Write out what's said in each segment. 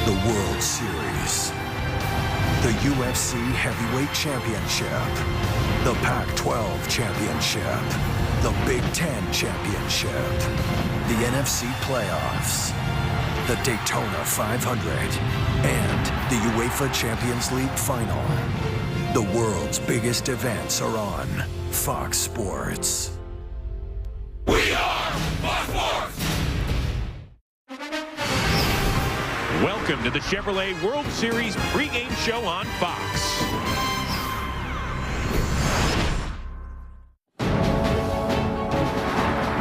the World Series, the UFC Heavyweight Championship, the Pac-12 Championship, the Big Ten Championship, the NFC Playoffs, the Daytona 500, and the UEFA Champions League Final. The world's biggest events are on Fox Sports. We are Fox Sports! Welcome to the Chevrolet World Series pregame show on Fox.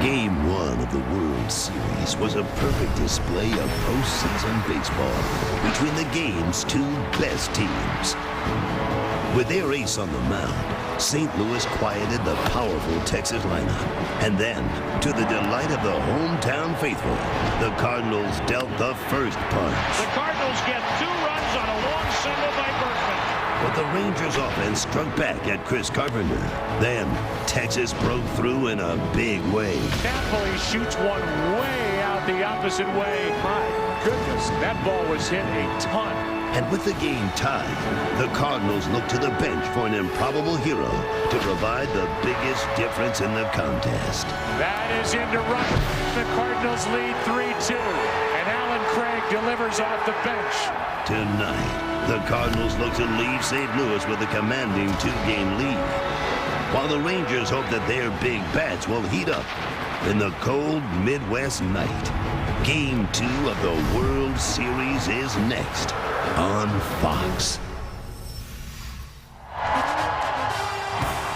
Game 1 of the World Series was a perfect display of postseason baseball between the game's two best teams. With their ace on the mound, St. Louis quieted the powerful Texas lineup. And then, to the delight of the hometown faithful, the Cardinals dealt the first punch. The Cardinals get 2 runs on a long single by Berkman. But the Rangers offense struck back at Chris Carpenter. Then, Texas broke through in a big way. Napoli shoots one way out the opposite way. My goodness, that ball was hit a ton. And with the game tied, the Cardinals looked to the bench for an improbable hero to provide the biggest difference in the contest. That is into right. The Cardinals lead 3-2. And Alan Craig delivers off the bench. Tonight, the Cardinals look to leave St. Louis with a commanding 2-game lead, while the Rangers hope that their big bats will heat up in the cold Midwest night. Game 2 of the World Series is next on Fox.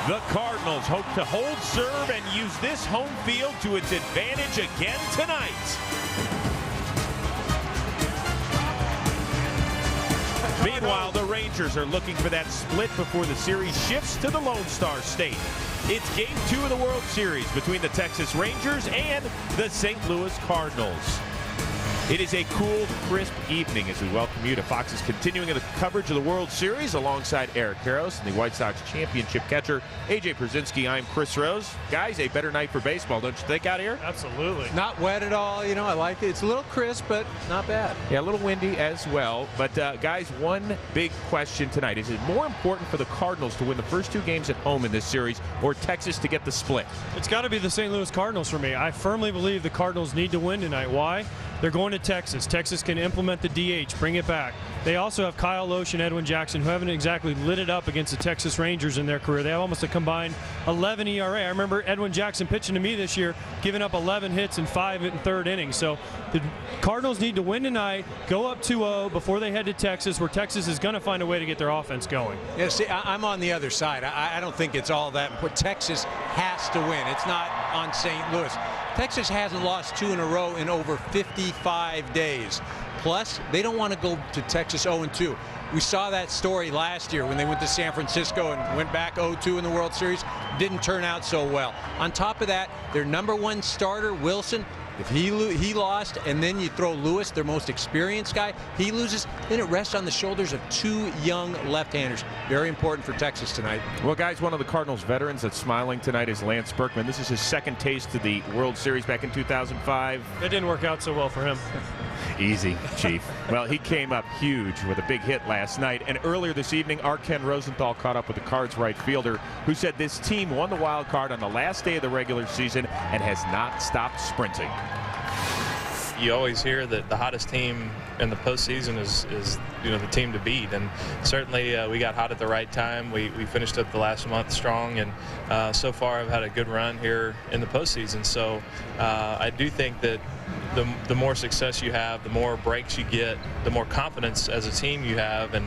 The Cardinals hope to hold serve and use this home field to its advantage again tonight. Meanwhile, the Rangers are looking for that split before the series shifts to the Lone Star State. It's Game 2 of the World Series between the Texas Rangers and the St. Louis Cardinals. It is a cool, crisp evening as we welcome you to Fox's continuing of the coverage of the World Series alongside Eric Karros and the White Sox championship catcher, A.J. Przinsky. I'm Chris Rose. Guys, a better night for baseball, don't you think, out here? Absolutely. Not wet at all. You know, I like it. It's a little crisp, but not bad. Yeah, a little windy as well. But, guys, one big question tonight. Is it more important for the Cardinals to win the first 2 games at home in this series or Texas to get the split? It's got to be the St. Louis Cardinals for me. I firmly believe the Cardinals need to win tonight. Why? They're going to Texas. Texas can implement the DH, bring it back. They also have Kyle Loesch and Edwin Jackson, who haven't exactly lit it up against the Texas Rangers in their career. They have almost a combined 11 ERA. I remember Edwin Jackson pitching to me this year, giving up 11 hits in 5 and 3rd innings. So the Cardinals need to win tonight, go up 2-0 before they head to Texas, where Texas is going to find a way to get their offense going. Yeah, see, I'm on the other side. I don't think it's all that important. Texas has to win. It's not on St. Louis. Texas hasn't lost 2 in a row in over 55 days. Plus, they don't want to go to Texas 0-2. We saw that story last year when they went to San Francisco and went back 0-2 in the World Series. Didn't turn out so well. On top of that, their #1 starter, Wilson, if he lost, and then you throw Lewis, their most experienced guy, he loses, then it rests on the shoulders of 2 young left-handers. Very important for Texas tonight. Well, guys, one of the Cardinals veterans that's smiling tonight is Lance Berkman. This is his 2nd taste of the World Series back in 2005. It didn't work out so well for him. Easy, Chief. Well, he came up huge with a big hit last night. And earlier this evening, our Ken Rosenthal caught up with the Cards right fielder who said this team won the wild card on the last day of the regular season and has not stopped sprinting. You always hear that the hottest team in the postseason is the team to beat, and certainly we got hot at the right time. We finished up the last month strong, and so far I've had a good run here in the postseason. So I do think that the more success you have, the more breaks you get, the more confidence as a team you have, and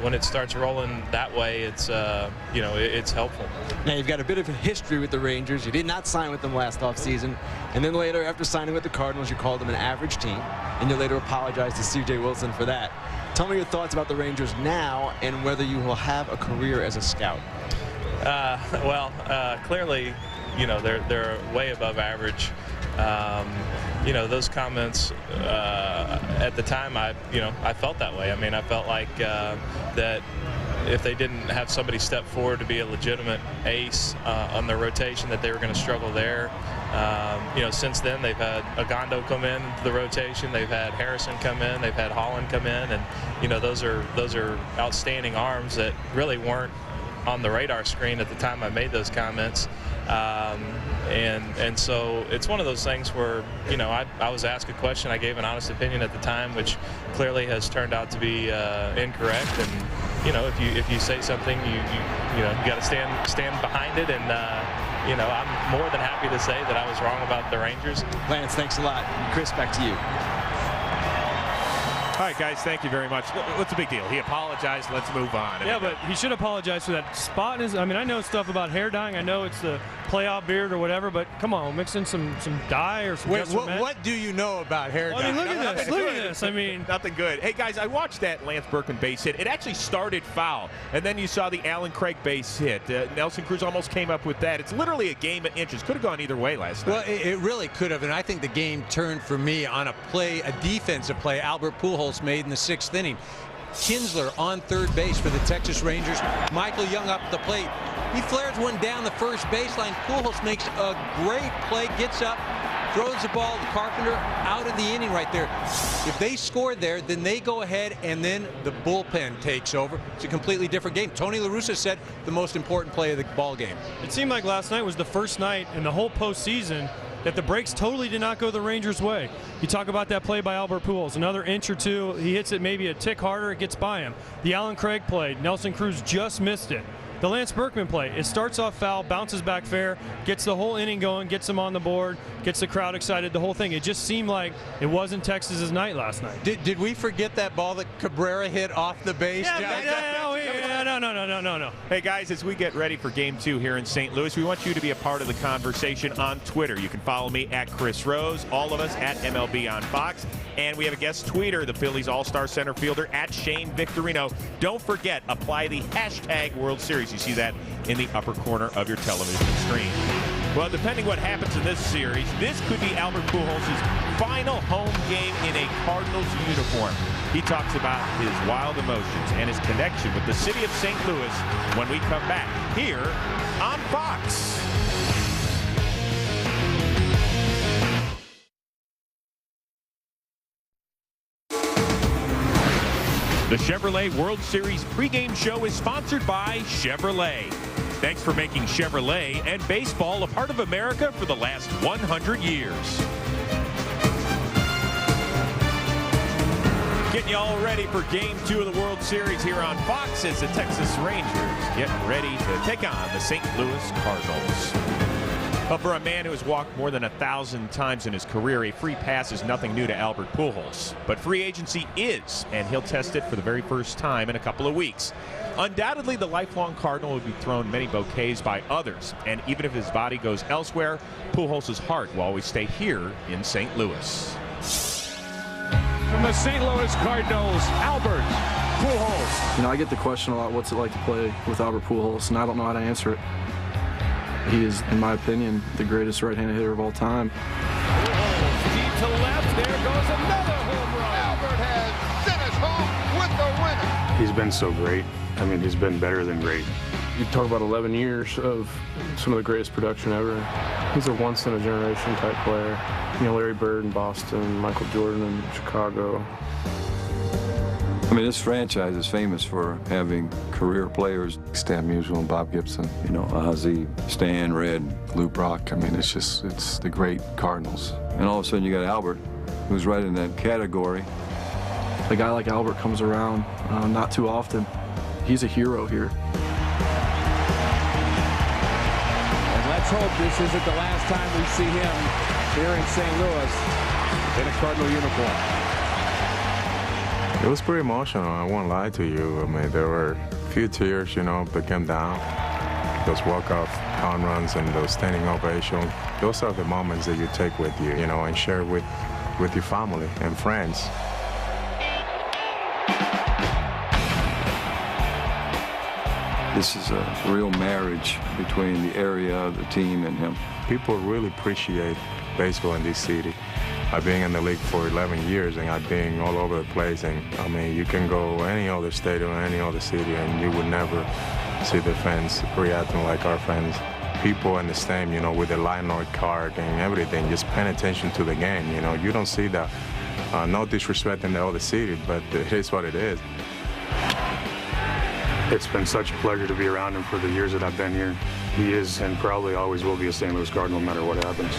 when it starts rolling that way, it's it's helpful. Now you've got a bit of a history with the Rangers. You did not sign with them last offseason, and then later, after signing with the Cardinals, you called them an average team, and you later apologized to C.J. Wilson for that. Tell me your thoughts about the Rangers now and whether you will have a career as a scout. Clearly, they're way above average. Those comments at the time, I felt that way. I mean, I felt like that if they didn't have somebody step forward to be a legitimate ace on their rotation, that they were going to struggle there. Since then they've had Agondo come in to the rotation, they've had Harrison come in, they've had Holland come in, and those are outstanding arms that really weren't on the radar screen at the time I made those comments. And so it's one of those things where, I was asked a question, I gave an honest opinion at the time, which clearly has turned out to be incorrect. And if you say something, you got to stand behind it. And I'm more than happy to say that I was wrong about the Rangers. Lance, thanks a lot. Chris, back to you. All right, guys, thank you very much. What's the big deal? He apologized. Let's move on. Yeah, but he should apologize for that spot in his. I mean, I know stuff about hair dyeing. I know it's the playoff beard or whatever, but come on, mix in some dye or some. Wait, what do you know about hair dye? I mean, look at this. Look at this. I mean, nothing good. Hey, guys, I watched that Lance Berkman base hit. It actually started foul, and then you saw the Alan Craig base hit. Nelson Cruz almost came up with that. It's literally a game of inches. Could have gone either way last night. Well, it really could have, and I think the game turned for me on a defensive play Albert Pujols made in the 6th inning. Kinsler on third base for the Texas Rangers. Michael Young up at the plate. He flares one down the first baseline. Pujols makes a great play, gets up, throws the ball to Carpenter, out of the inning right there. If they scored there, then they go ahead, and then the bullpen takes over. It's a completely different game. Tony La Russa said the most important play of the ball game. It seemed like last night was the first night in the whole postseason that the breaks totally did not go the Rangers' way. You talk about that play by Albert Pujols, another inch or two, he hits it maybe a tick harder, it gets by him. The Alan Craig play, Nelson Cruz just missed it. The Lance Berkman play, it starts off foul, bounces back fair, gets the whole inning going, gets them on the board, gets the crowd excited, the whole thing. It just seemed like it wasn't Texas's night last night. Did we forget that ball that Cabrera hit off the base? No. Hey, guys, as we get ready for Game 2 here in St. Louis, we want you to be a part of the conversation on Twitter. You can follow me at Chris Rose, all of us at MLB on Fox, and we have a guest tweeter, the Phillies All-Star center fielder at Shane Victorino. Don't forget, apply the hashtag World Series. You see that in the upper corner of your television screen. Well, depending what happens in this series, this could be Albert Pujols' final home game in a Cardinals uniform. He talks about his wild emotions and his connection with the city of St. Louis when we come back here on Fox. The Chevrolet World Series pregame show is sponsored by Chevrolet. Thanks for making Chevrolet and baseball a part of America for the last 100 years. Getting you all ready for Game 2 of the World Series here on Fox as the Texas Rangers get ready to take on the St. Louis Cardinals. But for a man who has walked more than 1,000 times in his career, a free pass is nothing new to Albert Pujols. But free agency is, and he'll test it for the very first time in a couple of weeks. Undoubtedly, the lifelong Cardinal will be thrown many bouquets by others. And even if his body goes elsewhere, Pujols' heart will always stay here in St. Louis. From the St. Louis Cardinals, Albert Pujols. I get the question a lot, what's it like to play with Albert Pujols, and I don't know how to answer it. He is, in my opinion, the greatest right-handed hitter of all time. Pujols deep to left. There goes another home run. Albert has sent us home with the winner. He's been so great. I mean, he's been better than great. You talk about 11 years of some of the greatest production ever. He's a once-in-a-generation type player. Larry Bird in Boston, Michael Jordan in Chicago. I mean, this franchise is famous for having career players. Stan Musial and Bob Gibson, Ozzie, Stan, Red, Lou Brock. I mean, it's the great Cardinals. And all of a sudden you got Albert, who's right in that category. A guy like Albert comes around not too often. He's a hero here. And let's hope this isn't the last time we see him here in St. Louis in a Cardinal uniform. It was pretty emotional, I won't lie to you. I mean, there were a few tears, that came down. Those walk-off home runs and those standing ovations, those are the moments that you take with you, and share with your family and friends. This is a real marriage between the area, the team, and him. People really appreciate baseball in this city. I've been in the league for 11 years, and I've been all over the place. And, I mean, you can go any other stadium, any other city, and you would never see the fans reacting like our fans. People in the stadium, you know, with the Lionel card and everything, just paying attention to the game. You know, you don't see that. No disrespect in the other city, but it is what it is. It's been such a pleasure to be around him for the years that I've been here. He is and probably always will be a St. Louis Cardinal no matter what happens.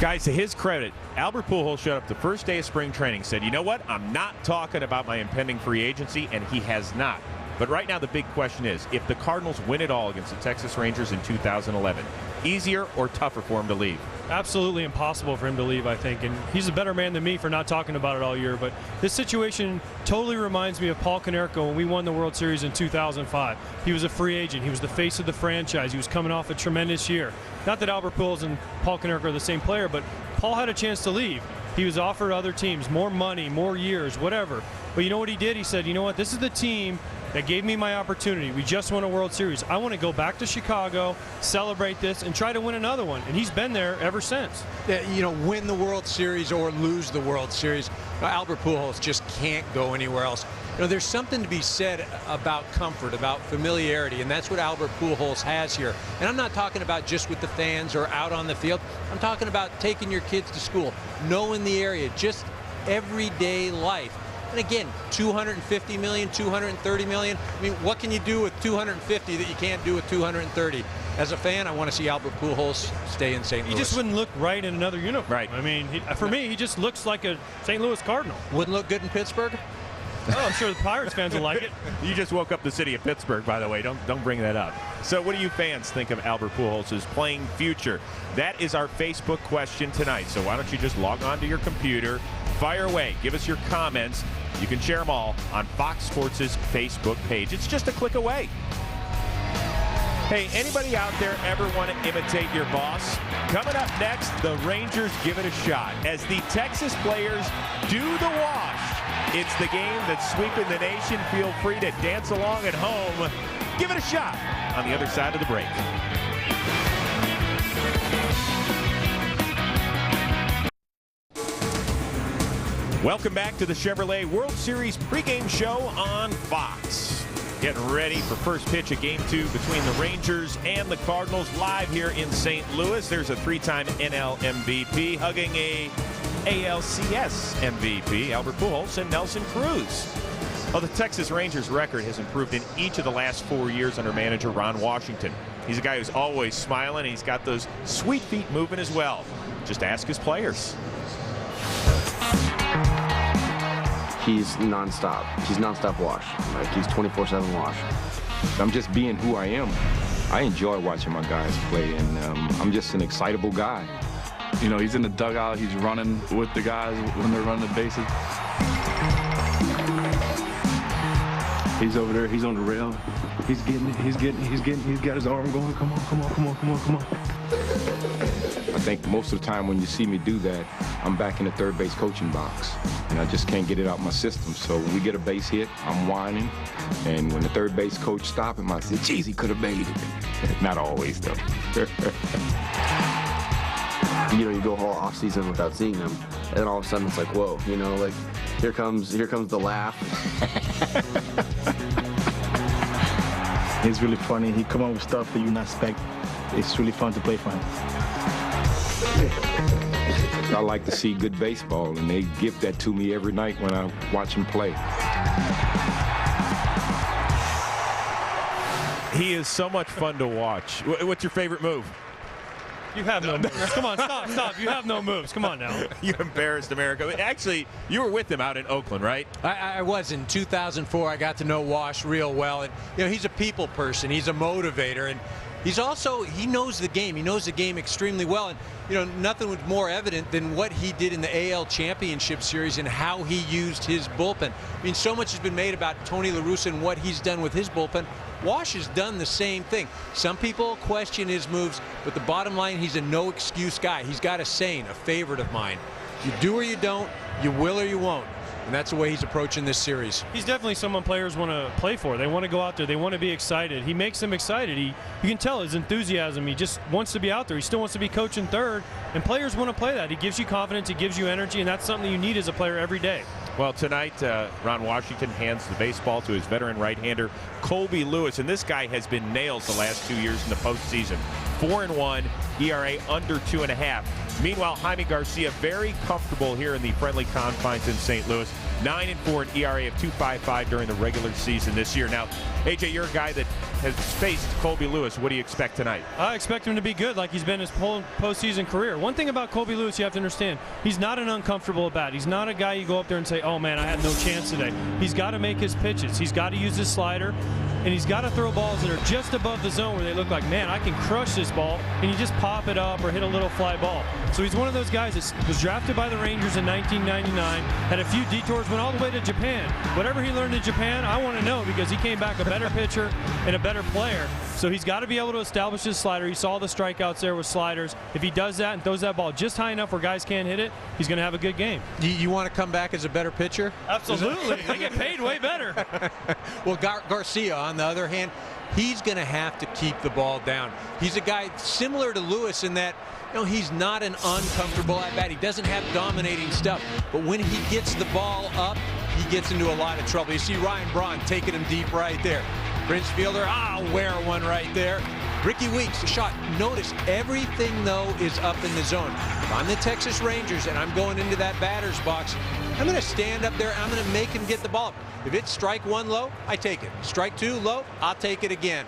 Guys, to his credit, Albert Pujols showed up the first day of spring training, said, you know what, I'm not talking about my impending free agency, and he has not. But right now the big question is, if the Cardinals win it all against the Texas Rangers in 2011, easier or tougher for him to leave? Absolutely impossible for him to leave, I think. And he's a better man than me for not talking about it all year. But this situation totally reminds me of Paul Konerko when we won the World Series in 2005. He was a free agent. He was the face of the franchise. He was coming off a tremendous year. Not that Albert Pujols and Paul Konerko are the same player, but Paul had a chance to leave. He was offered other teams, more money, more years, whatever. But you know what he did? He said, you know what, this is the team that gave me my opportunity. We just won a World Series. I want to go back to Chicago, celebrate this, and try to win another one. And he's been there ever since. You know, win the World Series or lose the World Series, Albert Pujols just can't go anywhere else. You know, there's something to be said about comfort, about familiarity, and that's what Albert Pujols has here. And I'm not talking about just with the fans or out on the field. I'm talking about taking your kids to school, knowing the area, just everyday life. And again, $250 million, $230 million. I mean, what can you do with $250 that you can't do with $230? As a fan, I want to see Albert Pujols stay in St. Louis. He just wouldn't look right in another uniform. Right. I mean, for me, he just looks like a St. Louis Cardinal. Wouldn't look good in Pittsburgh? Oh, I'm sure the Pirates fans will like it. You just woke up the city of Pittsburgh, by the way. Don't bring that up. So what do you fans think of Albert Pujols' playing future? That is our Facebook question tonight. So why don't you just log on to your computer, fire away, give us your comments. You can share them all on Fox Sports' Facebook page. It's just a click away. Hey, anybody out there ever want to imitate your boss? Coming up next, the Rangers give it a shot as the Texas players do the wash. It's the game that's sweeping the nation. Feel free to dance along at home. Give it a shot on the other side of the break. Welcome back to the Chevrolet World Series pregame show on Fox. Getting ready for first pitch of Game 2 between the Rangers and the Cardinals live here in St. Louis. There's a three-time NL MVP hugging a ALCS MVP, Albert Pujols and Nelson Cruz. Well, the Texas Rangers record has improved in each of the last 4 years under manager Ron Washington. He's a guy who's always smiling, and he's got those sweet feet moving as well. Just ask his players. He's nonstop. He's nonstop wash. Like, he's 24/7 wash. I'm just being who I am. I enjoy watching my guys play, and I'm just an excitable guy. You know, he's in the dugout. He's running with the guys when they're running the bases. He's over there. He's on the rail. He's got his arm going. Come on. I think most of the time when you see me do that, I'm back in the third base coaching box, and I just can't get it out my system. So when we get a base hit, I'm whining, and when the third base coach stops him, I say, geez, he could have made it. Not always, though. You know, you go whole off season without seeing them, and then all of a sudden it's like, whoa, you know, like here comes the laugh. He's really funny. He come up with stuff that you not expect. It's really fun to play for him. I like to see good baseball, and they give that to me every night when I watch him play. He is so much fun to watch. What's your favorite move? You have no moves. Come on, stop. You have no moves. Come on now. You embarrassed America. Actually, you were with him out in Oakland, right? I was. In 2004, I got to know Wash real well. And, you know, he's a people person. He's a motivator. And he's also, he knows the game. He knows the game extremely well. And, you know, nothing was more evident than what he did in the AL Championship Series and how he used his bullpen. I mean, so much has been made about Tony La Russa and what he's done with his bullpen. Wash has done the same thing. Some people question his moves, but the bottom line, he's a no-excuse guy. He's got a saying, a favorite of mine. You do or you don't, you will or you won't. and that's the way he's approaching this series. He's definitely someone players want to play for. They want to go out there. They want to be excited. He makes them excited. You can tell his enthusiasm. He just wants to be out there. He still wants to be coaching third, and players want to play that. He gives you confidence. He gives you energy, and that's something you need as a player every day. Well, tonight, Ron Washington hands the baseball to his veteran right-hander, Colby Lewis, and this guy has been nails the last 2 years in the postseason. 4-1, ERA under 2.5. Meanwhile, Jaime Garcia very comfortable here in the friendly confines in St. Louis. 9-4, an ERA of 2.55 during the regular season this year. Now, AJ, you're a guy that has faced Colby Lewis. What do you expect tonight? I expect him to be good like he's been his whole postseason career. One thing about Colby Lewis you have to understand, he's not an uncomfortable at bat. He's not a guy you go up there and say, oh man, I had no chance today. He's got to make his pitches. He's got to use his slider, and he's got to throw balls that are just above the zone where they look like, man, I can crush this ball, and you just pop it up or hit a little fly ball. So he's one of those guys that was drafted by the Rangers in 1999, had a few detours, went all the way to Japan. Whatever he learned in Japan, I want to know, because he came back a better pitcher and a better player. So he's got to be able to establish his slider. You saw the strikeouts there with sliders. If he does that and throws that ball just high enough where guys can't hit it, he's going to have a good game. You want to come back as a better pitcher? Absolutely. They get paid way better. Well, Garcia, on the other hand, he's going to have to keep the ball down. He's a guy similar to Lewis in that, he's not an uncomfortable at bat. He doesn't have dominating stuff. But when he gets the ball up, he gets into a lot of trouble. You see Ryan Braun taking him deep right there. Prince Fielder, I'll wear one right there. Ricky Weeks, a shot. Notice everything, though, is up in the zone. If I'm the Texas Rangers and I'm going into that batter's box, I'm going to stand up there. I'm going to make him get the ball. If it's strike one low, I take it. Strike two low, I'll take it again.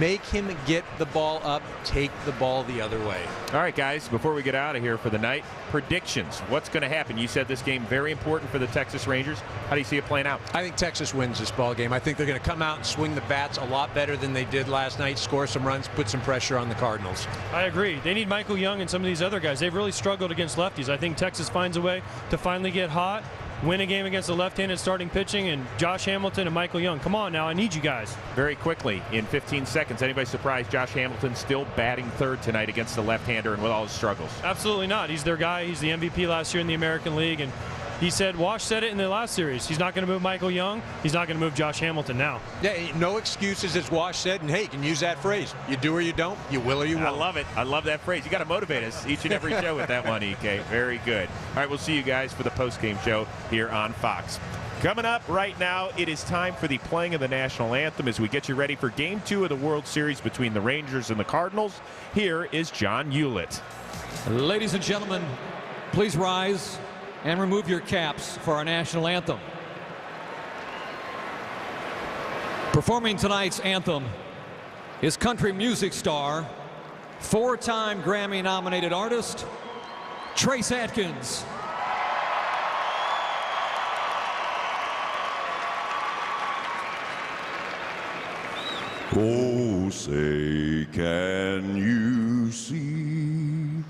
Make him get the ball up, take the ball the other way. All right, guys, before we get out of here for the night, predictions. What's going to happen? You said this game very important for the Texas Rangers. How do you see it playing out? I think Texas wins this ball game. I think they're going to come out and swing the bats a lot better than they did last night, score some runs, put some pressure on the Cardinals. I agree. They need Michael Young and some of these other guys. They've really struggled against lefties. I think Texas finds a way to finally get hot, win a game against the left-handed starting pitching, and Josh Hamilton and Michael Young. Come on now, I need you guys. Very quickly, in 15 seconds, anybody surprised Josh Hamilton still batting third tonight against the left-hander and with all his struggles? Absolutely not. He's their guy. He's the MVP last year in the American League, and he said, Wash said it in the last series, he's not going to move Michael Young. He's not going to move Josh Hamilton now. Yeah, no excuses, as Wash said, and hey, you can use that phrase. You do or you don't, you will or you won't. I love it. I love that phrase. You got to motivate us each and every show with that one, EK. Very good. All right, we'll see you guys for the post-game show here on Fox. Coming up right now, it is time for the playing of the national anthem as we get you ready for Game 2 of the World Series between the Rangers and the Cardinals. Here is John Hewlett. Ladies and gentlemen, please rise and remove your caps for our national anthem. Performing tonight's anthem is country music star, four-time Grammy-nominated artist, Trace Adkins. Oh, say, can you see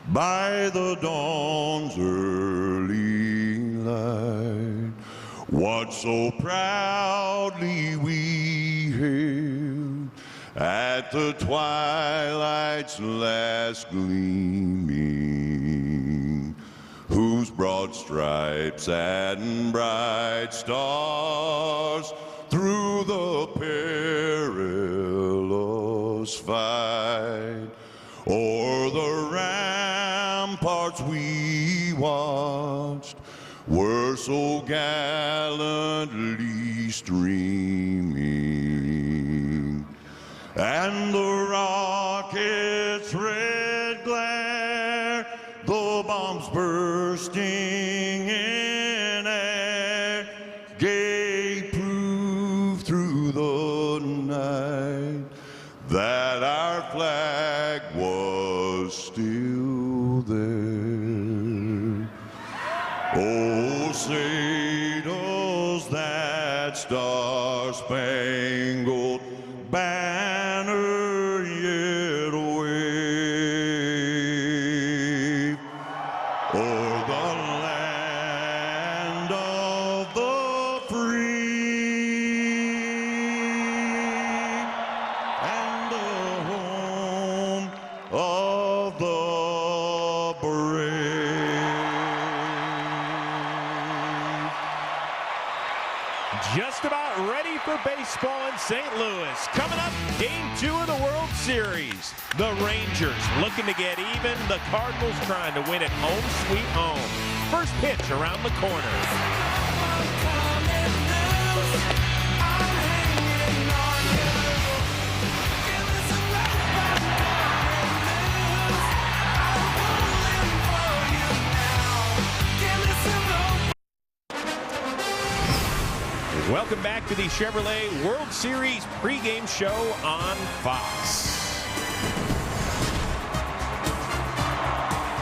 by the dawn's early light what so proudly we hailed at the twilight's last gleaming, whose broad stripes and bright stars through the perilous fight o'er the ramparts we watched were so gallantly streaming, and the rocket's red glare, the bombs bursting in air, gave proof through the night that our flag was still there. Oh, say does that star-spangled banner yet wave o'er the land of the free and the home of the brave. Just about ready for baseball in St. Louis. Coming up, Game 2 of the World Series. The Rangers looking to get even. The Cardinals trying to win at home sweet home. First pitch around the corner. Welcome back to the Chevrolet World Series pregame show on Fox.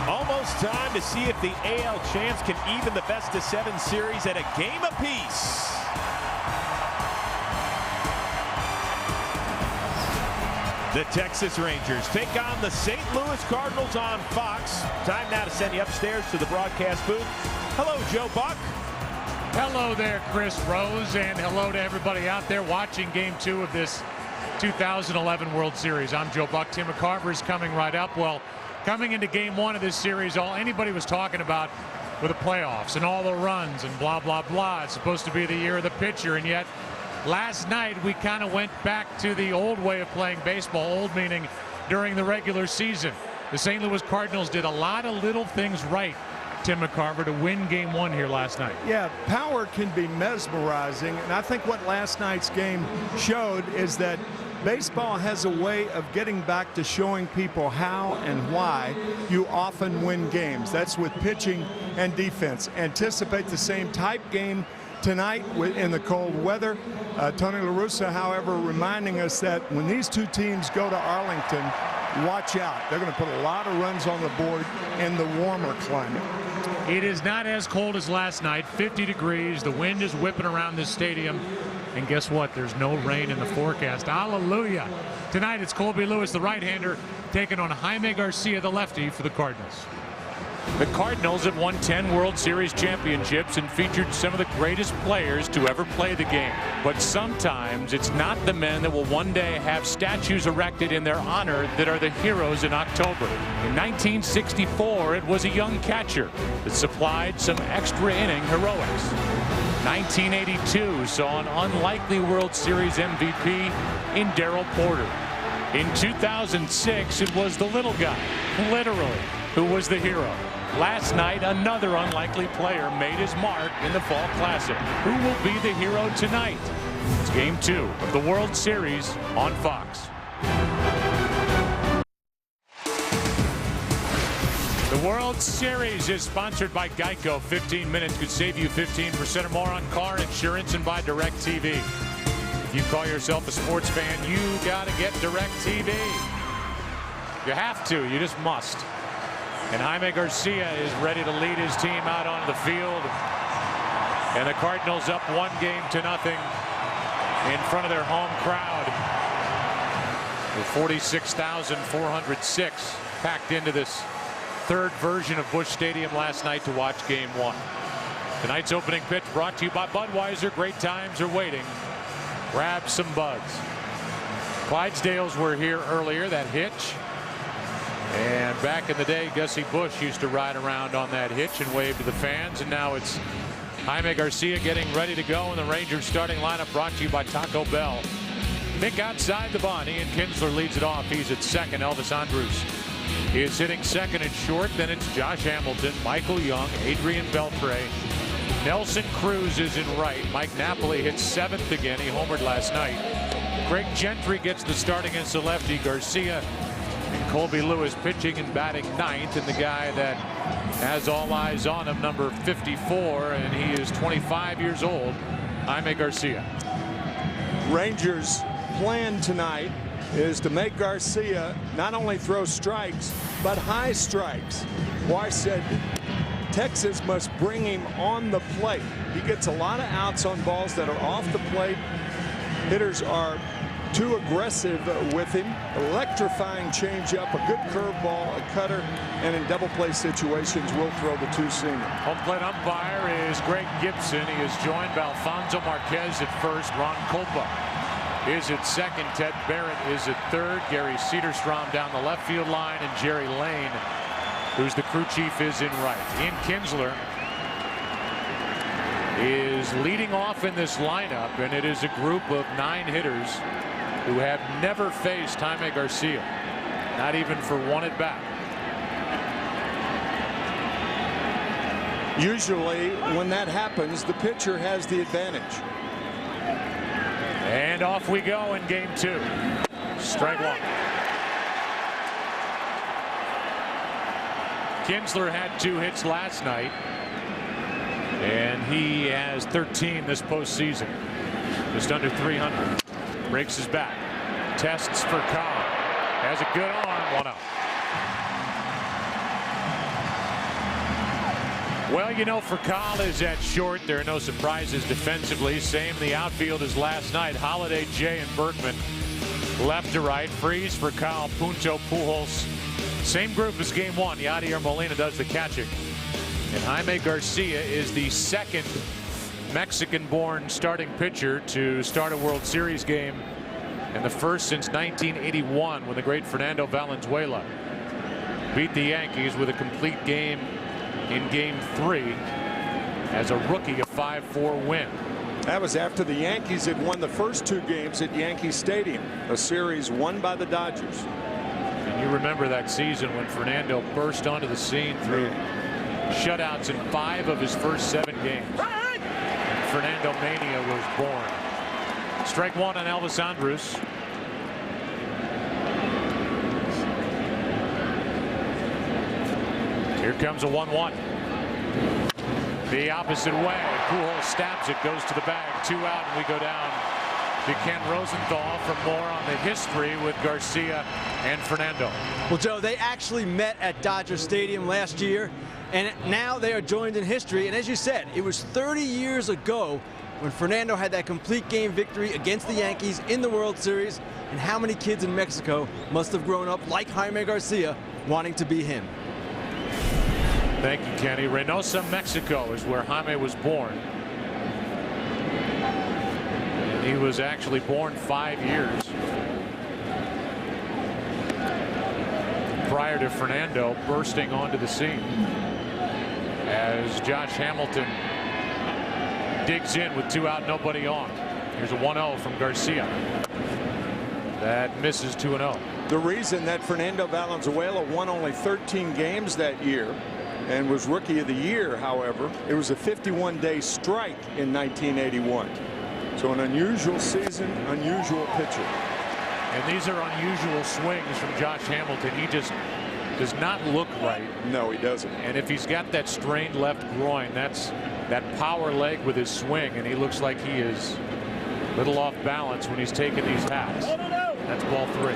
Almost time to see if the AL champs can even the best-of-7 series at a game apiece. The Texas Rangers take on the St. Louis Cardinals on Fox. Time now to send you upstairs to the broadcast booth. Hello, Joe Buck. Hello there, Chris Rose, and hello to everybody out there watching Game 2 of this 2011 World Series. I'm Joe Buck. Tim McCarver is coming right up. Well, coming into Game 1 of this series, all anybody was talking about were the playoffs and all the runs and blah, blah, blah. It's supposed to be the year of the pitcher, and yet last night we kind of went back to the old way of playing baseball, old meaning during the regular season. The St. Louis Cardinals did a lot of little things right, Tim McCarver, to win Game 1 here last night. Yeah, power can be mesmerizing, and I think what last night's game showed is that baseball has a way of getting back to showing people how and why you often win games. That's with pitching and defense. Anticipate the same type game tonight in the cold weather. Tony La Russa, however, reminding us that when these two teams go to Arlington, watch out. They're going to put a lot of runs on the board in the warmer climate. It is not as cold as last night, 50 degrees. The wind is whipping around this stadium. And guess what? There's no rain in the forecast. Hallelujah. Tonight it's Colby Lewis, the right-hander, taking on Jaime Garcia, the lefty, for the Cardinals. The Cardinals have won 10 World Series championships and featured some of the greatest players to ever play the game. But sometimes it's not the men that will one day have statues erected in their honor that are the heroes in October. In 1964, it was a young catcher that supplied some extra inning heroics. 1982 saw an unlikely World Series MVP in Darrell Porter. In 2006, it was the little guy, literally, who was the hero. Last night, another unlikely player made his mark in the Fall Classic. Who will be the hero tonight? It's Game 2 of the World Series on Fox. The World Series is sponsored by Geico. 15 minutes could save you 15% or more on car insurance and by DirecTV. If you call yourself a sports fan, you got to get DirecTV. You have to. You just must. And Jaime Garcia is ready to lead his team out onto the field. And the Cardinals up 1-0 in front of their home crowd. With 46,406 packed into this third version of Busch Stadium last night to watch Game 1. Tonight's opening pitch brought to you by Budweiser. Great times are waiting. Grab some buds. Clydesdales were here earlier, that hitch. And back in the day, Gussie Busch used to ride around on that hitch and wave to the fans. And now it's Jaime Garcia getting ready to go. And the Rangers starting lineup brought to you by Taco Bell. Nick outside the bunt. Ian Kinsler leads it off. He's at second. Elvis Andrus is hitting second and short. Then it's Josh Hamilton, Michael Young, Adrian Beltre. Nelson Cruz is in right. Mike Napoli hits seventh again. He homered last night. Craig Gentry gets the start against the lefty. Garcia and Colby Lewis pitching and batting ninth, and the guy that has all eyes on him, number 54, and he is 25 years old, Jaime Garcia. Rangers' plan tonight is to make Garcia not only throw strikes, but high strikes. Weiss said Texas must bring him on the plate. He gets a lot of outs on balls that are off the plate. Hitters are too aggressive with him. Electrifying changeup, a good curveball, a cutter, and in double play situations will throw the two-seamer. Home plate umpire is Greg Gibson. He is joined by Alfonso Marquez at first. Ron Kolpa is at second. Ted Barrett is at third. Gary Cedarstrom down the left field line, and Jerry Lane, who's the crew chief, is in right. Ian Kinsler is leading off in this lineup, and it is a group of 9 hitters who have never faced Jaime Garcia, not even for one at bat. Usually when that happens, the pitcher has the advantage. And off we go in game 2. Strike 1. Kinsler had 2 hits last night, and he has 13 this postseason. Just under 300. Breaks his back. Tests for Cobb. Has a good arm. 1 out. Well, you know, for Kyle is at short. There are no surprises defensively. Same in the outfield as last night. Holiday, Jay, and Berkman left to right. Freeze for Kyle, Punto, Pujols. Same group as game 1. Yadier Molina does the catching. And Jaime Garcia is the second Mexican-born starting pitcher to start a World Series game, and the first since 1981 when the great Fernando Valenzuela beat the Yankees with a complete game in game 3 as a rookie, a 5-4 win. That was after the Yankees had won the first 2 games at Yankee Stadium, a series won by the Dodgers. And you remember that season when Fernando burst onto the scene through shutouts in 5 of his first 7 games. And Fernando Mania was born. Strike 1 on Elvis Andrus. Here comes a 1-1. The opposite way. Pujols stabs it, goes to the bag. 2 out, and we go down to Ken Rosenthal for more on the history with Garcia and Fernando. Well, Joe, they actually met at Dodger Stadium last year, and now they are joined in history. And as you said, it was 30 years ago when Fernando had that complete game victory against the Yankees in the World Series. And how many kids in Mexico must have grown up like Jaime Garcia wanting to be him? Thank you, Kenny. Reynosa, Mexico is where Jaime was born. And he was actually born 5 years prior to Fernando bursting onto the scene. As Josh Hamilton digs in with 2 out, nobody on. Here's a 1-0 from Garcia. That misses 2-0. The reason that Fernando Valenzuela won only 13 games that year and was Rookie of the Year, however, it was a 51-day strike in 1981. So an unusual season, unusual pitcher. And these are unusual swings from Josh Hamilton. He just does not look right. No, he doesn't. And if he's got that strained left groin, that's that power leg with his swing, and he looks like he is a little off balance when he's taking these hacks. That's ball 3.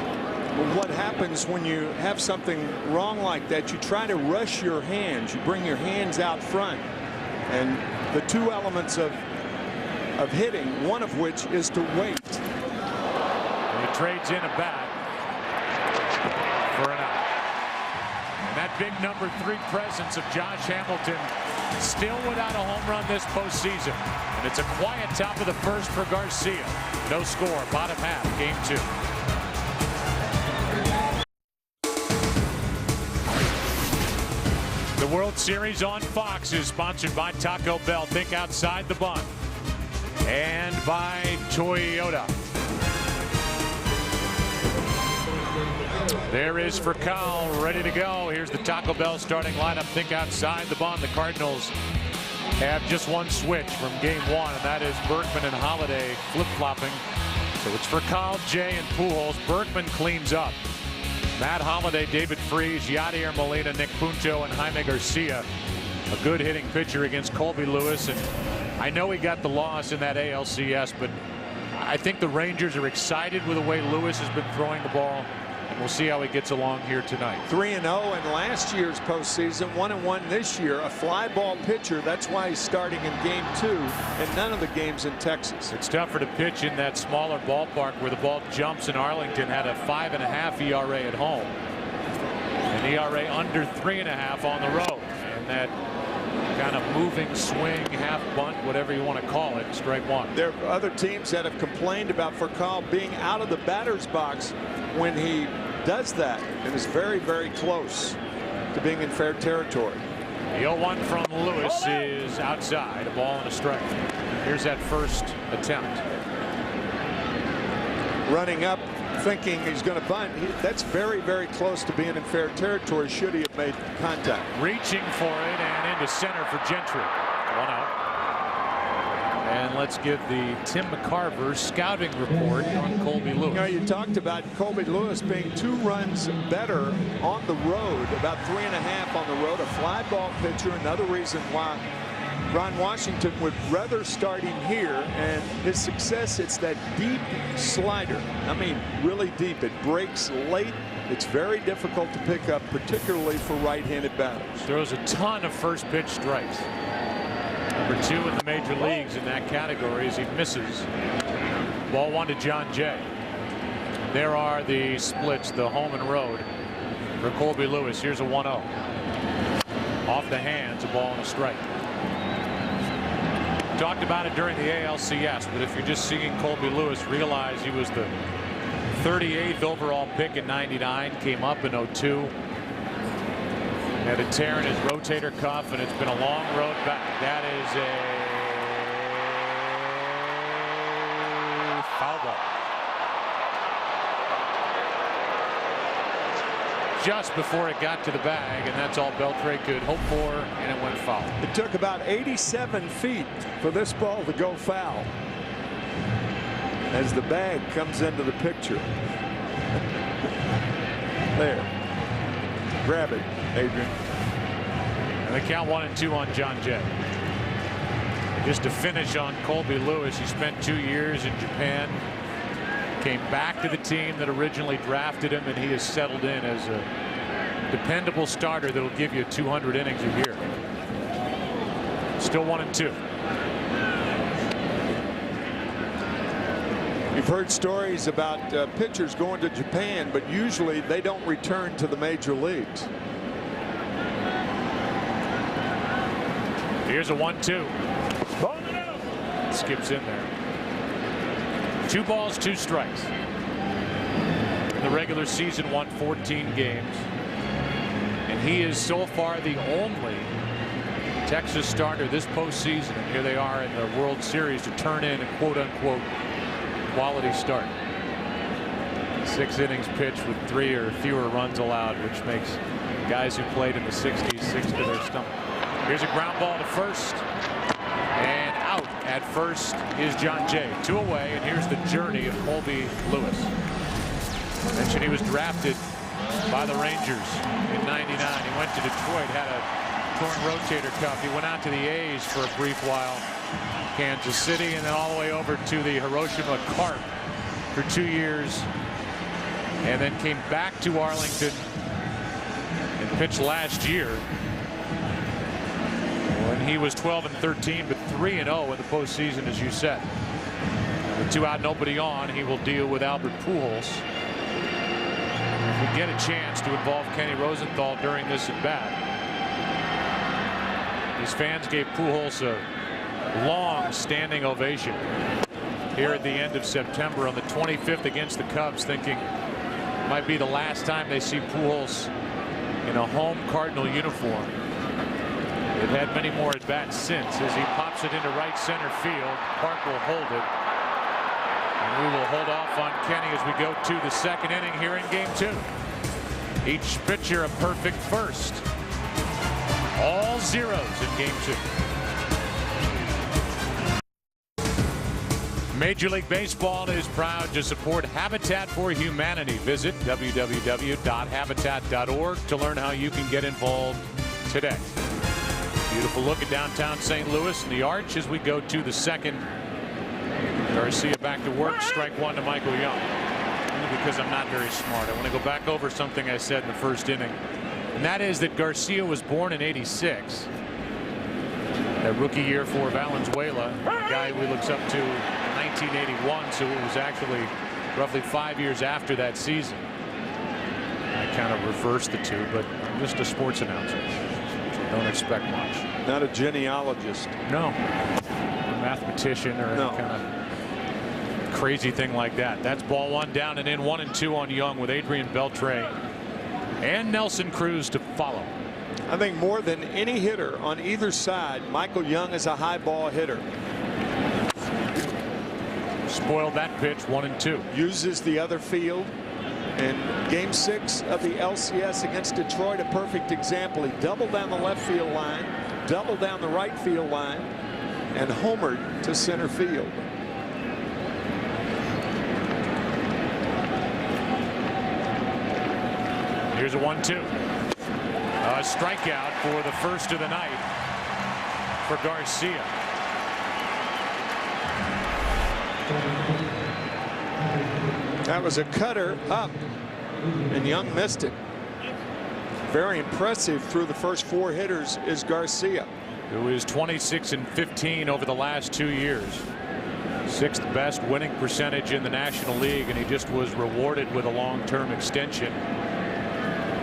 Well, what happens when you have something wrong like that? You try to rush your hands. You bring your hands out front. And the 2 elements of hitting, one of which is to wait. And he trades in a bat for an out. And that big number 3 presence of Josh Hamilton still without a home run this postseason. And it's a quiet top of the first for Garcia. No score, bottom half, game 2. The World Series on Fox is sponsored by Taco Bell. Think outside the bun. And by Toyota. There is for Kyle, ready to go. Here's the Taco Bell starting lineup. Think outside the bun. The Cardinals have just one switch from game 1, and that is Berkman and Holiday flip-flopping. So it's for Kyle, Jay, and Pujols. Berkman cleans up. Matt Holiday, David Freese, Yadier Molina, Nick Punto, and Jaime Garcia. A good hitting pitcher against Colby Lewis. And I know he got the loss in that ALCS, but I think the Rangers are excited with the way Lewis has been throwing the ball. And we'll see how he gets along here tonight. 3-0 in last year's postseason, 1-1 this year. A fly ball pitcher. That's why he's starting in game 2 and none of the games in Texas. It's tougher to pitch in that smaller ballpark where the ball jumps in Arlington. Had a 5.5 ERA at home. An ERA under 3.5 on the road. And that kind of moving swing, half bunt, whatever you want to call it, strike 1. There are other teams that have complained about Furcal being out of the batter's box when he does that, and is very, very close to being in fair territory. The 0-1 from Lewis is outside. A ball and a strike. Here's that first attempt. Running up, thinking he's going to bunt. That's very, very close to being in fair territory should he have made contact. Reaching for it and into center for Gentry. 1 out. And let's give the Tim McCarver scouting report on Colby Lewis. You know, you talked about Colby Lewis being 2 runs better on the road, about 3.5 on the road, a fly ball pitcher. Another reason why Ron Washington would rather start him here, and his success, it's that deep slider. I mean, really deep. It breaks late. It's very difficult to pick up, particularly for right-handed batters. Throws a ton of first pitch strikes. Number 2 in the major leagues in that category as he misses. Ball 1 to John Jay. There are the splits, the home and road for Colby Lewis. Here's a 1-0. Off the hands, a ball and a strike. Talked about it during the ALCS, but if you're just seeing Colby Lewis, realize he was the 38th overall pick in '99, came up in '02. Had a tear in his rotator cuff, and it's been a long road back. That is a foul ball. Just before it got to the bag, and that's all Beltre could hope for, and it went foul. It took about 87 feet for this ball to go foul as the bag comes into the picture. There. Grab it, Adrian. And they count 1-2 on John Jay. Just to finish on Colby Lewis, he spent 2 years in Japan. Came back to the team that originally drafted him, and he has settled in as a dependable starter that'll give you 200 innings a year. Still 1-2. You've heard stories about pitchers going to Japan, but usually they don't return to the major leagues. Here's a 1-2. Skips in there. 2 balls, 2 strikes. In the regular season, won 14 games. And he is so far the only Texas starter this postseason, and here they are in the World Series, to turn in a quote-unquote quality start. 6 innings pitched with 3 or fewer runs allowed, which makes guys who played in the 60s sick to their stomach. Here's a ground ball to first. And out at first is John Jay. 2 away, and here's the journey of Colby Lewis. I mentioned he was drafted by the Rangers in '99. He went to Detroit, had a torn rotator cuff. He went out to the A's for a brief while, Kansas City, and then all the way over to the Hiroshima Carp for 2 years, and then came back to Arlington and pitched last year when he was 12-13, but 3-0 in the postseason, as you said. With 2 out, nobody on, he will deal with Albert Pujols. If we get a chance to involve Kenny Rosenthal during this at bat. These fans gave Pujols a long standing ovation here at the end of September on the 25th against the Cubs, thinking it might be the last time they see Pujols in a home Cardinal uniform. They've had many more at bats since, as he pops it into right center field. Park will hold it. And we will hold off on Kenny as we go to the 2nd inning here in game 2. Each pitcher a perfect first. All zeros in game 2. Major League Baseball is proud to support Habitat for Humanity. Visit www.habitat.org to learn how you can get involved today. Beautiful look at downtown St. Louis and the Arch as we go to the 2nd. Garcia back to work. Strike 1 to Michael Young. Only because I'm not very smart. I want to go back over something I said in the 1st inning. And that is that Garcia was born in '86. That rookie year for Valenzuela, a guy who he looks up to, 1981. So it was actually roughly 5 years after that season. I kind of reversed the 2, but I'm just a sports announcer. Don't expect much. Not a genealogist. No. A mathematician or any kind of crazy thing like that. That's ball 1 down and in. 1-2 on Young with Adrian Beltre and Nelson Cruz to follow. I think more than any hitter on either side, Michael Young is a high ball hitter. Spoiled that pitch, 1-2. Uses the other field. In game 6 of the LCS against Detroit, a perfect example. He doubled down the left field line, doubled down the right field line, and homered to center field. Here's a 1-2. A strikeout for the first of the night for Garcia. That was a cutter up, and Young missed it. Very impressive through the first 4 hitters is Garcia, who is 26-15 over the last 2 years. 6th best winning percentage in the National League, and he just was rewarded with a long-term extension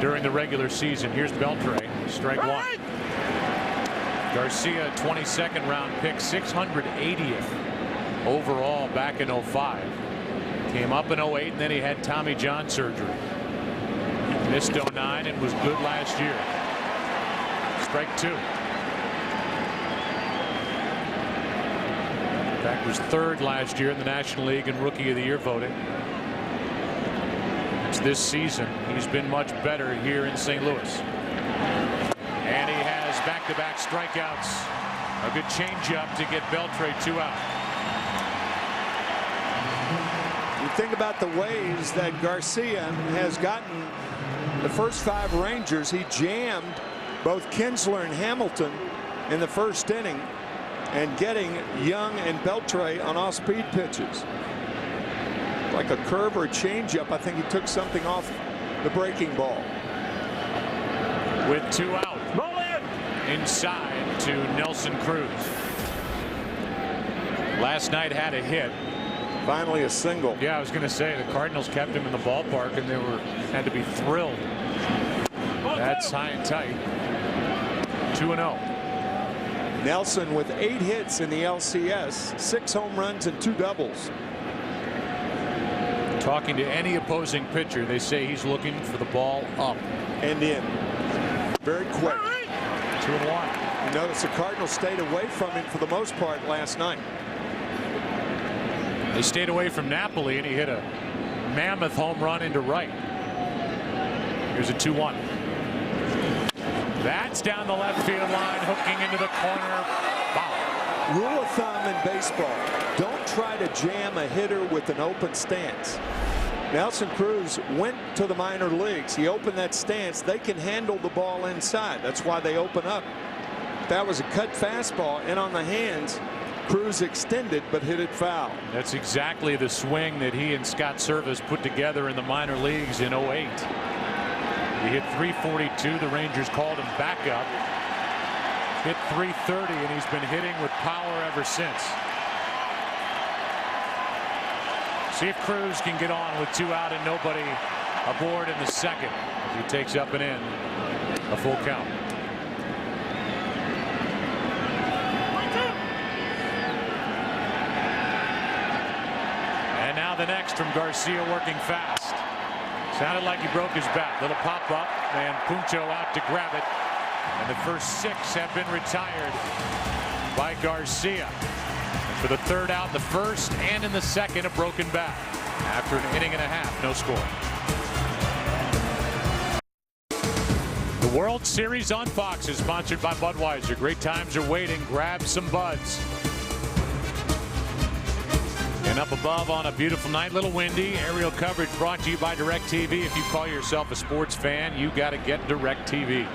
during the regular season. Here's Beltre, strike 1. Garcia, 22nd round pick, 680th overall back in 05. Came up in 08, and then he had Tommy John surgery. Missed 09 and was good last year. Strike 2. In fact, was 3rd last year in the National League in Rookie of the Year voting. It's this season he's been much better here in St. Louis. And he has back-to-back strikeouts. A good changeup to get Beltre 2 out. You think about the ways that Garcia has gotten the first 5 Rangers. He jammed both Kinsler and Hamilton in the first inning, and getting Young and Beltre on off-speed pitches. Like a curve or a changeup, I think he took something off the breaking ball. With 2 out. Inside to Nelson Cruz. Last night had a hit. Finally a single. Yeah, I was going to say the Cardinals kept him in the ballpark, and they had to be thrilled. That's high and tight. 2-0. Nelson with 8 hits in the LCS, 6 home runs and 2 doubles. Talking to any opposing pitcher, they say he's looking for the ball up and in. Very quick. 2-1. You notice the Cardinals stayed away from him for the most part last night. They stayed away from Napoli, and he hit a mammoth home run into right. Here's a 2-1. That's down the left field line, hooking into the corner. Foul. Rule of thumb in baseball: don't try to jam a hitter with an open stance. Nelson Cruz went to the minor leagues. He opened that stance. They can handle the ball inside. That's why they open up. That was a cut fastball in on the hands. Cruz extended but hit it foul. That's exactly the swing that he and Scott Service put together in the minor leagues in 08. He hit 342. The Rangers called him back up. Hit 330, and he's been hitting with power ever since. See if Cruz can get on with 2 out and nobody aboard in the second. He takes up and in a full count. And now the next from Garcia, working fast. Sounded like he broke his bat. Little pop up, and Puncho out to grab it. And the first 6 have been retired by Garcia. And for the 3rd out in the first and in the second, a broken bat. After an inning and a half, no score. The World Series on Fox is sponsored by Budweiser. Great times are waiting. Grab some buds. And up above on a beautiful night, little windy. Aerial coverage brought to you by DirecTV. If you call yourself a sports fan, you got to get DirecTV.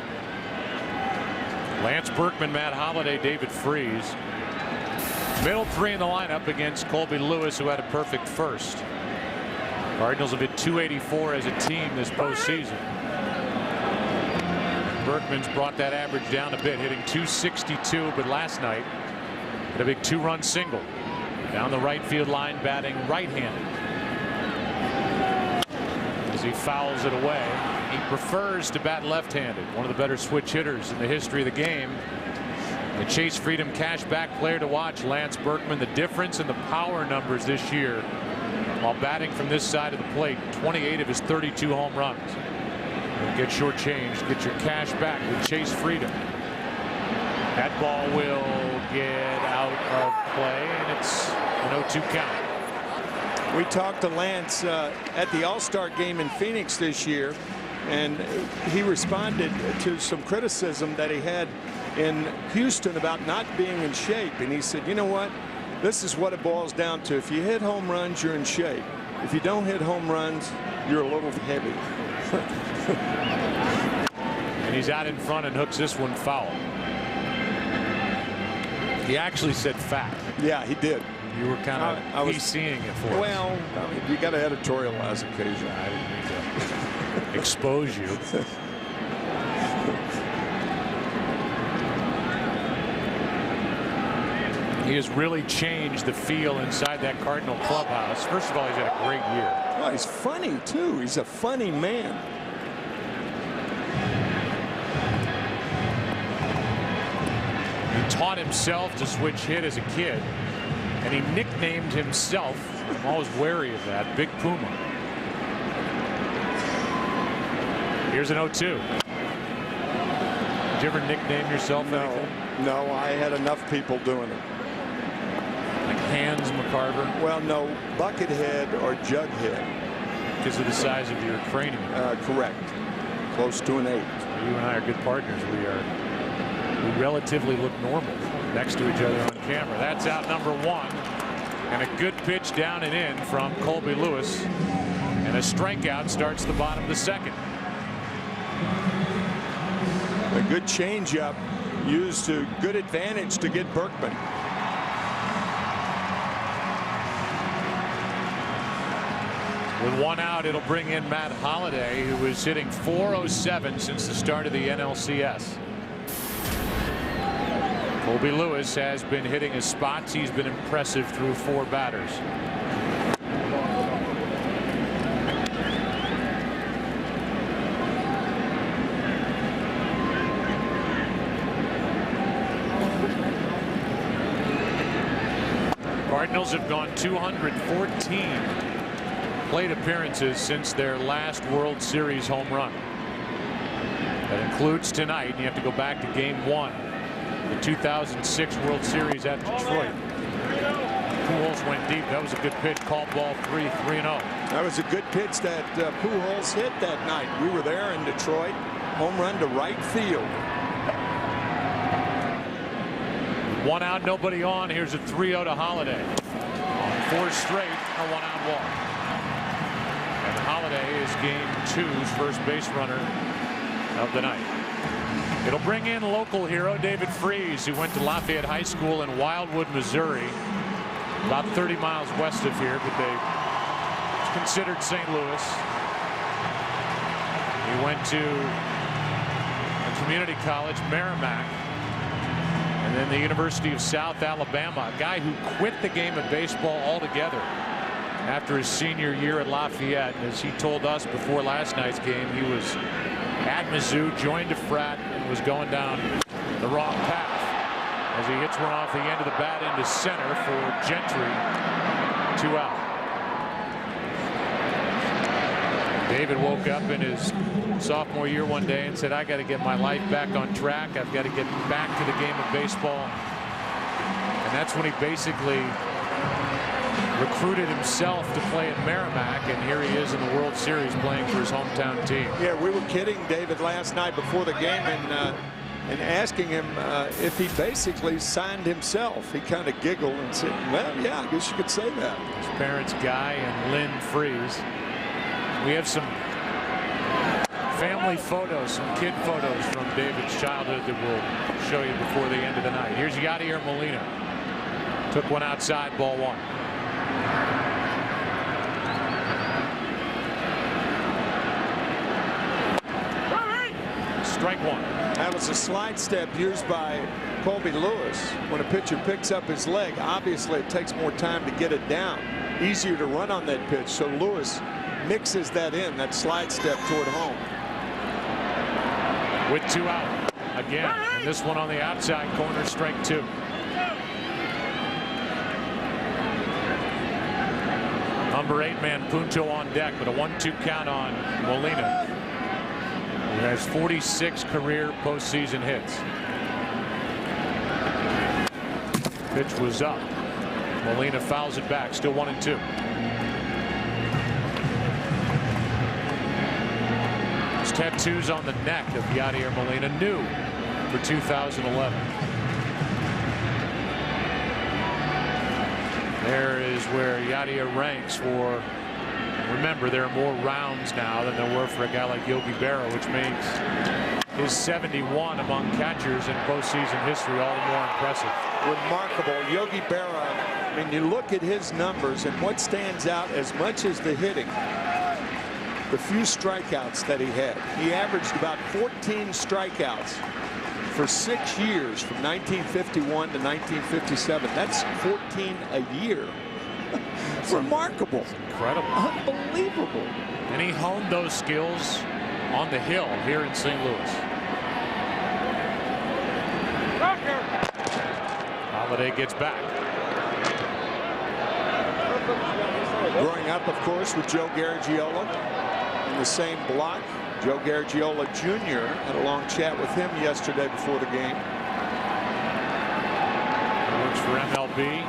Lance Berkman, Matt Holliday, David Freese. Middle 3 in the lineup against Colby Lewis, who had a perfect first. Cardinals have hit 284 as a team this postseason. Berkman's brought that average down a bit, hitting 262, but last night had a big 2-run single. Down the right field line, batting right-handed. As he fouls it away, he prefers to bat left-handed. One of the better switch hitters in the history of the game. The Chase Freedom cashback player to watch, Lance Berkman. The difference in the power numbers this year while batting from this side of the plate. 28 of his 32 home runs. Don't get shortchanged. Get your cash back with Chase Freedom. That ball will get out of play, and it's an 0-2 count. We talked to Lance at the All-Star game in Phoenix this year, and he responded to some criticism that he had in Houston about not being in shape. And he said, you know what? This is what it boils down to. If you hit home runs, you're in shape. If you don't hit home runs, you're a little heavy. And he's out in front and hooks this one foul. He actually said fat. Yeah, he did. You were kind of PCing it for us. Well, I mean, you got to editorialize occasionally. I didn't mean to expose you. He has really changed the feel inside that Cardinal clubhouse. First of all, he's had a great year. Well, he's funny, too. He's a funny man. He taught himself to switch hit as a kid, and he nicknamed himself, I'm always wary of that, Big Puma. Here's an 0-2. Did you ever nickname yourself anything? No, I had enough people doing it. Like Hans McCarver? Well, no, Buckethead or Jughead. Because of the size of your cranium. Correct. Close to an 8. You and I are good partners. We relatively look normal next to each other on camera. That's out number 1. And a good pitch down and in from Colby Lewis. And a strikeout starts the bottom of the second. A good changeup used to good advantage to get Berkman. With 1 out, it'll bring in Matt Holliday, who is hitting .407 since the start of the NLCS. Colby Lewis has been hitting his spots. He's been impressive through 4 batters. Cardinals have gone 214 plate appearances since their last World Series home run. That includes tonight. You have to go back to game 1, the 2006 World Series at Detroit. Pujols went deep. That was a good pitch. Called ball 3-0. That was a good pitch that Pujols hit that night. We were there in Detroit. Home run to right field. 1 out, nobody on. Here's a 3-0 to Holliday. 4 straight, a 1-out walk. And Holliday is game 2's first base runner of the night. It'll bring in local hero David Freese, who went to Lafayette High School in Wildwood, Missouri, about 30 miles west of here, but it's considered St. Louis. He went to a community college, Merrimack, and then the University of South Alabama, a guy who quit the game of baseball altogether after his senior year at Lafayette. And as he told us before last night's game, he was at Mizzou, joined a frat, and was going down the wrong path as he hits one off the end of the bat into center for Gentry. 2 out. David woke up in his sophomore year one day and said, I got to get my life back on track. I've got to get back to the game of baseball. And that's when he basically recruited himself to play at Merrimack, and here he is in the World Series playing for his hometown team. Yeah, we were kidding David last night before the game and asking him if he basically signed himself. He kind of giggled and said, well, yeah, I guess you could say that. His parents, Guy and Lynn Freese. We have some family photos, some kid photos from David's childhood that we'll show you before the end of the night. Here's Yadier Molina. Took one outside, ball 1. Strike 1. That was a slide step used by Colby Lewis. When a pitcher picks up his leg, obviously it takes more time to get it down. Easier to run on that pitch. So Lewis mixes that in, that slide step toward home. With 2 out again. And this one on the outside corner, strike 2. Number 8 man Punto on deck, but a 1-2 count on Molina. who has 46 career postseason hits. Pitch was up. Molina fouls it back. Still 1-2. His tattoos on the neck of Yadier Molina, new for 2011. There is where Yadier ranks for. Remember, there are more rounds now than there were for a guy like Yogi Berra, which makes his 71 among catchers in postseason history all the more impressive. Remarkable. Yogi Berra, I mean, you look at his numbers and what stands out as much as the hitting, the few strikeouts that he had. He averaged about 14 strikeouts for 6 years from 1951 to 1957. That's 14 a year. Remarkable. Incredible. Unbelievable. And he honed those skills on the hill here in St. Louis. Holliday gets back. Growing up, of course, with Joe Garagiola in the same block. Joe Garagiola Jr. had a long chat with him yesterday before the game. He works for MLB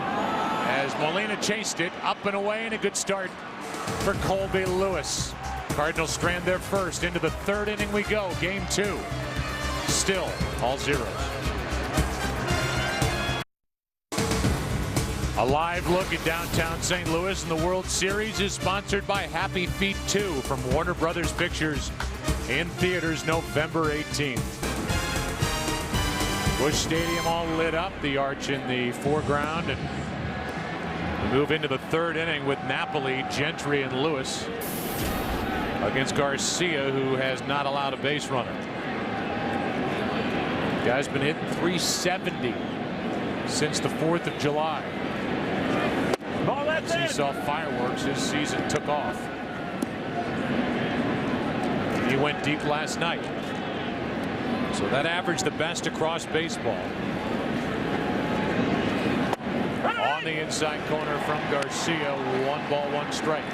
as Molina chased it up and away, and a good start for Colby Lewis. Cardinals strand their first. Into the third inning we go. Game 2. Still all zeros. A live look at downtown St. Louis, and the World Series is sponsored by Happy Feet 2 from Warner Brothers Pictures, in theaters November 18th. Busch Stadium all lit up, the arch in the foreground, and we move into the third inning with Napoli, Gentry, and Lewis against Garcia, who has not allowed a base runner. The guy's been hitting 370 since the 4th of July. As he saw fireworks, his season took off. He went deep last night. So that averaged the best across baseball. On the inside corner from Garcia, 1 ball, 1 strike.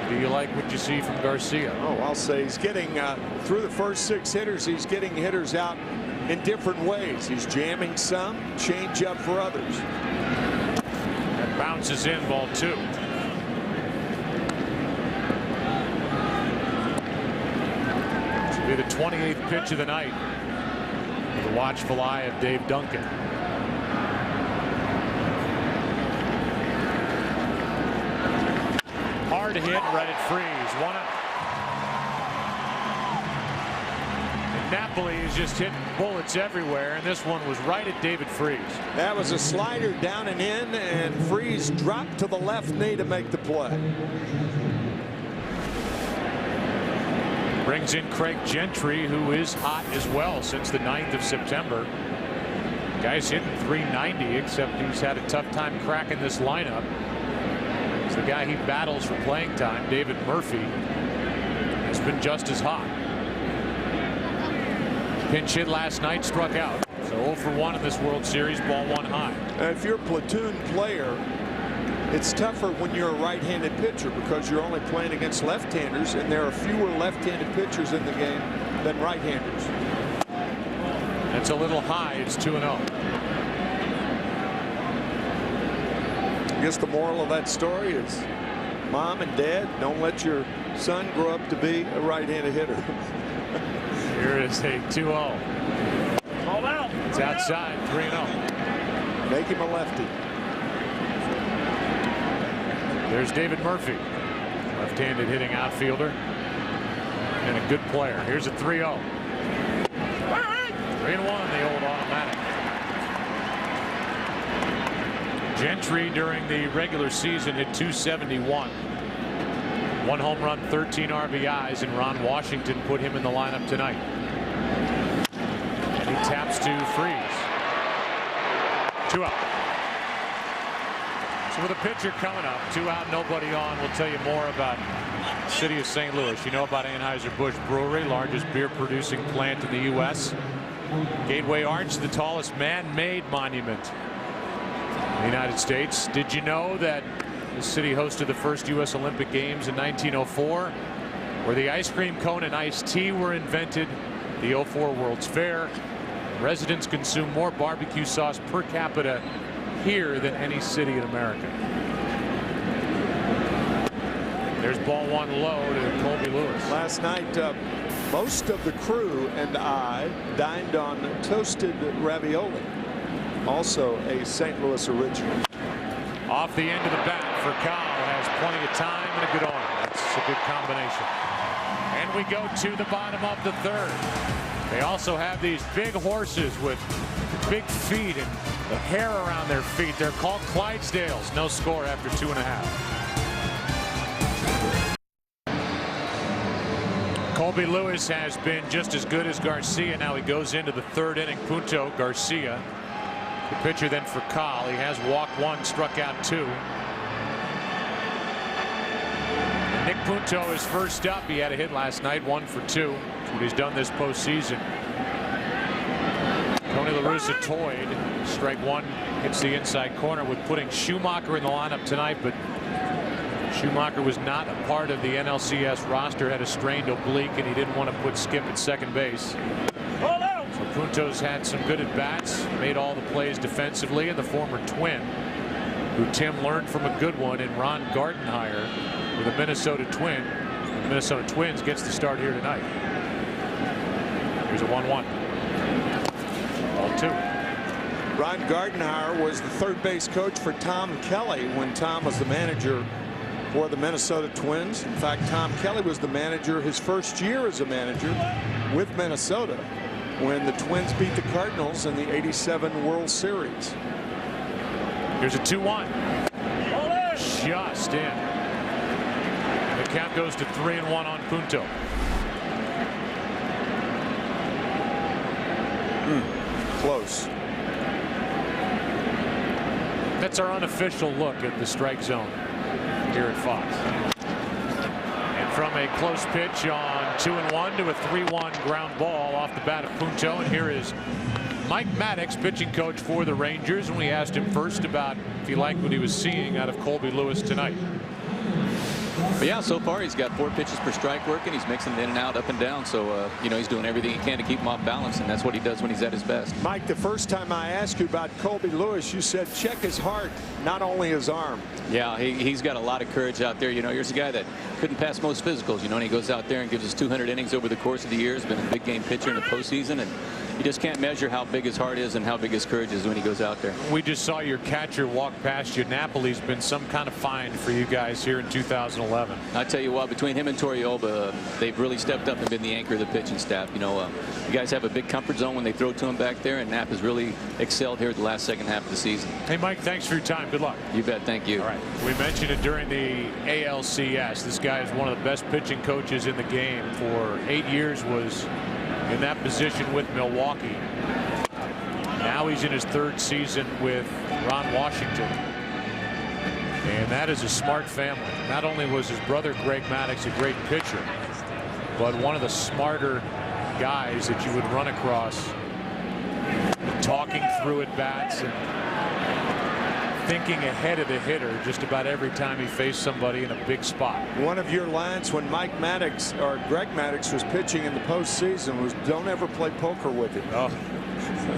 Do you like what you see from Garcia? Oh, I'll say he's getting through the first 6 hitters. He's getting hitters out in different ways. He's jamming some, change up for others. That bounces in, ball 2. This will be the 28th pitch of the night. The watchful eye of Dave Duncan. Hard hit, let it freeze. 1 out. And Napoli is just hitting bullets everywhere, and this one was right at David Freese. That was a slider down and in, and Freese dropped to the left knee to make the play. Brings in Craig Gentry, who is hot as well since the 9th of September. Guy's hitting 390, except he's had a tough time cracking this lineup. It's the guy he battles for playing time, David Murphy, has been just as hot. Pinch hit last night, struck out. So 0 for 1 in this World Series, ball 1 high. If you're a platoon player, it's tougher when you're a right-handed pitcher because you're only playing against left-handers, and there are fewer left-handed pitchers in the game than right-handers. That's a little high. It's 2-0. I guess the moral of that story is, Mom and Dad, don't let your son grow up to be a right-handed hitter. Here is a 2-0. Hold out. It's outside, 3-0. Make him a lefty. There's David Murphy, left-handed hitting outfielder and a good player. Here's a 3-0. 3-1, the old automatic. Gentry during the regular season hit .271. 1 home run, 13 RBIs, and Ron Washington put him in the lineup tonight. And he taps to Freese. 2 out. So with a pitcher coming up, 2 out, nobody on, we'll tell you more about the city of St. Louis. You know about Anheuser-Busch Brewery, largest beer producing plant in the U.S. Gateway Arch, the tallest man-made monument in the United States. Did you know that the city hosted the first U.S. Olympic Games in 1904? Where the ice cream cone and iced tea were invented, the 04 World's Fair, residents consume more barbecue sauce per capita here than any city in America. There's ball one low to Colby Lewis. Last night, most of the crew and I dined on toasted ravioli, also a St. Louis original. Off the end of the bat for Kyle, has plenty of time and a good arm. That's a good combination. And we go to the bottom of the third. They also have these big horses with big feet and hair around their feet. They're called Clydesdales. No score after 2.5. Colby Lewis has been just as good as Garcia. Now he goes into the third inning. Punto, Garcia. The pitcher then for Kyle. He has walked one, struck out two. Nick Punto is first up. He had a hit last night, 1 for 2. That's what he's done this postseason. Tony La Russa toyed. Strike one, hits the inside corner with putting Schumacher in the lineup tonight, but Schumacher was not a part of the NLCS roster, had a strained oblique, and he didn't want to put Skip at second base. So Punto's had some good at-bats, made all the plays defensively, and the former Twin, who Tim learned from a good one in Ron Gardenhire with a Minnesota Twin. The Minnesota Twins gets the start here tonight. Here's a 1-1. Ball 2. Ron Gardenhire was the third base coach for Tom Kelly when Tom was the manager for the Minnesota Twins. In fact, Tom Kelly was the manager his first year as a manager with Minnesota when the Twins beat the Cardinals in the '87 World Series. Here's a 2-1. Just in. The count goes to 3-1 on Punto. Close. That's our unofficial look at the strike zone here at Fox. And from a close pitch on 2-1 to a 3-1 ground ball off the bat of Punto. And here is Mike Maddox, pitching coach for the Rangers, and we asked him first about if he liked what he was seeing out of Colby Lewis tonight. But yeah, so far he's got 4 pitches per strike working. He's mixing it in and out, up and down. So, you know, he's doing everything he can to keep him off balance, and that's what he does when he's at his best. Mike, the first time I asked you about Colby Lewis, you said check his heart, not only his arm. Yeah, he's got a lot of courage out there. You know, here's a guy that couldn't pass most physicals, you know, and he goes out there and gives us 200 innings over the course of the year. He's been a big game pitcher in the postseason, and you just can't measure how big his heart is and how big his courage is when he goes out there. We just saw your catcher walk past you. Napoli's been some kind of find for you guys here in 2011. I tell you what, between him and Torrealba, they've really stepped up and been the anchor of the pitching staff. You know, you guys have a big comfort zone when they throw to him back there, and Knapp has really excelled here the last second half of the season. Hey, Mike, thanks for your time. Good luck. You bet. Thank you. All right. We mentioned it during the ALCS. This guy is one of the best pitching coaches in the game. For 8 years was in that position with Milwaukee. Now he's in his 3rd season with Ron Washington. And that is a smart family. Not only was his brother Greg Maddux a great pitcher, but one of the smarter guys that you would run across, talking through at bats and thinking ahead of the hitter just about every time he faced somebody in a big spot. One of your lines when Mike Maddux or Greg Maddux was pitching in the postseason was, "Don't ever play poker with him." Oh,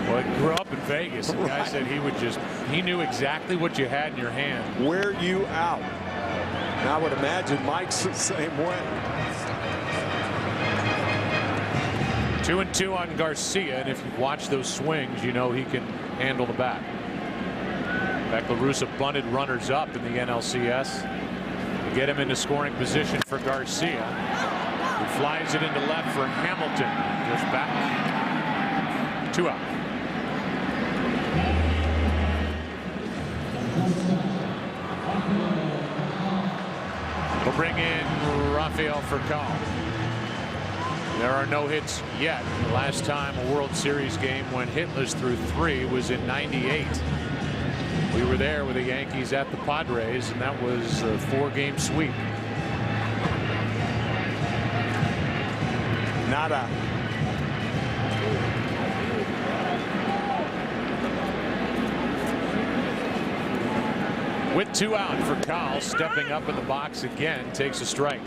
well, he grew up in Vegas. The guy said he knew exactly what you had in your hand. Wear you out. And I would imagine Mike's the same way. 2-2 on Garcia, and if you watch those swings, you know he can handle the bat. In fact, La Russa bunted runners up in the NLCS to get him into scoring position for Garcia, who flies it into left for Hamilton. Just back. 2 out. We'll bring in Rafael Furcal. There are no hits yet. The last time a World Series game went hitless through 3 was in '98. We were there with the Yankees at the Padres, and that was a 4-game sweep. Nada. With 2 out for Kyle, stepping up in the box again, takes a strike.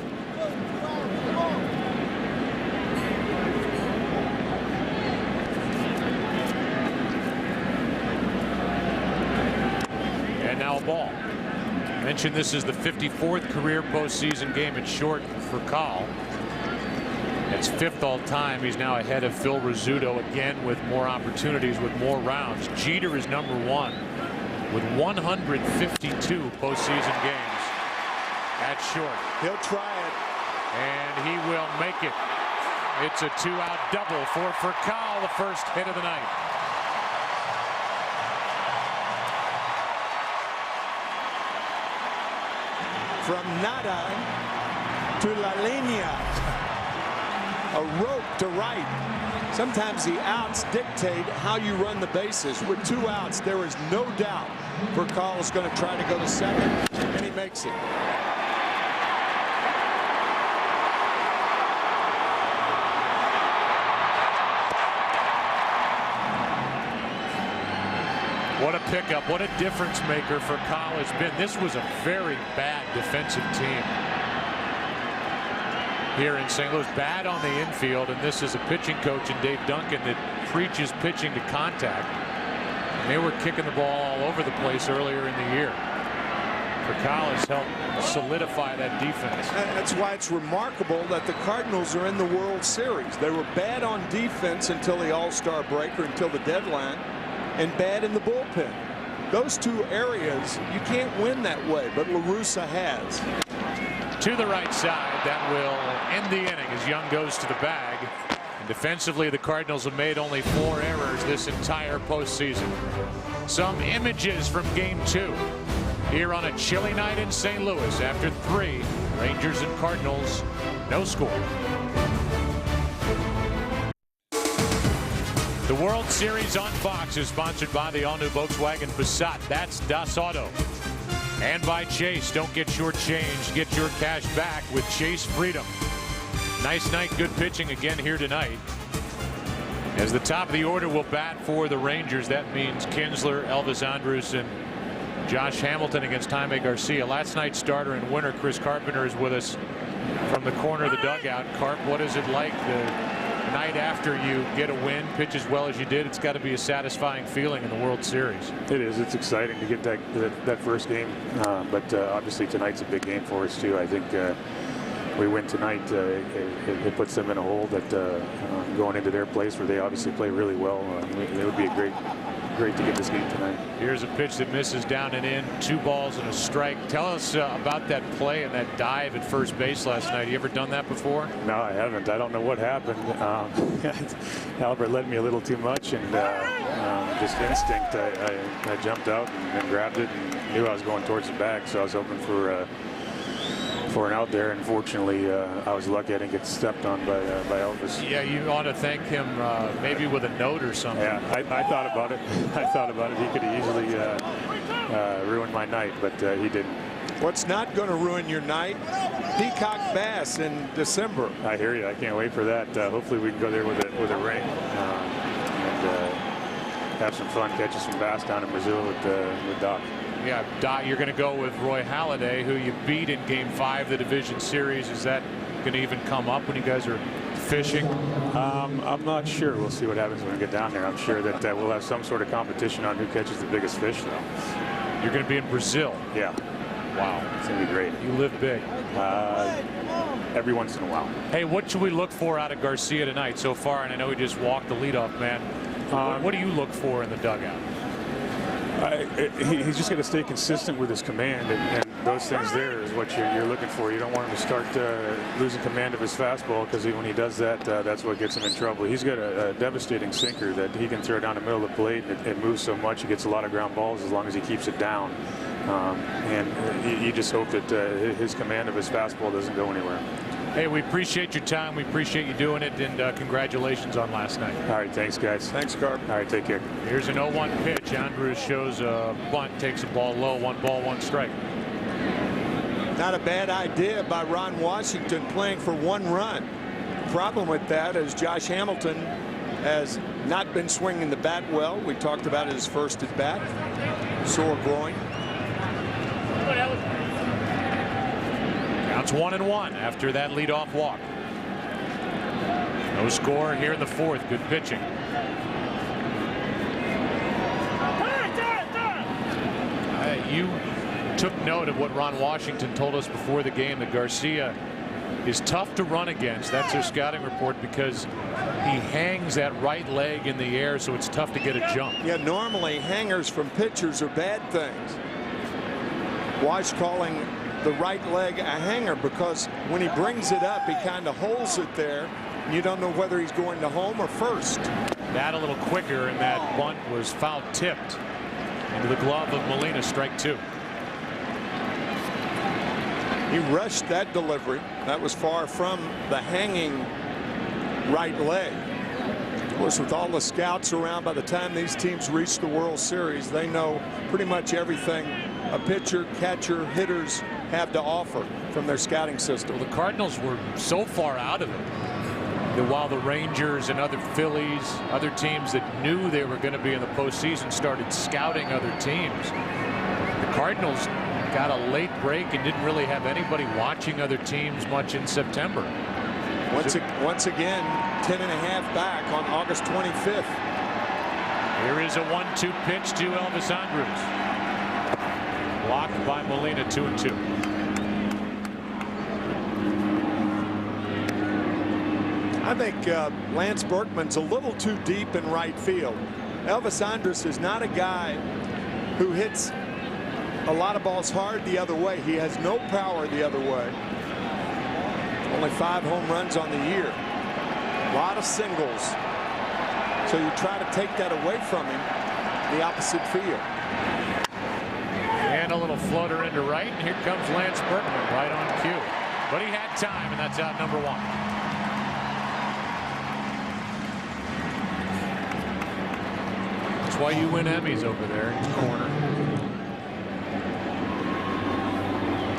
And now a ball. I mentioned this is the 54th career postseason game. It's short for Kyle. It's 5th all time. He's now ahead of Phil Rizzuto again with more opportunities, with more rounds. Jeter is number 1 with 152 postseason games at short. He'll try it. And he will make it. It's a 2-out double for Kyle, the first hit of the night. From nada to la línea. A rope to right. Sometimes the outs dictate how you run the bases. With 2 outs, there is no doubt Vercal is going to try to go to second, and he makes it. What a pickup. What a difference maker for Kyle has been. This was a very bad defensive team here in St. Louis. Bad on the infield, and this is a pitching coach in Dave Duncan that preaches pitching to contact. And they were kicking the ball all over the place earlier in the year. Kyle has helped solidify that defense. That's why it's remarkable that the Cardinals are in the World Series. They were bad on defense until the All-Star break or until the deadline, and bad in the bullpen. Those 2 areas, you can't win that way, but La Russa has. To the right side, that will end the inning as Young goes to the bag. And defensively, the Cardinals have made only 4 errors this entire postseason. Some images from Game 2 here on a chilly night in St. Louis after 3. Rangers and Cardinals, no score. The World Series on Fox is sponsored by the all-new Volkswagen Passat. That's Das Auto. And by Chase. Don't get shortchanged. Get your cash back with Chase Freedom. Nice night. Good pitching again here tonight. As the top of the order will bat for the Rangers. That means Kinsler, Elvis Andrus, and Josh Hamilton against Jaime Garcia. Last night's starter and winner Chris Carpenter is with us from the corner of the dugout. Carp, what is it like the night after you get a win, pitch as well as you did? It's got to be a satisfying feeling in the World Series. It is. It's exciting to get that first game, but obviously tonight's a big game for us too. I think we win tonight, it puts them in a hole that going into their place where they obviously play really well. It would be great to get this game tonight. Here's a pitch that misses down and in. 2 balls and a strike. Tell us about that play and that dive at first base last night. You ever done that before? No, I haven't. I don't know what happened. Albert led me a little too much, and just instinct, I jumped out and grabbed it and knew I was going towards the bag, so I was hoping for an out there. Unfortunately, I was lucky I didn't get stepped on by Elvis. Yeah, you ought to thank him maybe with a note or something. Yeah, I thought about it. I thought about it. He could have easily ruined my night, but he didn't. What's not going to ruin your night? Peacock Bass in December. I hear you. I can't wait for that. Hopefully we can go there with a ring and have some fun catching some bass down in Brazil with Doc. Yeah, Doc, you're going to go with Roy Halladay, who you beat in Game 5 of the division series. Is that going to even come up when you guys are fishing? I'm not sure. We'll see what happens when we get down there. I'm sure that we'll have some sort of competition on who catches the biggest fish, though. You're going to be in Brazil. Yeah. Wow. It's going to be great. You live big. Every once in a while. Hey, what should we look for out of Garcia tonight so far? And I know he just walked the leadoff man. What do you look for in the dugout? He's just got to stay consistent with his command, and those things there is what you're looking for. You don't want him to start losing command of his fastball, because when he does that, that's what gets him in trouble. He's got a devastating sinker that he can throw down the middle of the plate, and it moves so much he gets a lot of ground balls as long as he keeps it down. And you just hope that his command of his fastball doesn't go anywhere. Hey, we appreciate your time. We appreciate you doing it, and congratulations on last night. All right, thanks, guys. Thanks, Carp. All right, take care. Here's an 0-1 pitch. Andrews shows a bunt, takes a ball low. 1 ball, 1 strike. Not a bad idea by Ron Washington, playing for 1 run. The problem with that is Josh Hamilton has not been swinging the bat well. We talked about his first at bat. Sore groin. Counts 1-1 after that leadoff walk. No score here in the 4th. Good pitching. you took note of what Ron Washington told us before the game, that Garcia is tough to run against. That's their scouting report, because he hangs that right leg in the air, so it's tough to get a jump. Yeah, normally hangers from pitchers are bad things. Wash calling the right leg a hanger because when he brings it up, he kind of holds it there. You don't know whether he's going to home or first. That a little quicker, and that bunt was foul tipped into the glove of Molina, strike 2. He rushed that delivery. That was far from the hanging right leg. Of course, with all the scouts around, by the time these teams reach the World Series, they know pretty much everything a pitcher, catcher, hitters have to offer from their scouting system. Well, the Cardinals were so far out of it that while the Rangers and other Phillies, other teams that knew they were going to be in the postseason, started scouting other teams, the Cardinals got a late break and didn't really have anybody watching other teams much in September. Once again, 10.5 back on August 25th. Here is a 1-2 pitch to Elvis Andrus. Blocked by Molina, 2-2. I think Lance Berkman's a little too deep in right field. Elvis Andrus is not a guy who hits a lot of balls hard the other way. He has no power the other way. Only 5 home runs on the year. A lot of singles. So you try to take that away from him, the opposite field. And a little floater into right, and here comes Lance Berkman right on cue. But he had time, and that's out number 1. That's why you win Emmys over there in the corner.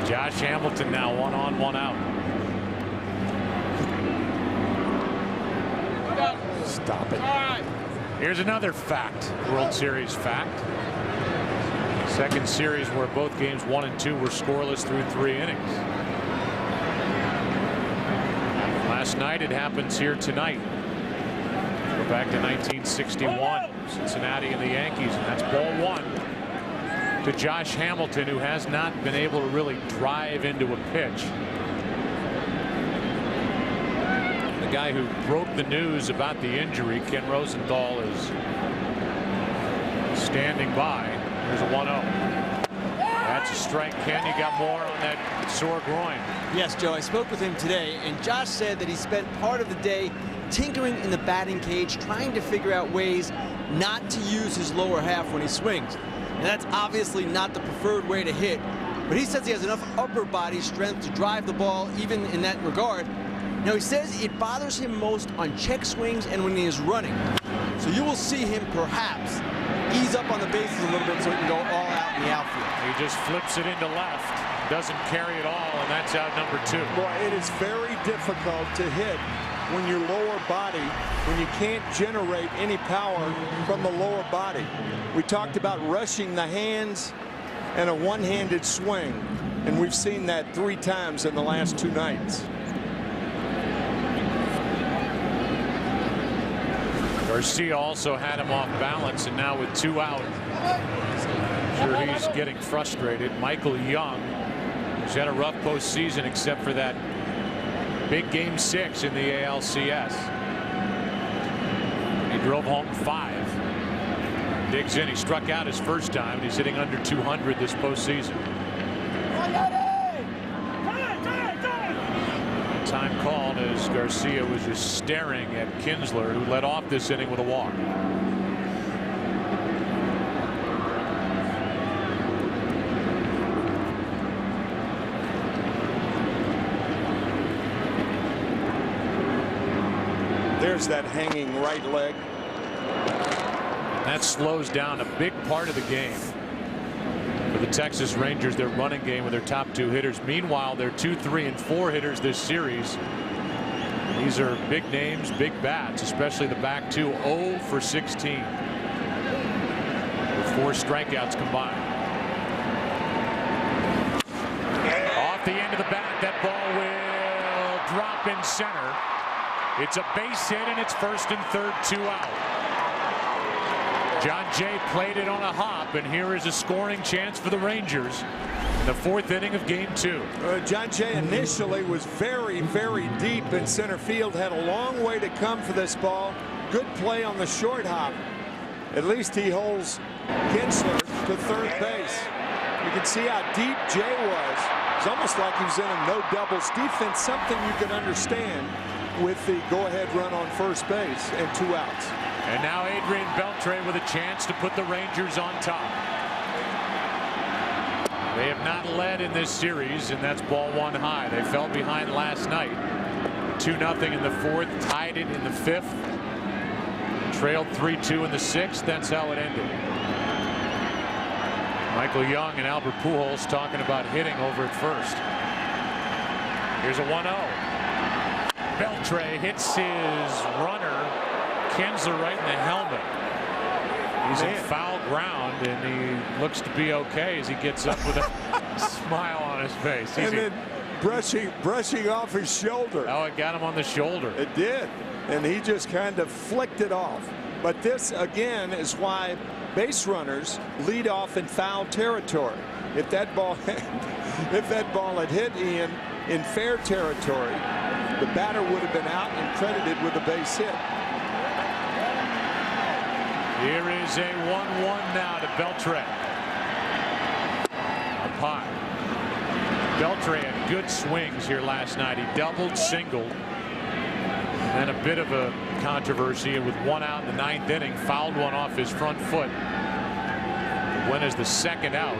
Josh Hamilton now 1 on, 1 out. Stop it. Here's another fact, World Series fact. Second series where both games 1 and 2 were scoreless through 3 innings. Last night, it happens here tonight. Go back to 1961, Cincinnati and the Yankees, and that's ball 1 to Josh Hamilton, who has not been able to really drive into a pitch. The guy who broke the news about the injury, Ken Rosenthal, is standing by. There's a 1-0. That's a strike. Ken, you got more on that sore groin. Yes, Joe, I spoke with him today, and Josh said that he spent part of the day tinkering in the batting cage, trying to figure out ways not to use his lower half when he swings. And that's obviously not the preferred way to hit, but he says he has enough upper body strength to drive the ball even in that regard. Now, he says it bothers him most on check swings and when he is running. So you will see him perhaps ease up on the bases a little bit so he can go all out in the outfield. He just flips it into left, doesn't carry it all, and that's out number 2. Boy, it is very difficult to hit when your lower body, when you can't generate any power from the lower body. We talked about rushing the hands and a one-handed swing, and we've seen that 3 times in the last 2 nights. Garcia also had him off balance, and now with 2 out, sure he's getting frustrated. Michael Young has had a rough postseason except for that big game 6 in the ALCS. He drove home 5. Digs in. He struck out his first time. He's hitting under 200 this postseason. Time called as Garcia was just staring at Kinsler, who led off this inning with a walk. There's that hanging right leg. That slows down a big part of the game for the Texas Rangers, their running game with their top 2 hitters. Meanwhile, their 2, 3, and 4 hitters this series, these are big names, big bats, especially the back 2, 0 for 16 with 4 strikeouts combined. Off the end of the bat, that ball will drop in center. It's a base hit, and it's first and third, 2 out. John Jay played it on a hop, and here is a scoring chance for the Rangers in the 4th inning of Game 2. John Jay initially was very, very deep in center field, had a long way to come for this ball. Good play on the short hop. At least he holds Kinsler to third base. You can see how deep Jay was. It's almost like he was in a no doubles defense, something you can understand with the go-ahead run on first base and 2 outs. And now Adrian Beltre with a chance to put the Rangers on top. They have not led in this series, and that's ball 1 high. They fell behind last night. 2-0 in the 4th, tied it in the 5th. Trailed 3-2 in the 6th. That's how it ended. Michael Young and Albert Pujols talking about hitting over at first. Here's a 1-0. Beltre hits his runner, Kinsler, right in the helmet. He's in foul ground, and he looks to be okay as he gets up with a smile on his face. And then brushing off his shoulder. Oh, it got him on the shoulder. It did. And he just kind of flicked it off. But this, again, is why base runners lead off in foul territory. If that ball had hit Ian in fair territory, the batter would have been out and credited with a base hit. Here is a 1-1 now to Beltre. Up high. Beltre had good swings here last night. He doubled, singled, and a bit of a controversy with 1 out in the 9th inning. Fouled one off his front foot. Went as the 2nd out.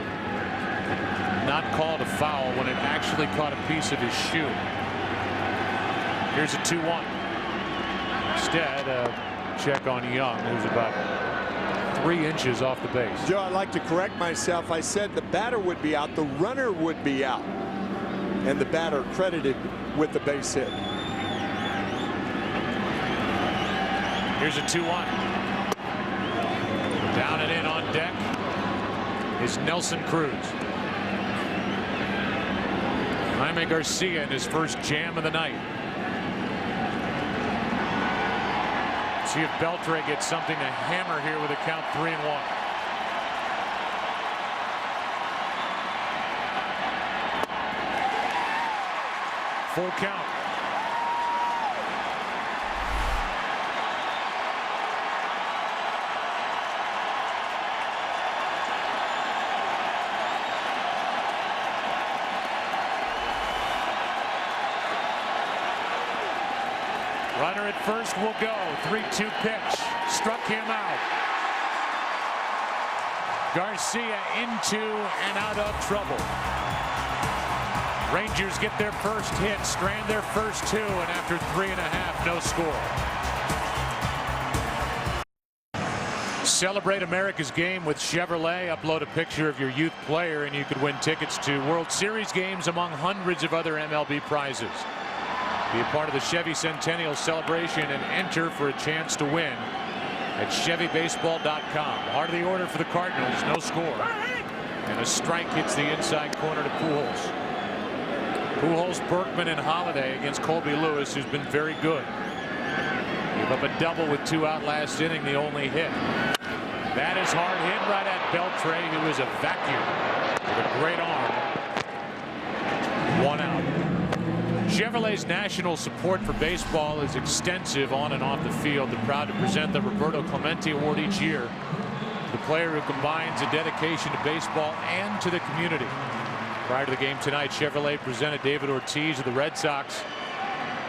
Not called a foul when it actually caught a piece of his shoe. Here's a 2-1. Instead, a check on Young, who's about 3 inches off the base. Joe, I'd like to correct myself. I said the batter would be out, the runner would be out, and the batter credited with the base hit. Here's a 2-1. Down and in on deck is Nelson Cruz. Jaime Garcia in his first jam of the night. See if Beltre gets something to hammer here with a count 3-1. Full count. Runner at first will go. 3-2 pitch. Struck him out. Garcia into and out of trouble. Rangers get their first hit, strand their first 2, and after 3.5, no score. Celebrate America's game with Chevrolet. Upload a picture of your youth player, and you could win tickets to World Series games among hundreds of other MLB prizes. Be a part of the Chevy Centennial celebration and enter for a chance to win at ChevyBaseball.com. Heart of the order for the Cardinals, no score. And a strike hits the inside corner to Pujols. Pujols, Berkman, and Holiday against Colby Lewis, who's been very good. Gave up a double with 2 out last inning, the only hit. That is hard hit right at Beltre, who is a vacuum with a great arm. 1 out. Chevrolet's national support for baseball is extensive on and off the field. They're proud to present the Roberto Clemente Award each year to the player who combines a dedication to baseball and to the community. Prior to the game tonight, Chevrolet presented David Ortiz of the Red Sox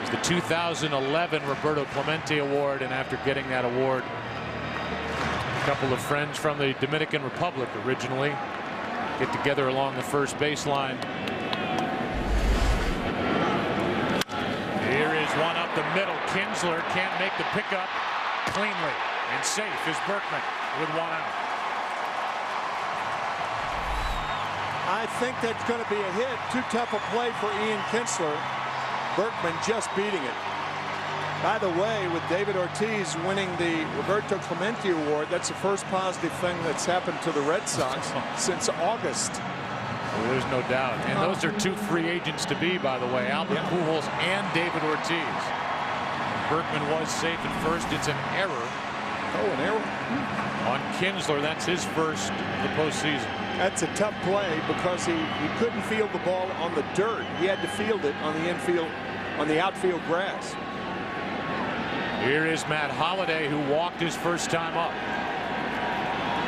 as the 2011 Roberto Clemente Award, and after getting that award, a couple of friends from the Dominican Republic originally get together along the first baseline. Here is one up the middle. Kinsler can't make the pickup cleanly, and safe is Berkman with 1 out. I think that's going to be a hit. Too tough a play for Ian Kinsler. Berkman just beating it. By the way, with David Ortiz winning the Roberto Clemente Award, that's the first positive thing that's happened to the Red Sox since August. Well, there's no doubt. And those are 2 free agents to be, by the way, Albert Pujols and David Ortiz. Berkman was safe at first. It's an error Oh, an error on Kinsler. That's his first of the postseason. That's a tough play because he couldn't field the ball on the dirt. He had to field it on the infield, on the outfield grass. Here is Matt Holliday, who walked his first time up.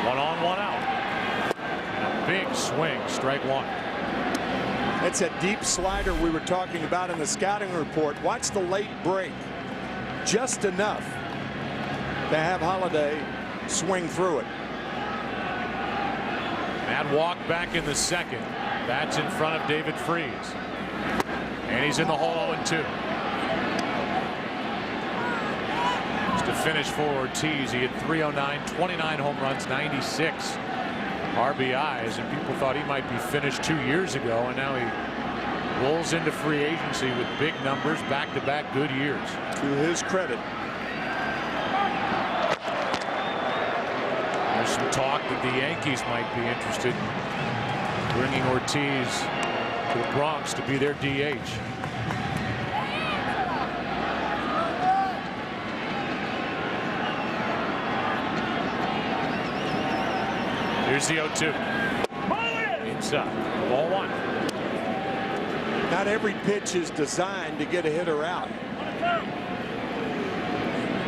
1 on, 1 out. And a big swing, strike 1. That's a deep slider we were talking about in the scouting report. Watch the late break. Just enough to have Holliday swing through it. Matt walked back in the second. That's in front of David Freese. And he's in the hole 0-2. Just to finish for Ortiz, he had 309, 29 home runs, 96 RBIs, and people thought he might be finished 2 years ago, and now he rolls into free agency with big numbers, back-to-back good years. To his credit. There's some talk that the Yankees might be interested in bringing Ortiz to the Bronx to be their DH. Here's the 0-2. Inside. Ball 1. Not every pitch is designed to get a hitter out.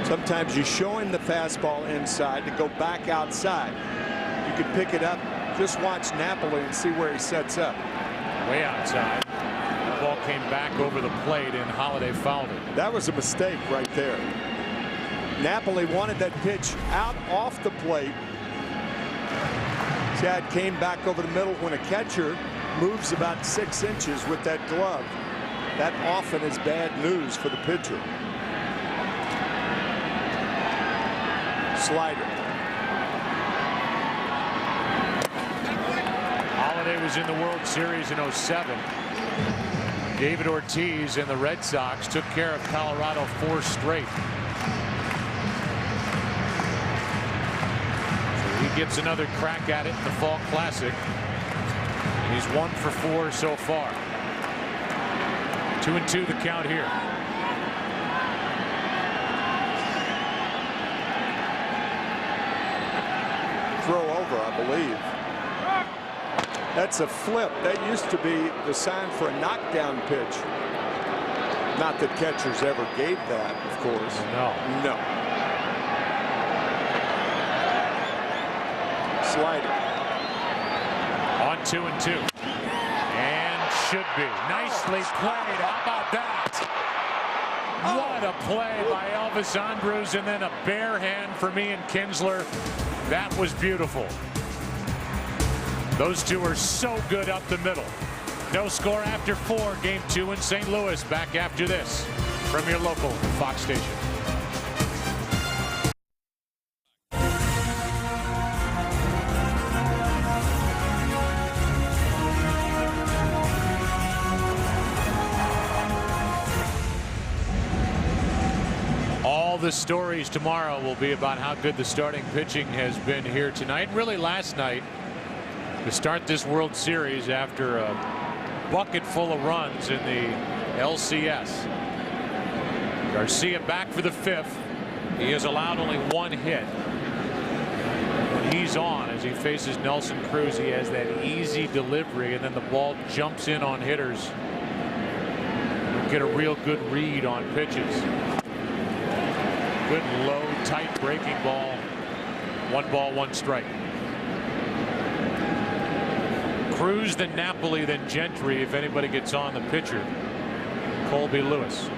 Sometimes you show him the fastball inside to go back outside. You can pick it up. Just watch Napoli and see where he sets up. Way outside. The ball came back over the plate and Holliday fouled it. That was a mistake right there. Napoli wanted that pitch out off the plate. Chad came back over the middle. When a catcher moves about 6 inches with that glove, that often is bad news for the pitcher. Slider. Holliday was in the World Series in '07. David Ortiz and the Red Sox took care of Colorado 4 straight. He gets another crack at it in the Fall Classic. He's 1 for 4 so far. 2-2 the count here. Throw over, I believe. That's a flip. That used to be the sign for a knockdown pitch. Not that catchers ever gave that, of course. No. No. Slider. On 2-2. And should be. Nicely played. How about that? What a play by Elvis Andrus, and then a bare hand for me and Kinsler. That was beautiful. Those two are so good up the middle. No score after 4. Game 2 in St. Louis. Back after this from your local Fox station. All the stories tomorrow will be about how good the starting pitching has been here tonight. Really last night to start this World Series after a bucket full of runs in the LCS. Garcia back for the 5th. He has allowed only 1 hit. When he's on, as he faces Nelson Cruz, he has that easy delivery, and then the ball jumps in on hitters. Get a real good read on pitches. Good low, tight breaking ball. 1 ball, 1 strike. Cruz, then Napoli, then Gentry if anybody gets on the pitcher. Colby Lewis.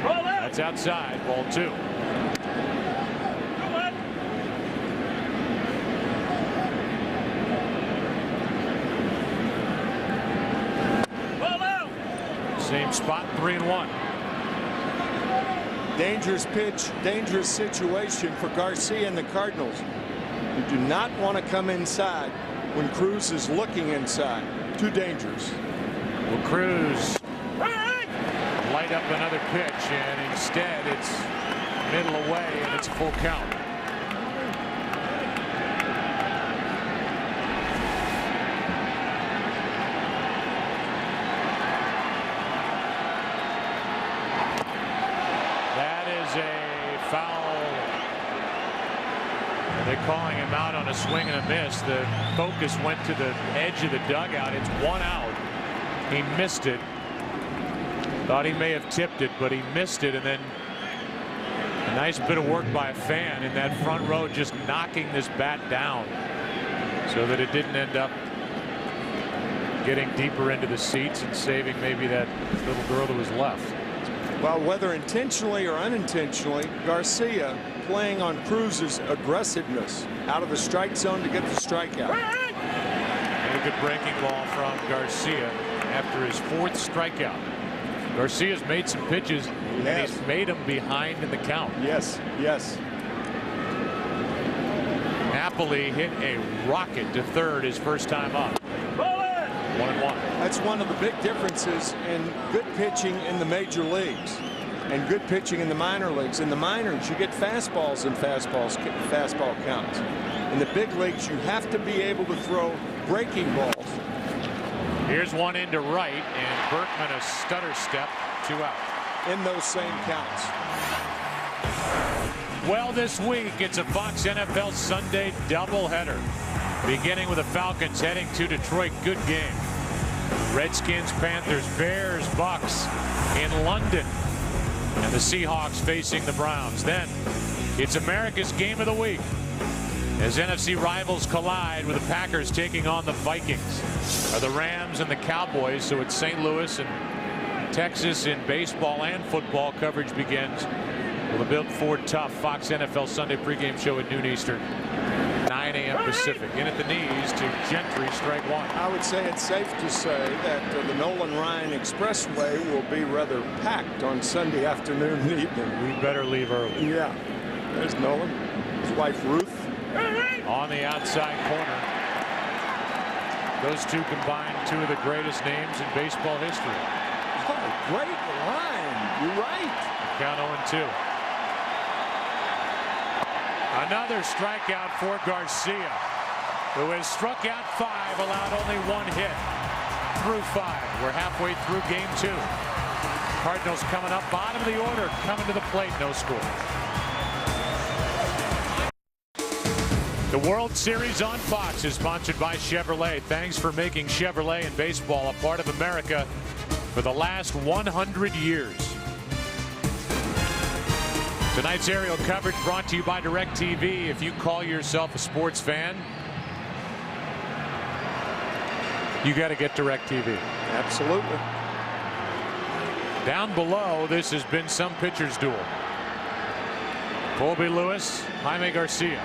That's outside. Ball 2. Same spot, 3-1. Dangerous pitch, dangerous situation for Garcia and the Cardinals. You do not want to come inside when Cruz is looking inside. Too dangerous. Well, Cruz light up another pitch, and instead it's middle away, and it's a full count. That is a They're calling him out on a swing and a miss. The focus went to the edge of the dugout. It's 1 out. He missed it. Thought he may have tipped it, but he missed it. And then a nice bit of work by a fan in that front row, just knocking this bat down so that it didn't end up getting deeper into the seats and saving maybe that little girl that was left. Well, whether intentionally or unintentionally, Garcia playing on Cruz's aggressiveness out of the strike zone to get the strikeout. And a good breaking ball from Garcia after his 4th strikeout. Garcia's made some pitches, and he's made them behind in the count. Yes, yes. Napoli hit a rocket to third his first time up. 1-1. That's one of the big differences in good pitching in the major leagues and good pitching in the minor leagues. In the minors, you get fastballs and fastball counts. In the big leagues, you have to be able to throw breaking balls. Here's one into right, and Berkman a stutter step, 2 out. In those same counts. Well, this week it's a Fox NFL Sunday doubleheader, beginning with the Falcons heading to Detroit. Good game. Redskins, Panthers, Bears, Bucks in London, and the Seahawks facing the Browns. Then it's America's game of the week as NFC rivals collide, with the Packers taking on the Vikings, or the Rams and the Cowboys. So it's St. Louis and Texas in baseball and football. Coverage begins with a Built Ford Tough Fox NFL Sunday pregame show at noon Eastern, 9 a.m. Pacific. In at the knees to Gentry, strike 1. I would say it's safe to say that the Nolan Ryan Expressway will be rather packed on Sunday afternoon and evening. We better leave early. Yeah. There's Nolan, his wife Ruth. On the outside corner. Those two combine 2 of the greatest names in baseball history. Oh, great line. You're right. Count 0-2. Another strikeout for Garcia, who has struck out 5, allowed only 1 hit through 5. We're halfway through game 2. Cardinals coming up bottom of the order, coming to the plate, no score. The World Series on Fox is sponsored by Chevrolet. Thanks for making Chevrolet and baseball a part of America for the last 100 years. Tonight's aerial coverage brought to you by DirecTV. If you call yourself a sports fan, you got to get DirecTV. Absolutely. Down below, this has been some pitcher's duel. Colby Lewis, Jaime Garcia.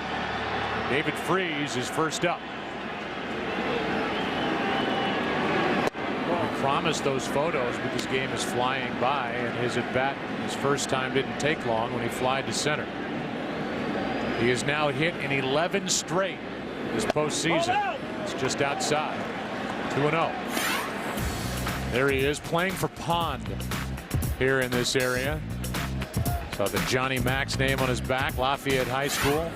David Freese is first up. We promised those photos because game is flying by, and his at bat his first time didn't take long when he flied to center. He is now hit in 11 straight this postseason. It's just outside. 2-0. There he is playing for Pond here in this area. Saw the Johnny Max name on his back, Lafayette High School.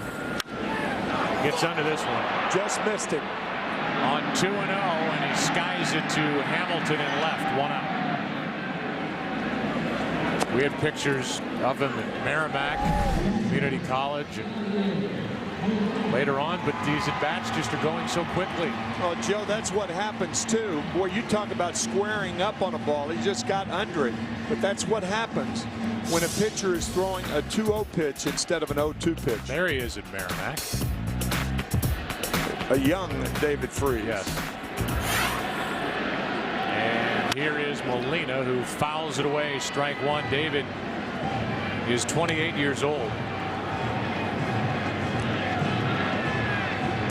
Gets under this one. Just missed it. On 2-0, and he skies it to Hamilton and left, 1 out. We had pictures of him at Merrimack Community College and later on, but these at-bats just are going so quickly. Oh, Joe, that's what happens too. Boy, you talk about squaring up on a ball. He just got under it. But that's what happens when a pitcher is throwing a 2-0 pitch instead of an 0-2 pitch. There he is at Merrimack. A young David Freese. Yes. And here is Molina, who fouls it away. Strike 1. David is 28 years old.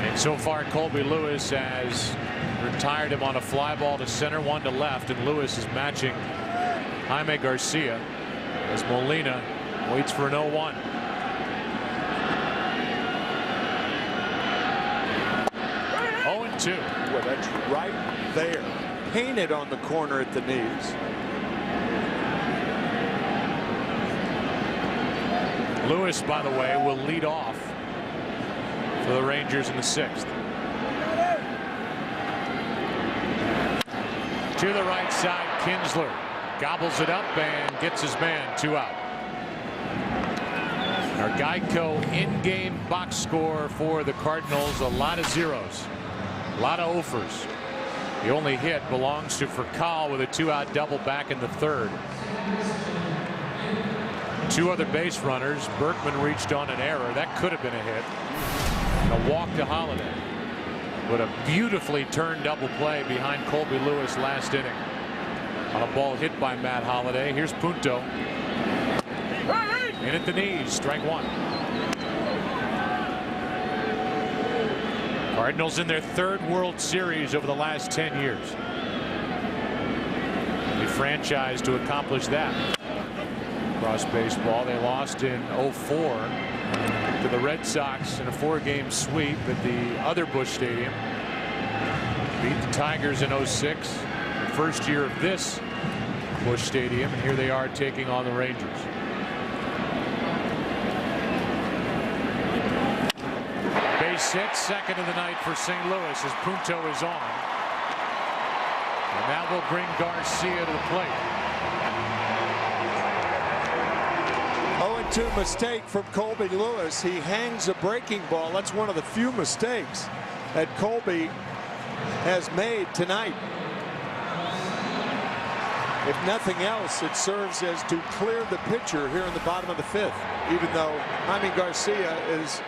And so far, Colby Lewis has retired him on a fly ball to center, 1 to left, and Lewis is matching Jaime Garcia as Molina waits for an 0-1. Well, that's right there. Painted on the corner at the knees. Lewis, by the way, will lead off for the Rangers in the 6th. To the right side, Kinsler gobbles it up and gets his man, 2 out. Our Geico in-game box score for the Cardinals, a lot of zeros, a lot of offers. The only hit belongs to Furcal with a 2-out double back in the third. 2 other base runners. Berkman reached on an error. That could have been a hit. And a walk to Holiday. But a beautifully turned double play behind Colby Lewis last inning. On a ball hit by Matt Holliday. Here's Punto. In at the knees, strike 1. Cardinals in their 3rd World Series over the last 10 years. The franchise to accomplish that. Across baseball, they lost in 04 to the Red Sox in a 4-game sweep at the other Busch Stadium. Beat the Tigers in 06. The first year of this Busch Stadium, and here they are taking on the Rangers. Base hit, second of the night for St. Louis as Punto is on. And that will bring Garcia to the plate. 0-2 mistake from Colby Lewis. He hangs a breaking ball. That's one of the few mistakes that Colby has made tonight. If nothing else, it serves as to clear the pitcher here in the bottom of the 5th, even though Jaime Garcia is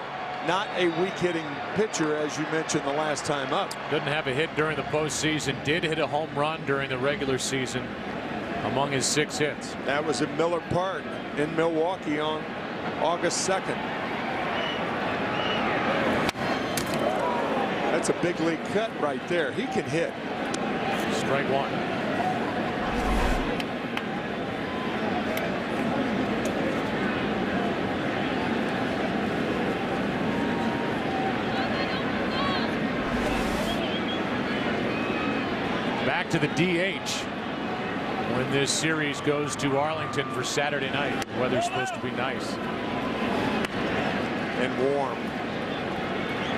not a weak hitting pitcher, as you mentioned the last time up. Didn't have a hit during the postseason, did hit a home run during the regular season among his 6 hits. That was at Miller Park in Milwaukee on August 2nd. That's a big league cut right there. He can hit. Strike 1. Back to the DH when this series goes to Arlington for Saturday night. The weather's supposed to be nice and warm.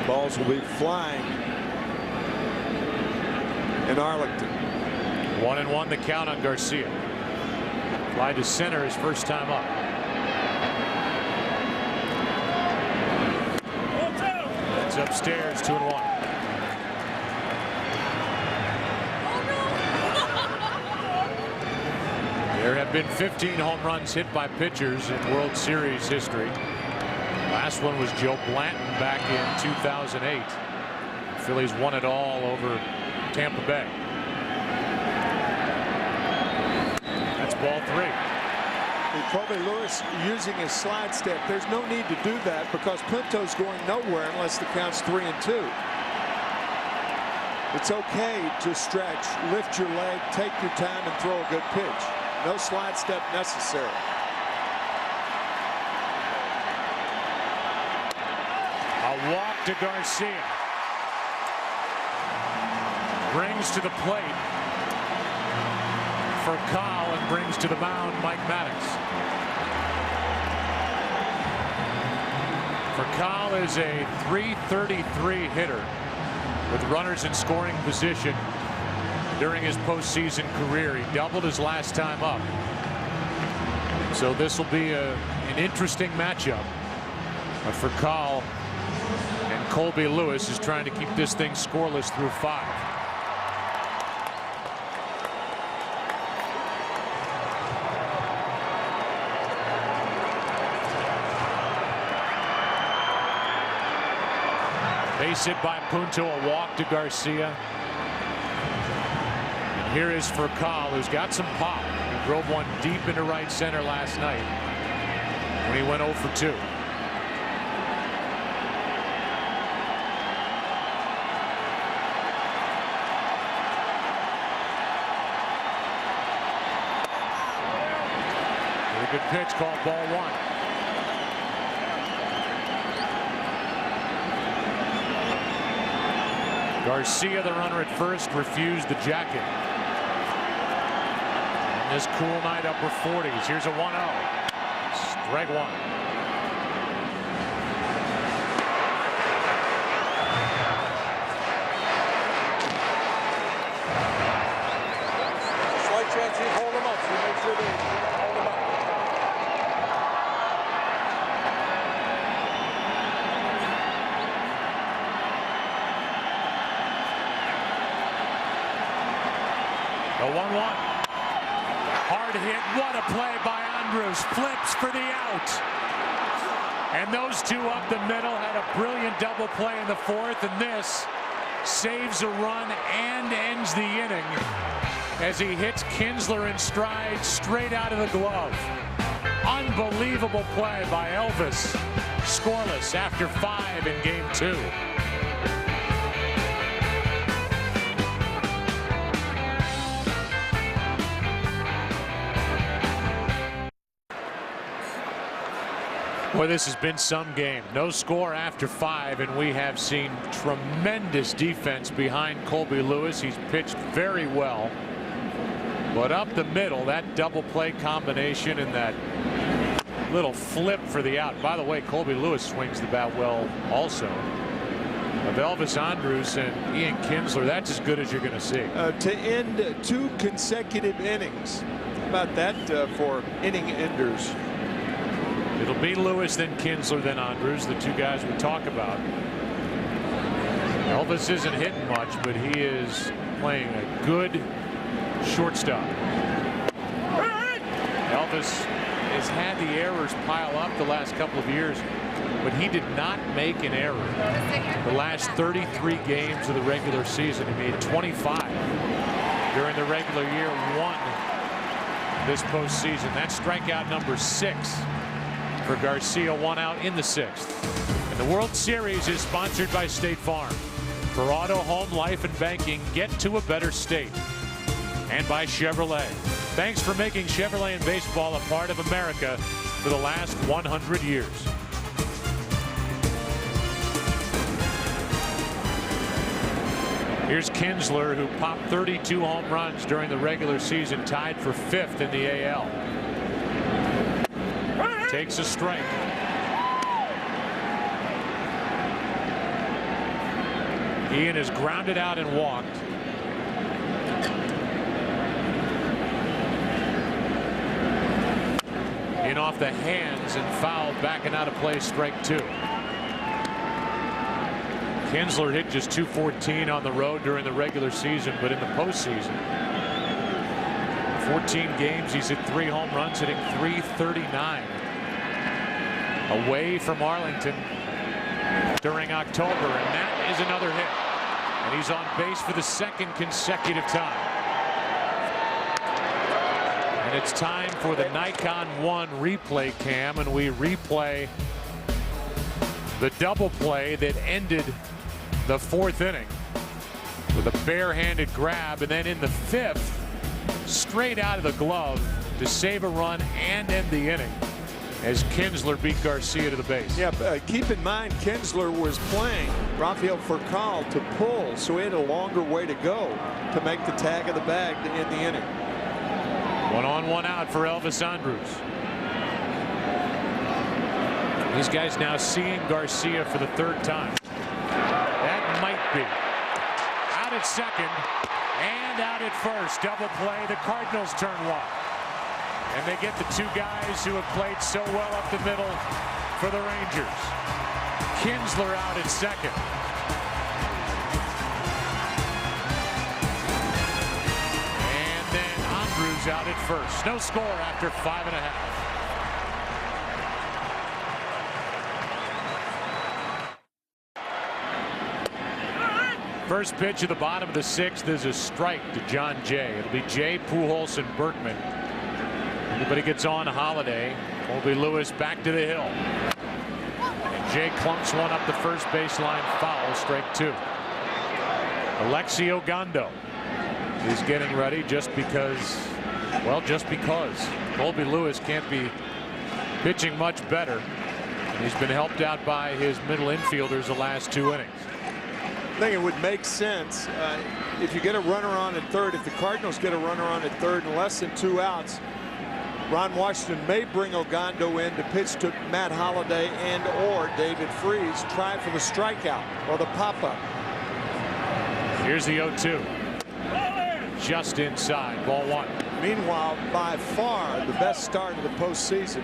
Balls will be flying in Arlington. 1-1 the count on Garcia. Fly to center his first time up. That's upstairs, 2-1. There have been 15 home runs hit by pitchers in World Series history. Last one was Joe Blanton back in 2008. The Phillies won it all over Tampa Bay. That's ball 3. And Colby Lewis using his slide step. There's no need to do that because Punto's going nowhere unless the count's 3-2. It's okay to stretch, lift your leg, take your time, and throw a good pitch. No slide step necessary. A walk to Garcia. Brings to the plate for Kyle and brings to the mound Mike Maddox. For Kyle is a .333 hitter with runners in scoring position during his postseason career. He doubled his last time up. So this will be an interesting matchup for Kyle, and Colby Lewis is trying to keep this thing scoreless through 5. Base hit by Punto, a walk to Garcia. And here is Furcal, who's got some pop. He drove one deep into right center last night when he went 0 for 2. Very good pitch, called ball 1. Garcia, the runner at first, refused the jacket. And this cool night, upper 40s. Here's a 1-0. Strike 1. Slight chance you hold them up, so you make sure they hold them up. The 1-1. Hard hit. What a play by Andrews. Flips for the out. And those two up the middle had a brilliant double play in the fourth. And this saves a run and ends the inning as he hits Kinsler in stride straight out of the glove. Unbelievable play by Elvis. Scoreless after 5 in game 2. Boy, this has been some game. No score after 5, and we have seen tremendous defense behind Colby Lewis. He's pitched very well. But up the middle, that double play combination and that little flip for the out. By the way, Colby Lewis swings the bat well also. Of Elvis Andrews and Ian Kinsler, that's as good as you're going to see. To end 2 consecutive innings. How about that for inning enders? It'll be Lewis, then Kinsler, then Andrews, the 2 guys we talk about. Elvis isn't hitting much, but he is playing a good shortstop. Elvis has had the errors pile up the last couple of years, but he did not make an error. The last 33 games of the regular season, he made 25 during the regular year, 1 this postseason. That's strikeout number 6 for Garcia, 1 out in the 6th. And the World Series is sponsored by State Farm. For auto, home, life, and banking, get to a better state. And by Chevrolet. Thanks for making Chevrolet and baseball a part of America for the last 100 years. Here's Kinsler, who popped 32 home runs during the regular season, tied for 5th in the AL. Takes a strike. Ian is grounded out and walked. In off the hands and fouled, backing out of play, strike 2. Kinsler hit just .214 on the road during the regular season, but in the postseason, 14 games, he's hit 3 home runs, hitting .339. Away from Arlington during October, and that is another hit. And he's on base for the 2nd consecutive time. And it's time for the Nikon 1 replay cam, and we replay the double play that ended the 4th inning with a barehanded grab, and then in the 5th, straight out of the glove to save a run and end the inning as Kinsler beat Garcia to the base. Yeah, keep in mind Kinsler was playing Rafael Furcal to pull, so he had a longer way to go to make the tag of the bag to end the inning. 1 on, 1 out for Elvis Andrews. These guys now seeing Garcia for the 3rd time. That might be out at 2nd and out at 1st. Double play. The Cardinals turn 1. And they get the 2 guys who have played so well up the middle for the Rangers. Kinsler out at 2nd. And then Andrews out at 1st. No score after 5.5. First pitch of the bottom of the 6th is a strike to John Jay. It'll be Jay, Pujols, and Berkman. Everybody gets on Holiday. Colby Lewis back to the hill. And Jay clumps one up the first baseline, foul, strike 2. Alexi Ogando is getting ready just because, well, just because Colby Lewis can't be pitching much better. And he's been helped out by his middle infielders the last 2 innings. I think it would make sense if you get a runner on at 3rd. If the Cardinals get a runner on at 3rd and less than 2 outs, Ron Washington may bring Ogando in to pitch to Matt Holliday and or David Freese. Try for the strikeout or the pop-up. Here's the 0-2. Just inside, ball 1. Meanwhile, by far the best start of the postseason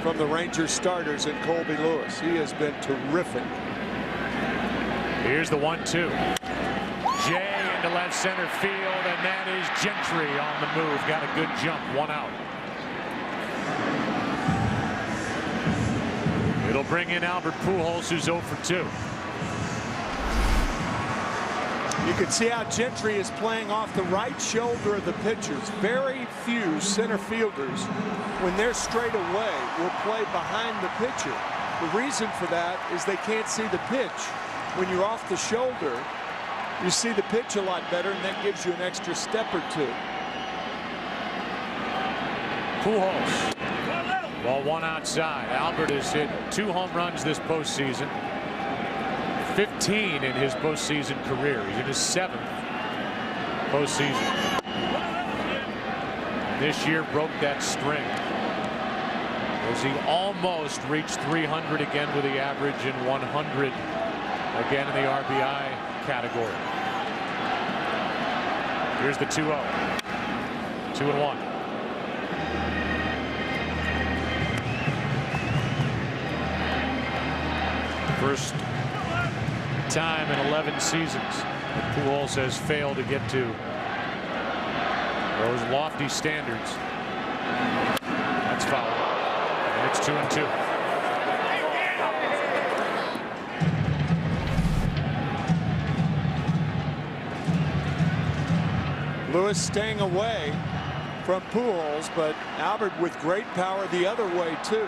from the Rangers starters in Colby Lewis. He has been terrific. Here's the 1-2. Jay into left center field, and that is Gentry on the move. Got a good jump, 1 out. It'll bring in Albert Pujols, who's 0 for 2. You can see how Gentry is playing off the right shoulder of the pitchers. Very few center fielders, when they're straight away, will play behind the pitcher. The reason for that is they can't see the pitch. When you're off the shoulder, you see the pitch a lot better, and that gives you an extra step or two. Pujols. Ball 1 outside. Albert has hit 2 home runs this postseason. 15 in his postseason career. He's in his 7th postseason. This year broke that string as he almost reached 300 again with the average and 100 again in the RBI category. Here's the 2-0. 2-1. First time in 11 seasons Pujols has failed to get to those lofty standards. That's foul. And it's 2-2. Lewis staying away from Pujols, but Albert with great power the other way too.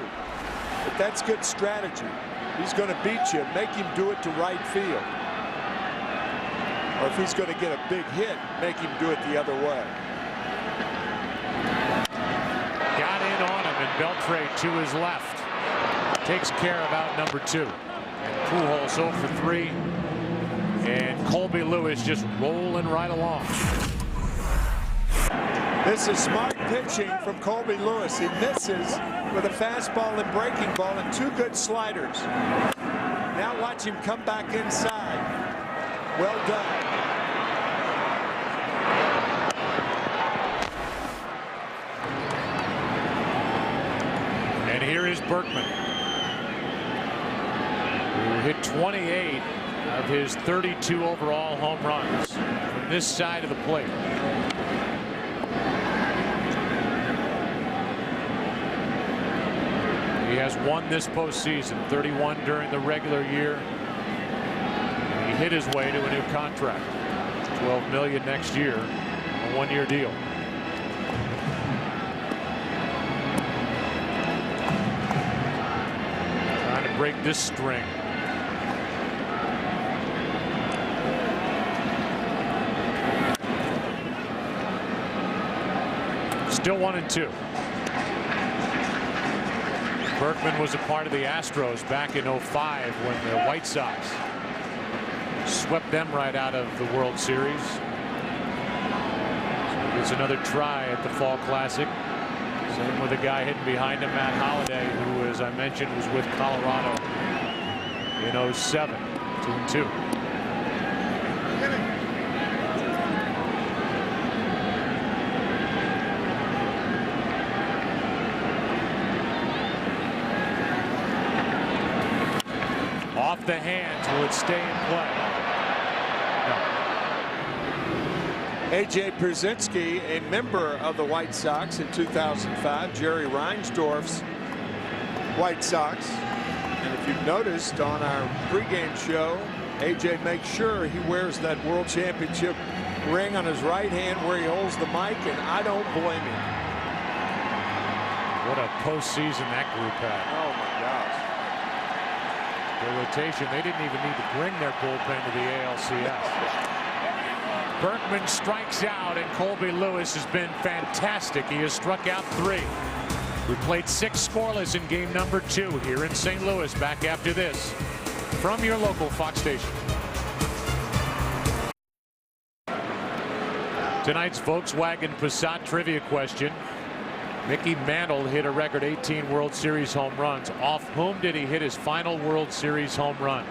But that's good strategy. He's going to beat you, make him do it to right field. Or if he's going to get a big hit, make him do it the other way. Got in on him, and Beltre to his left takes care of out number 2. And Pujols 0 for 3. And Colby Lewis just rolling right along. This is smart pitching from Colby Lewis. He misses with a fastball and breaking ball and 2 good sliders. Now watch him come back inside. Well done. And here is Berkman, who hit 28 of his 32 overall home runs from this side of the plate. He has 1 this postseason, 31 during the regular year. And he hit his way to a new contract, $12 million next year, a 1-year deal. Trying to break this string. Still 1-2. Berkman was a part of the Astros back in '05 when the White Sox swept them right out of the World Series. So it's another try at the Fall Classic. Same with the guy hitting behind him, Matt Holliday, who, as I mentioned, was with Colorado in '07. 2-2. Off the hands. Will it stay in play? No. A.J. Pierzynski, a member of the White Sox in 2005, Jerry Reinsdorf's White Sox. And if you've noticed on our pregame show, A.J. makes sure he wears that World Championship ring on his right hand where he holds the mic, and I don't blame him. What a postseason that group had. Oh, my gosh. Their rotation, they didn't even need to bring their bullpen to the ALCS. Berkman strikes out, and Colby Lewis has been fantastic. He has struck out 3. We played 6 scoreless in game number 2 here in St. Louis. Back after this from your local Fox station. Tonight's Volkswagen Passat trivia question. Mickey Mantle hit a record 18 World Series home runs. Off whom did he hit his final World Series home run?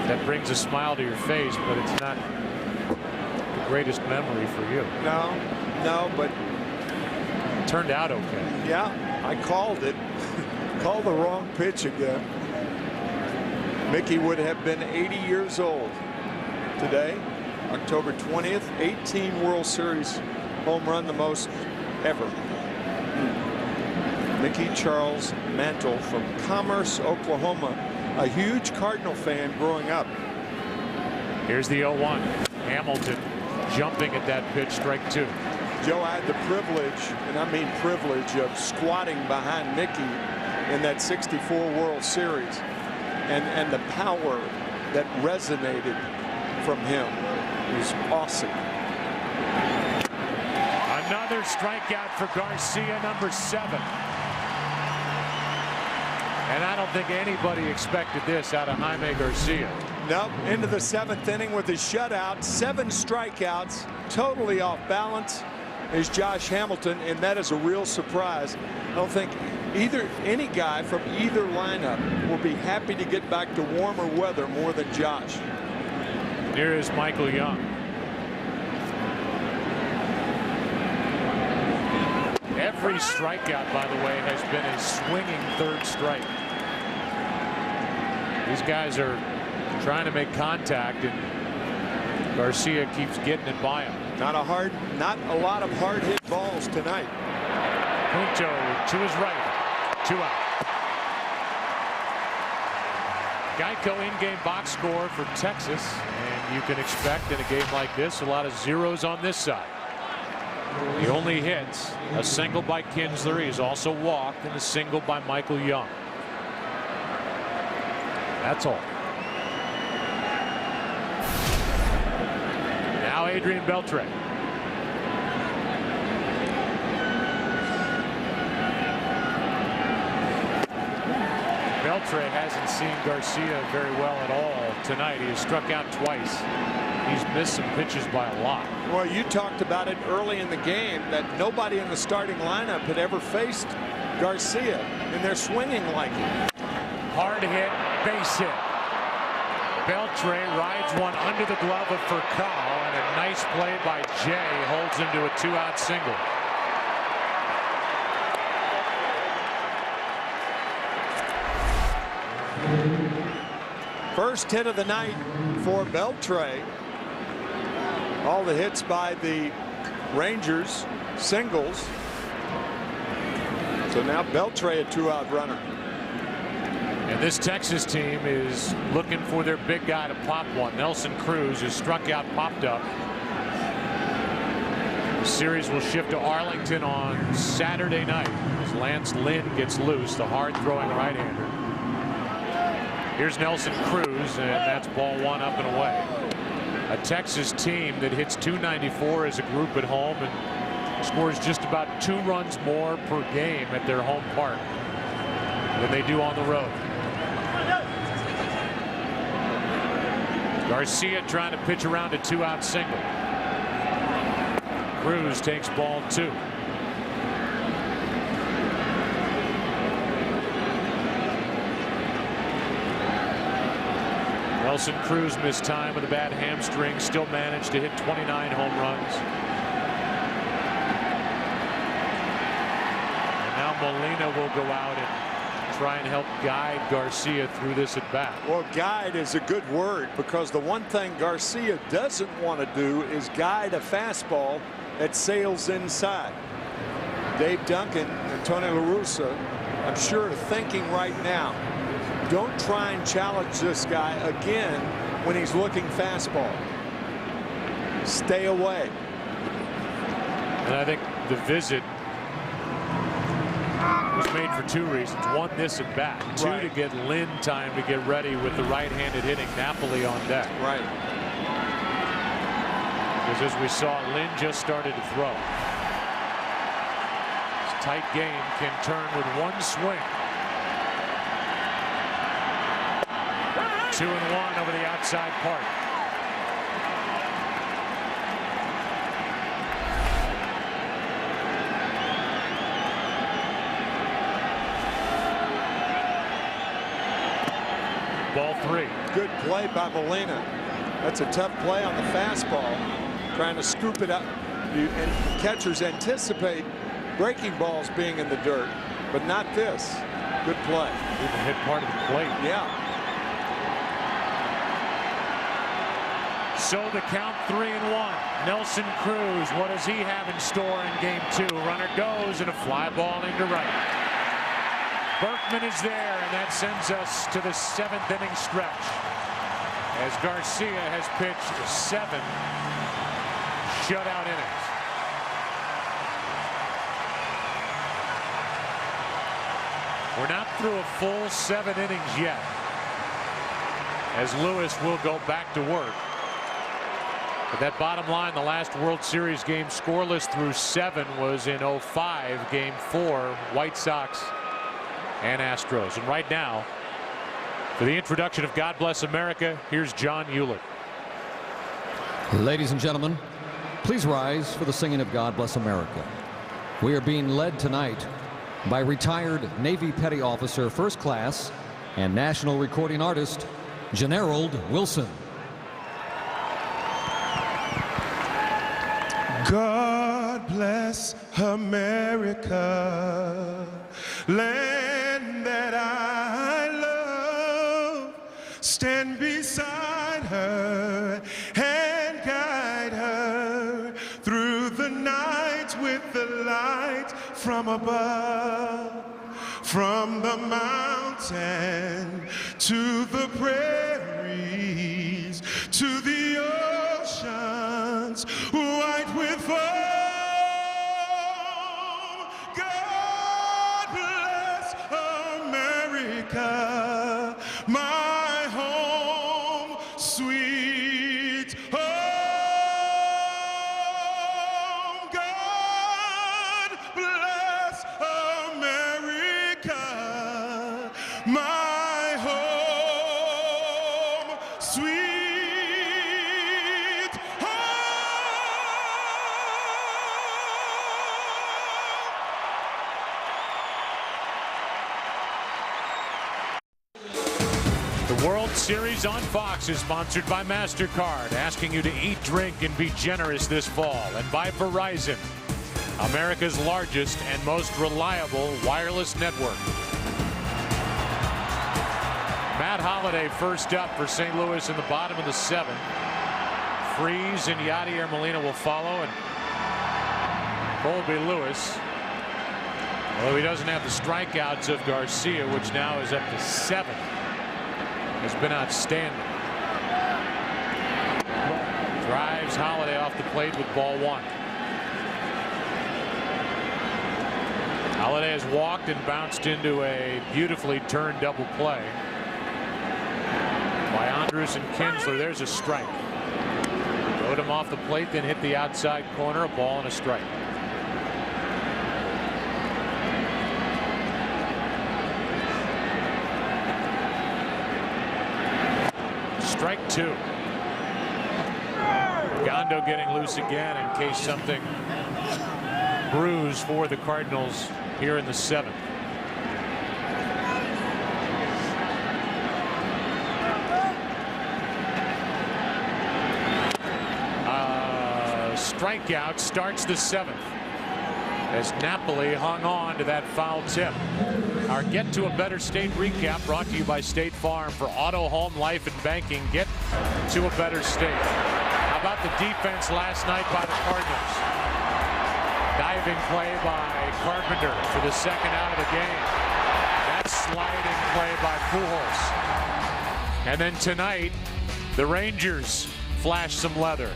That brings a smile to your face, but it's not the greatest memory for you. No, but it turned out okay. Yeah, I called it. Called the wrong pitch again. Mickey would have been 80 years old today, October 20th. 18 World Series home run, the most ever. Mickey Charles Mantle from Commerce, Oklahoma, a huge Cardinal fan growing up. Here's the 0-1. Hamilton jumping at that pitch, strike 2. Joe, I had the privilege, and I mean privilege, of squatting behind Mickey in that '64 World Series, and the power that resonated from him was awesome. Another strikeout for Garcia, number 7. And I don't think anybody expected this out of Jaime Garcia. Nope, into the 7th inning with his shutout, 7 strikeouts, totally off balance is Josh Hamilton, and that is a real surprise. I don't think any guy from either lineup will be happy to get back to warmer weather more than Josh. Here is Michael Young. Every strikeout, by the way, has been a swinging 3rd strike. These guys are trying to make contact, and Garcia keeps getting it by him. Not a lot of hard hit balls tonight. Punto to his right. 2 out. Geico in-game box score for Texas, and you can expect in a game like this a lot of zeros on this side. The only hits, a single by Kinsler. He's also walked, and a single by Michael Young. That's all. Now Adrian Beltre. Beltre hasn't seen Garcia very well at all tonight. He has struck out twice. He's missed some pitches by a lot. Well, you talked about it early in the game that nobody in the starting lineup had ever faced Garcia, and they're swinging like it. Hard hit, base hit. Beltre rides one under the glove of Furcal, and a nice play by Jay holds him to a 2-out single. First hit of the night for Beltre. All the hits by the Rangers, singles. So now Beltre a 2-out runner. And this Texas team is looking for their big guy to pop one. Nelson Cruz has struck out, popped up. The series will shift to Arlington on Saturday night as Lance Lynn gets loose, the hard-throwing right-hander. Here's Nelson Cruz, and that's ball 1 up and away. A Texas team that hits .294 as a group at home and scores just about 2 runs more per game at their home park than they do on the road. Garcia trying to pitch around a 2-out single. Cruz takes ball 2. Nelson Cruz missed time with a bad hamstring, still managed to hit 29 home runs. And now Molina will go out and try and help guide Garcia through this at bat. Well, guide is a good word, because the one thing Garcia doesn't want to do is guide a fastball that sails inside. Dave Duncan and Tony La Russa, I'm sure, are thinking right now, don't try and challenge this guy again when he's looking fastball. Stay away. And I think the visit was made for 2 reasons. 1, this at bat. 2, to get Lynn time to get ready with the right-handed hitting Napoli on deck. Right. Because as we saw, Lynn just started to throw. This tight game can turn with 1 swing. 2-1 over the outside part. Ball 3. Good play by Molina. That's a tough play on the fastball, trying to scoop it up. And catchers anticipate breaking balls being in the dirt, but not this. Good play. Even hit part of the plate. Yeah. So the count 3-1. Nelson Cruz, what does he have in store in game 2? Runner goes and a fly ball into right. Berkman is there, and that sends us to the 7th inning stretch as Garcia has pitched 7 shutout innings. We're not through a full 7 innings yet, as Lewis will go back to work. But that bottom line, the last World Series game scoreless through 7 was in 05, game 4, White Sox and Astros. And right now, for the introduction of God Bless America, here's John Hewlett. Ladies and gentlemen, please rise for the singing of God Bless America. We are being led tonight by retired Navy Petty Officer First Class and national recording artist Generald Wilson. God bless America, land that I love. Stand beside her and guide her through the night with the light from above. From the mountain to the prairies to the oceans white with foam. God bless America, my home, sweet home. God bless America, my home, sweet The World Series on Fox is sponsored by MasterCard, asking you to eat, drink, and be generous this fall, and by Verizon, America's largest and most reliable wireless network. Matt Holliday first up for St. Louis in the bottom of the 7th. Freese and Yadier Molina will follow, and Colby Lewis, although he doesn't have the strikeouts of Garcia, which now is up to 7, has been outstanding. Drives Holliday off the plate with ball 1. Holliday has walked and bounced into a beautifully turned double play by Andrus and Kinsler. There's a strike. Rode him off the plate, then hit the outside corner, a ball and a strike. Strike 2. Gondo getting loose again in case something brews for the Cardinals here in the 7th. Strikeout starts the 7th as Napoli hung on to that foul tip. Our Get to a Better State recap brought to you by State Farm. For auto, home, life, and banking, get to a better state. How about the defense last night by the Cardinals? Diving play by Carpenter for the 2nd out of the game. That sliding play by Pujols. And then tonight, the Rangers flashed some leather.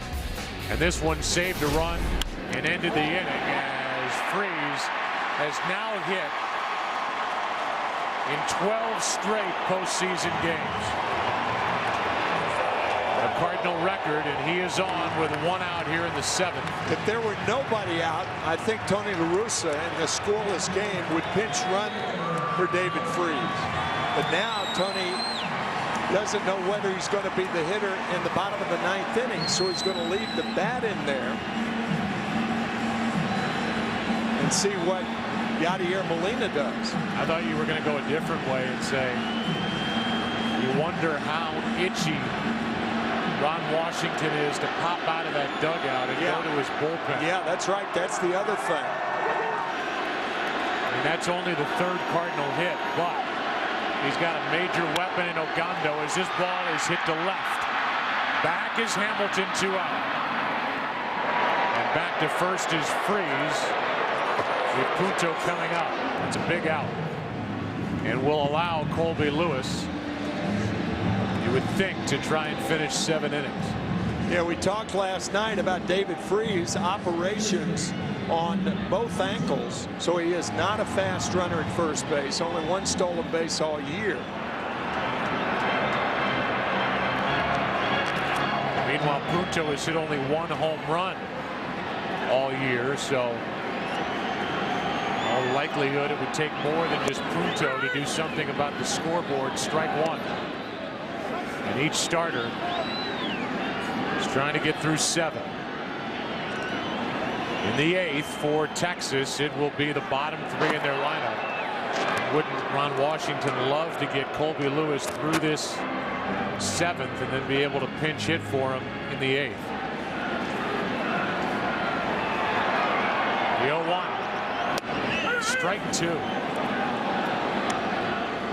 And this one saved a run and ended the inning as Freese has now hit in 12 straight postseason games. A Cardinal record, and he is on with 1 out here in the 7th. If there were nobody out, I think Tony La Russa in a scoreless game would pinch run for David Freese. But now Tony doesn't know whether he's going to be the hitter in the bottom of the 9th inning, so he's going to leave the bat in there and see what Yadier Molina does. I thought you were going to go a different way and say you wonder how itchy Ron Washington is to pop out of that dugout and go to his bullpen. Yeah, that's right. That's the other thing. And that's only the 3rd Cardinal hit, but he's got a major weapon in Ogando as this ball is hit to left. Back is Hamilton, 2 out. And back to first is Freeze with Punto coming up. That's a big out. And will allow Colby Lewis, you would think, to try and finish 7 innings. Yeah, we talked last night about David Freese operations on both ankles, so he is not a fast runner at first base. Only 1 stolen base all year. Meanwhile, Punto has hit only 1 home run all year, so all likelihood it would take more than just Punto to do something about the scoreboard. Strike 1. And each starter is trying to get through 7. In the 8th for Texas, it will be the bottom 3 in their lineup. Wouldn't Ron Washington love to get Colby Lewis through this 7th and then be able to pinch hit for him in the 8th? The 0-1. Strike 2.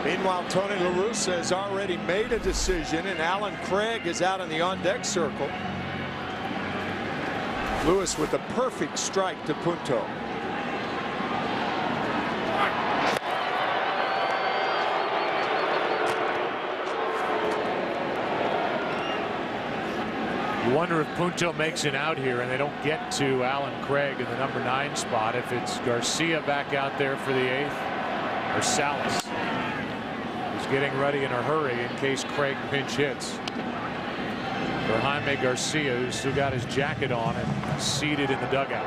Meanwhile, Tony La Russa has already made a decision, and Alan Craig is out in the on-deck circle. Lewis with a perfect strike to Punto. You wonder if Punto makes it out here and they don't get to Alan Craig in the number 9 spot, if it's Garcia back out there for the 8th or Salas, who's getting ready in a hurry in case Craig pinch hits. For Jaime Garcia, who's still got his jacket on and seated in the dugout.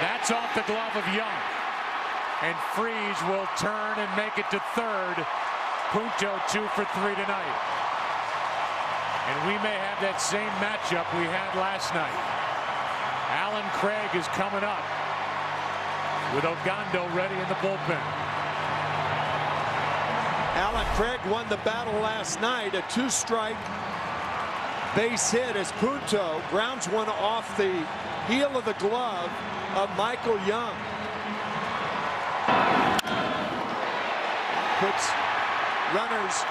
That's off the glove of Young. And Freese will turn and make it to 3rd. Punto 2 for 3 tonight. And we may have that same matchup we had last night. Alan Craig is coming up with Ogando ready in the bullpen. Alan Craig won the battle last night. A 2-strike base hit as Punto grounds one off the heel of the glove of Michael Young. Puts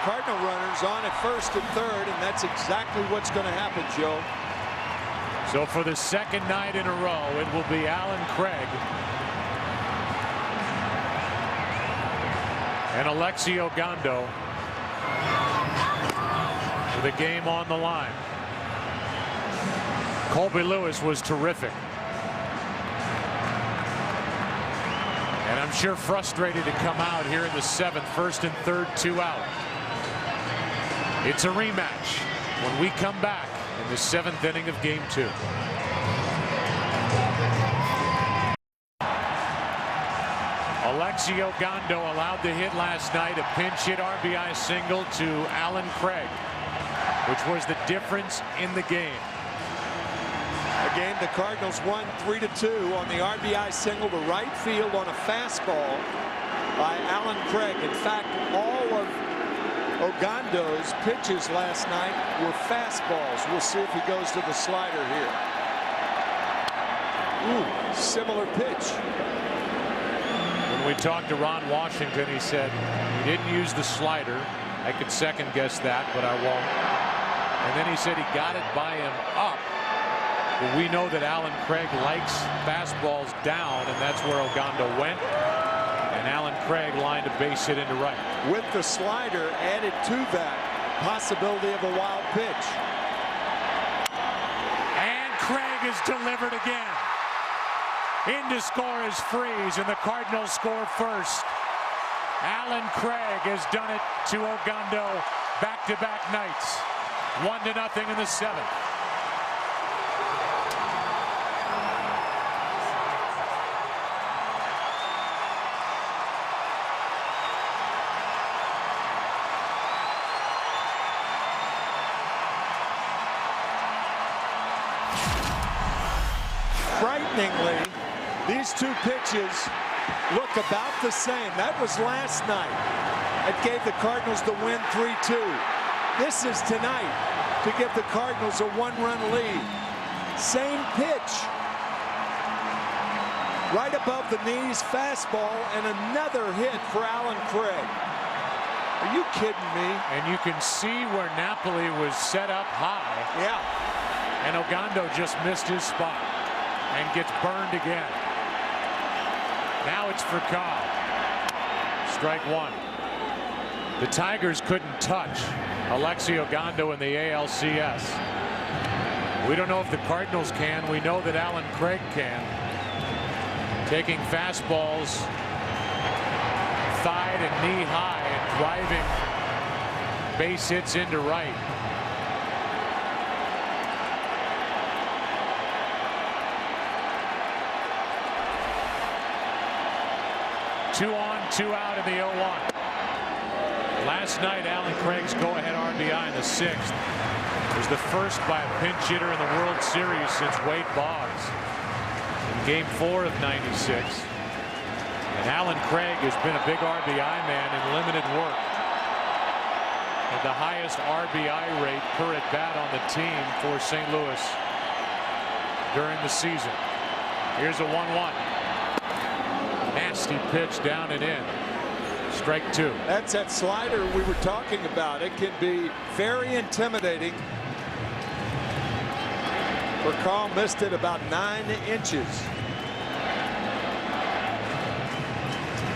Cardinal runners on at 1st and 3rd, and that's exactly what's going to happen, Joe. So for the 2nd night in a row, it will be Alan Craig and Alexi Ogando with a game on the line. Colby Lewis was terrific. And I'm sure frustrated to come out here in the 7th, 1st and 3rd, 2 out. It's a rematch when we come back in the 7th inning of game 2. Alexi Ogando allowed the hit last night, a pinch hit RBI single to Alan Craig, which was the difference in the game. A game the Cardinals won 3-2 on the RBI single to right field on a fastball by Alan Craig. In fact, all of Ogando's pitches last night were fastballs. We'll see if he goes to the slider here. Ooh, similar pitch. When we talked to Ron Washington, he said he didn't use the slider. I could second guess that, but I won't. And then he said he got it by him up. But we know that Alan Craig likes fastballs down, and that's where Ogando went. And Alan Craig lined a base hit into right. With the slider added to that possibility of a wild pitch. And Craig is delivered again. In to score is Freese, and the Cardinals score first. Alan Craig has done it to Ogando back-to-back nights. 1-0 in the 7th. Frighteningly, these 2 pitches look about the same. That was last night. It gave the Cardinals the win 3-2. This is tonight to give the Cardinals a 1-run lead. Same pitch. Right above the knees, fastball, and another hit for Alan Craig. Are you kidding me? And you can see where Napoli was set up high. Yeah. And Ogando just missed his spot and gets burned again. Now it's for Cobb. Strike one. The Tigers couldn't touch Alexi Ogando in the ALCS. We don't know if the Cardinals can. We know that Alan Craig can. Taking fastballs thigh and knee high and driving base hits into right. Two on, two out in the 0-1. Last night, Alan Craig's go-ahead RBI in the 6th was the first by a pinch hitter in the World Series since Wade Boggs in Game 4 of '96. And Alan Craig has been a big RBI man in limited work. And the highest RBI rate per at-bat on the team for St. Louis during the season. Here's a 1-1. Nasty pitch down and in. Strike two. That's that slider we were talking about. It can be very intimidating. Carl missed it about 9 inches.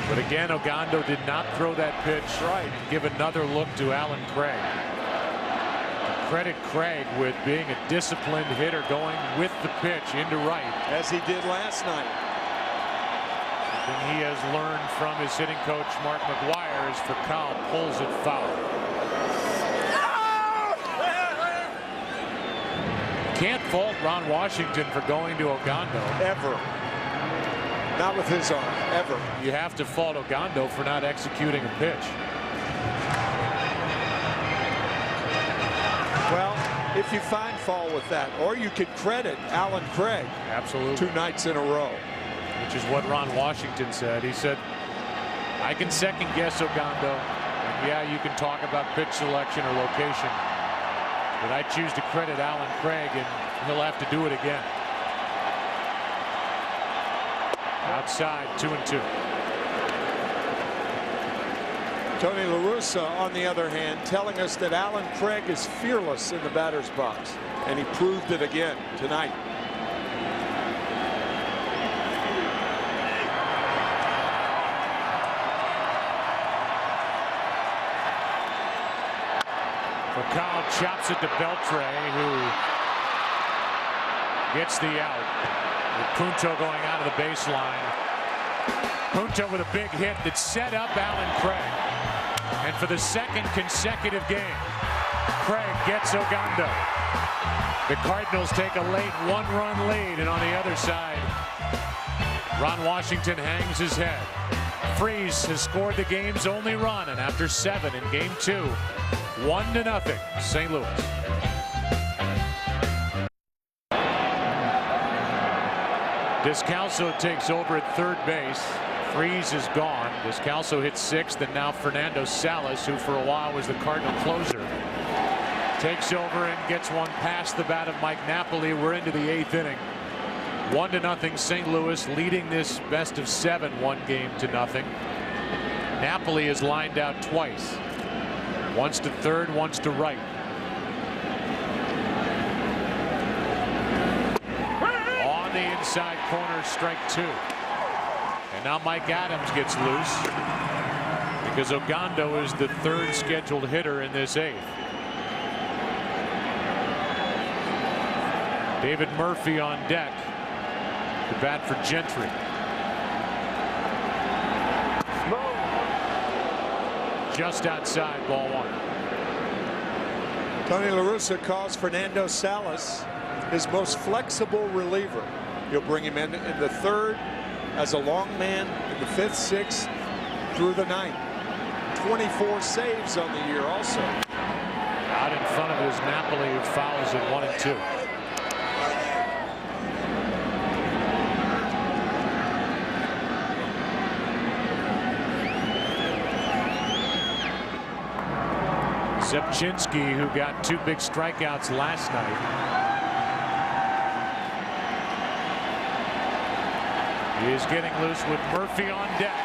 But again, Ogando did not throw that pitch right and give another look to Alan Craig. Credit Craig with being a disciplined hitter, going with the pitch into right. As he did last night. Something he has learned from his hitting coach, Mark McGuire, is for Kyle pulls it foul. Can't fault Ron Washington for going to Ogando. Ever. Not with his arm, ever. You have to fault Ogando for not executing a pitch. Well, if you find fault with that, or you could credit Alan Craig. Absolutely. 2 nights in a row. Which is what Ron Washington said. He said, I can second guess Ogando. And yeah, you can talk about pitch selection or location. But I choose to credit Alan Craig, and he'll have to do it again. Outside, 2-2. Tony La Russa, on the other hand, telling us that Alan Craig is fearless in the batter's box. And he proved it again tonight. Kyle chops it to Beltre, who gets the out. With Punto going out of the baseline. Punto with a big hit that set up Alan Craig. And for the second consecutive game, Craig gets Ogando. The Cardinals take a late 1-run lead, and on the other side, Ron Washington hangs his head. Freese has scored the game's only run, and after 7 in Game 2, 1-0, St. Louis. Descalso takes over at third base. Freese is gone. Descalso hits 6th, and now Fernando Salas, who for a while was the Cardinal closer, takes over and gets one past the bat of Mike Napoli. We're into the 8th inning. 1-0 St. Louis, leading this best of 7 1-0. Napoli is lined out twice. Once to third, once to right. On the inside corner, strike 2. And now Mike Adams gets loose because Ogando is the 3rd scheduled hitter in this 8th. David Murphy on deck to bat for Gentry. Just outside, ball 1. Tony La Russa calls Fernando Salas his most flexible reliever. He'll bring him in the 3rd as a long man, in the 5th, 6th, through the 9th. 24 saves on the year also. Out in front of his Napoli, who fouls at 1-2. Zepchinski, who got 2 big strikeouts last night. He is getting loose with Murphy on deck.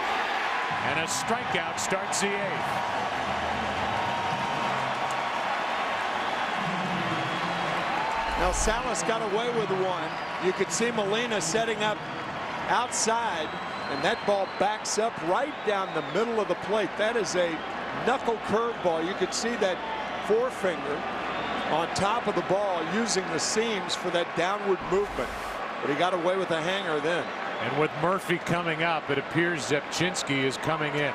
And a strikeout starts the 8th. Now Salas got away with one. You could see Molina setting up outside, and that ball backs up right down the middle of the plate. That is a knuckle curveball. You could see that forefinger on top of the ball using the seams for that downward movement. But he got away with a hanger then. And with Murphy coming up, it appears Zepchinski is coming in.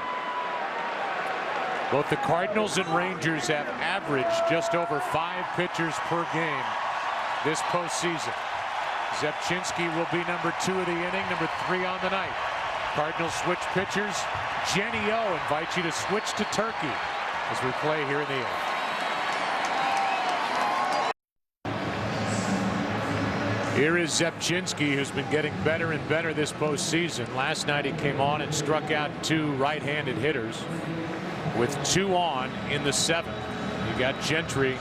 Both the Cardinals and Rangers have averaged just over 5 pitchers per game this postseason. Zepchinski will be number 2 of the inning, number 3 on the night. Cardinals switch pitchers. Jenny O invites you to switch to Turkey as we play here in the 8th. Here is Zepchinski, who's been getting better and better this postseason. Last night he came on and struck out 2 right-handed hitters with 2 on in the 7th. You got Gentry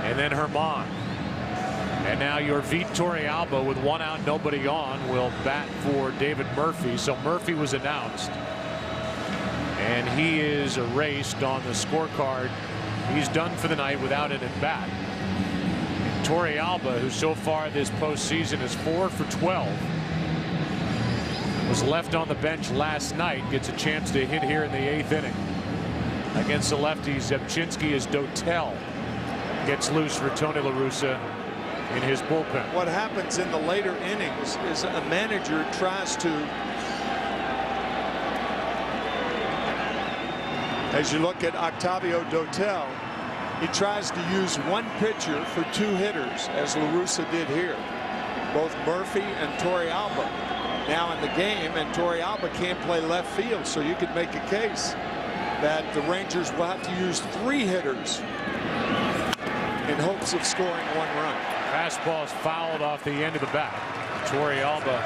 and then Herman. And now your Vitor Alba with 1 out, nobody on, will bat for David Murphy. So Murphy was announced, and he is erased on the scorecard. He's done for the night without an at bat. Torey Alba, who so far this postseason is 4 for 12, was left on the bench last night, gets a chance to hit here in the 8th inning against the lefty Zepchinski as Dotel gets loose for Tony La Russa in his bullpen. What happens in the later innings is a manager tries to, as you look at Octavio Dotel, he tries to use 1 pitcher for 2 hitters, as La Russa did here. Both Murphy and Torey Alba now in the game, and Torey Alba can't play left field, so you could make a case that the Rangers will have to use 3 hitters in hopes of scoring 1 run. Fastball is fouled off the end of the bat. Torey Alba,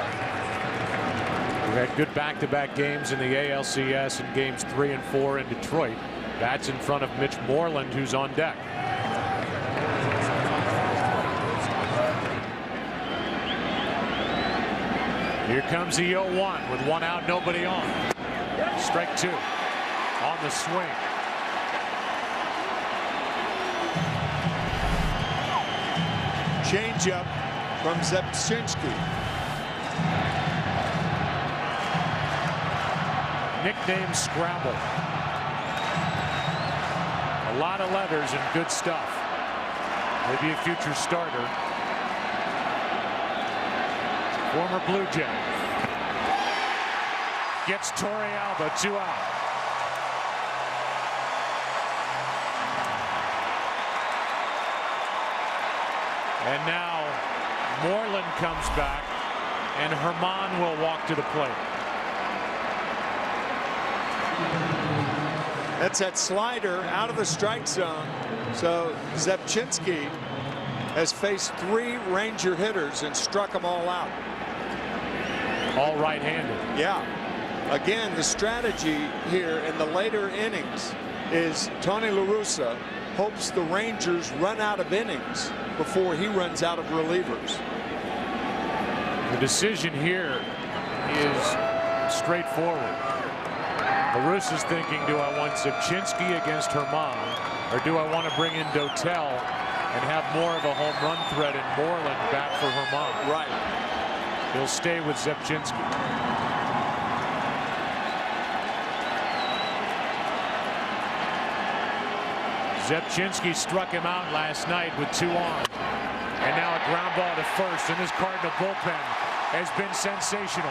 who had good back-to-back games in the ALCS in games 3 and 4 in Detroit, bats in front of Mitch Moreland, who's on deck. Here comes the 0-1 with 1 out, nobody on. Strike 2 on the swing. Changeup from Zepchinski. Nickname Scrabble. A lot of letters and good stuff. Maybe a future starter. Former Blue Jay. Gets Torey Alba 2 out. And now Moreland comes back, and Herman will walk to the plate. That's that slider out of the strike zone. So Zepchinski has faced 3 Ranger hitters and struck them all out. All right-handed. Yeah. Again, the strategy here in the later innings is Tony La Russa hopes the Rangers run out of innings before he runs out of relievers. The decision here is straightforward. La Russa's thinking, do I want Zepchinski against Herman, or do I want to bring in Dotel and have more of a home run threat in Moreland back for Herman? Right. He'll stay with Zepchinski. Zepchinski struck him out last night with 2 on. And now a ground ball to first, and this Cardinal bullpen has been sensational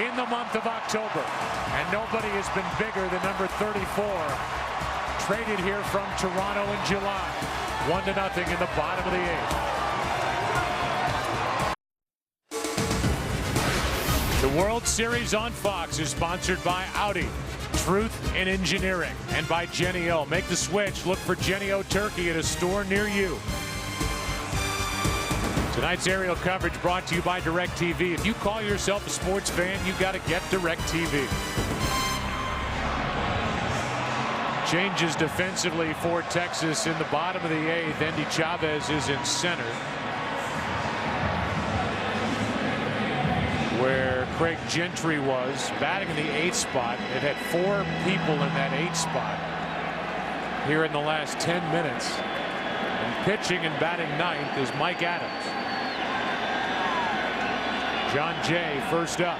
in the month of October. And nobody has been bigger than number 34. Traded here from Toronto in July. 1-0 in the bottom of the 8th. The World Series on Fox is sponsored by Audi, Truth in Engineering, and by Jenny O. Make the switch. Look for Jenny O Turkey at a store near you. Tonight's aerial coverage brought to you by DirecTV. If you call yourself a sports fan, you got to get DirecTV. Changes defensively for Texas in the bottom of the 8th. Andy Chavez is in center, where Craig Gentry was batting in the 8th spot. It had 4 people in that 8th spot here in the last 10 minutes. And pitching and batting 9th is Mike Adams. John Jay first up.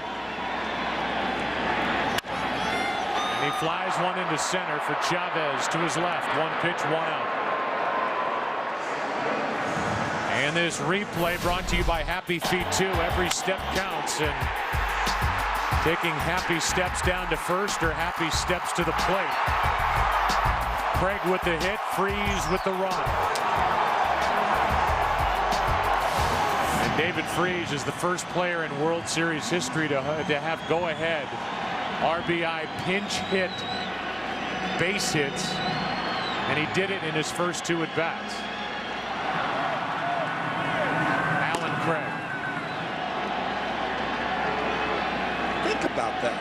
And he flies one into center for Chavez to his left. 1 pitch, 1 out. And this replay brought to you by Happy Feet 2. Every step counts. And taking happy steps down to first or happy steps to the plate. Craig with the hit, Freese with the run. And David Freese is the first player in World Series history to have go-ahead RBI pinch hit base hits, and he did it in his first 2 at-bats. Alan Craig. Think about that.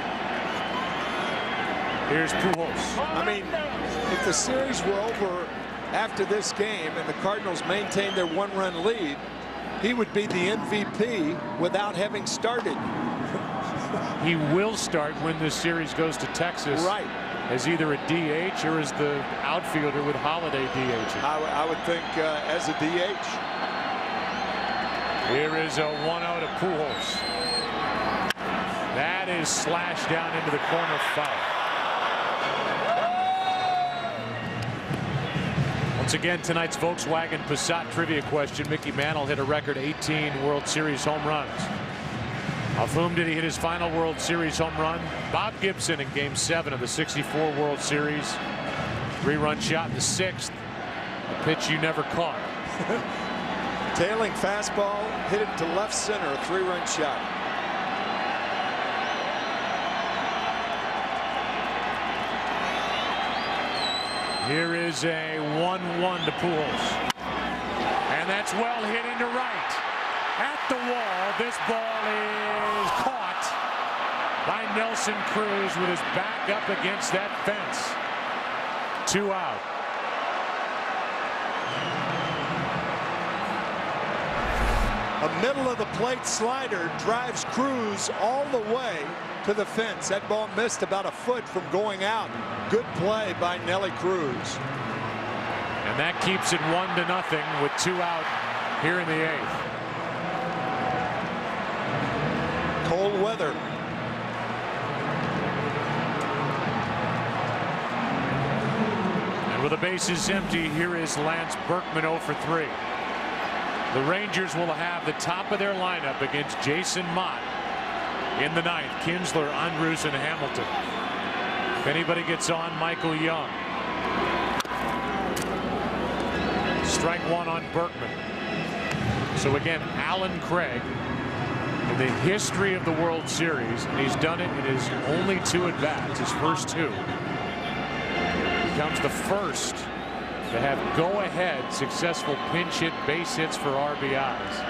Here's Pujols. I mean, if the series were over after this game and the Cardinals maintained their 1-run lead, he would be the MVP without having started. He will start when this series goes to Texas. Right. As either a DH or as the outfielder with Holiday DH. I would think as a DH. Here is a 1-0 to Pujols. That is slashed down into the corner foul. Once again, tonight's Volkswagen Passat trivia question. Mickey Mantle hit a record 18 World Series home runs. Of whom did he hit his final World Series home run? Bob Gibson in Game 7 of the '64 World Series. 3-run shot in the 6th. A pitch you never caught. Tailing fastball, hit it to left center, a 3-run shot. Here is a 1-1 to Pujols. And that's well hit into right. At the wall, this ball is caught by Nelson Cruz with his back up against that fence. 2 out. A middle of the plate slider drives Cruz all the way to the fence. That ball missed about a foot from going out. Good play by Nelly Cruz. And that keeps it 1-0 with 2 out here in the 8th. Cold weather. And with the bases empty, here is Lance Berkman 0 for 3. The Rangers will have the top of their lineup against Jason Mott in the 9th. Kinsler, Andrus, and Hamilton. If anybody gets on, Michael Young. Strike 1 on Berkman. So again, Alan Craig, in the history of the World Series, and he's done it in his only 2 at-bats, his first 2. Becomes the first to have go-ahead successful pinch hit base hits for RBIs.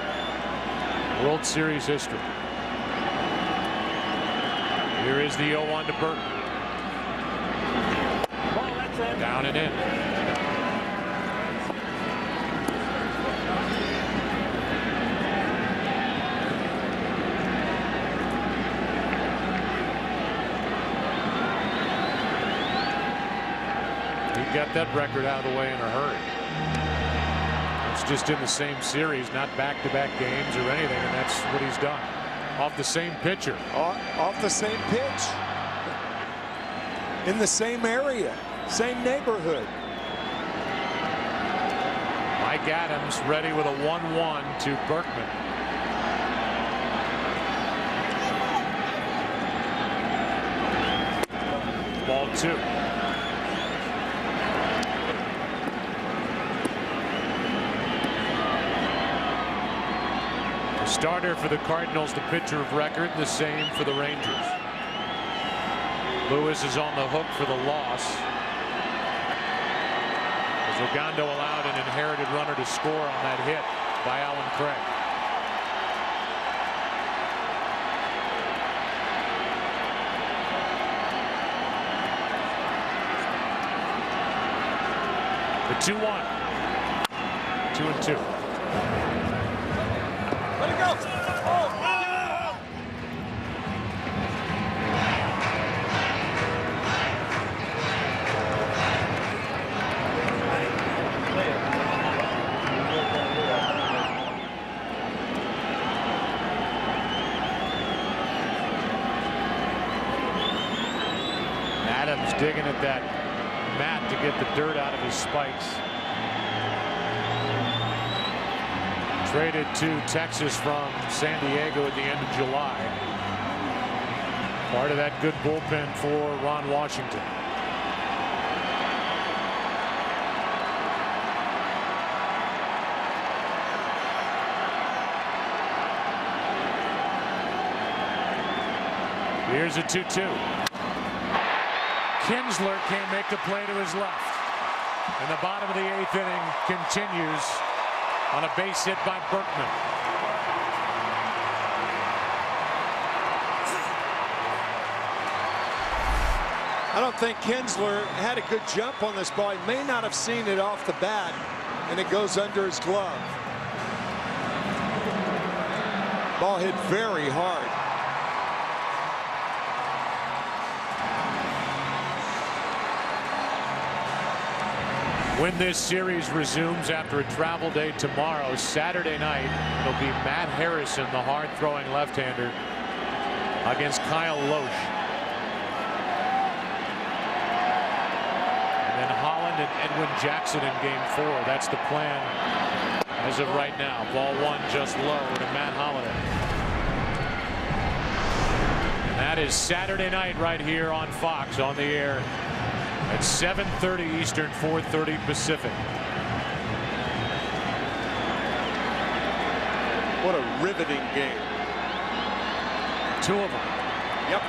World Series history. Here is the 0-1 to Berkman. Down and in. Got that record out of the way in a hurry. It's just in the same series, not back-to-back games or anything, and that's what he's done. Off the same pitcher. Off the same pitch. In the same area, same neighborhood. Mike Adams ready with a 1-1 to Berkman. Ball 2. Starter for the Cardinals, the pitcher of record, the same for the Rangers. Lewis is on the hook for the loss, as Ogando allowed an inherited runner to score on that hit by Alan Craig. The 2-1. 2-2. Let it go. Oh. Adams digging at that mat to get the dirt out of his spikes. Traded to Texas from San Diego at the end of July. Part of that good bullpen for Ron Washington. Here's a 2-2. Kinsler can't make the play to his left. And the bottom of the 8th inning continues on a base hit by Berkman. I don't think Kinsler had a good jump on this ball. He may not have seen it off the bat, and it goes under his glove. Ball hit very hard. When this series resumes after a travel day tomorrow, Saturday night, it'll be Matt Harrison, the hard-throwing left-hander, against Kyle Loesch. And then Holland and Edwin Jackson in Game 4. That's the plan as of right now. Ball 1 just low to Matt Holliday. And that is Saturday night right here on Fox on the air at 7:30 Eastern, 4:30 Pacific. What a riveting game. 2 of them. Yep.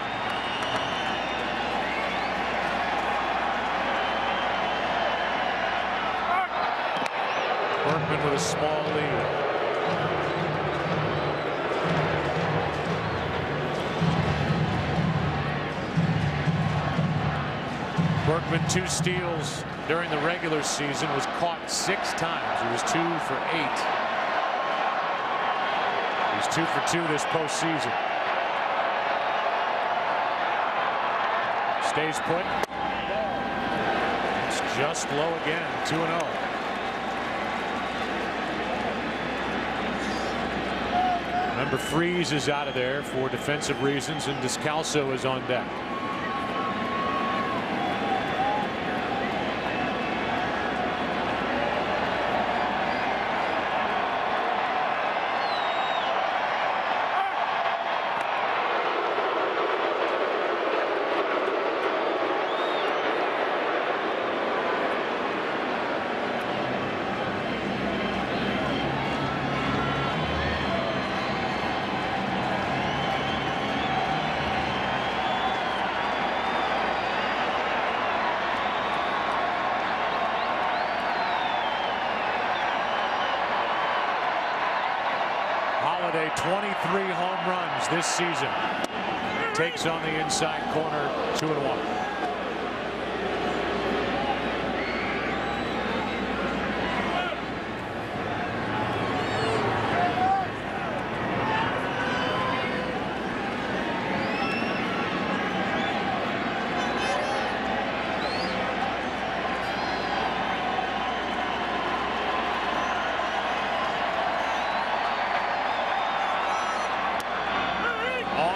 Berkman with a small lead. Berkman 2 steals during the regular season, was caught 6 times. He was 2 for 8. He's 2 for 2 this postseason. Stays put. It's just low again, 2-0. Remember, Freeze is out of there for defensive reasons, and Descalso is on deck. Holiday, 23 home runs this season. Takes on the inside corner, 2-1.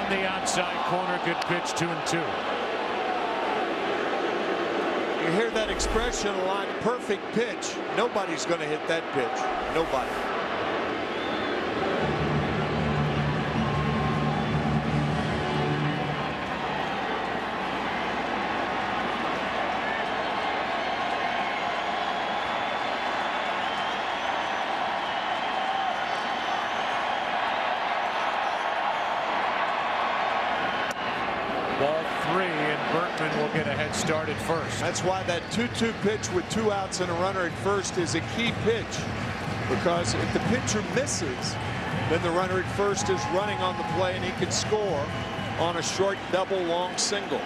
The outside corner, good pitch, 2-2. You hear that expression a lot, perfect pitch. Nobody's going to hit that pitch. Nobody. Ball 3, and Berkman will get a head start at first. That's why that 2-2 pitch with 2 outs and a runner at first is a key pitch, because if the pitcher misses, then the runner at first is running on the play and he can score on a short double, long single.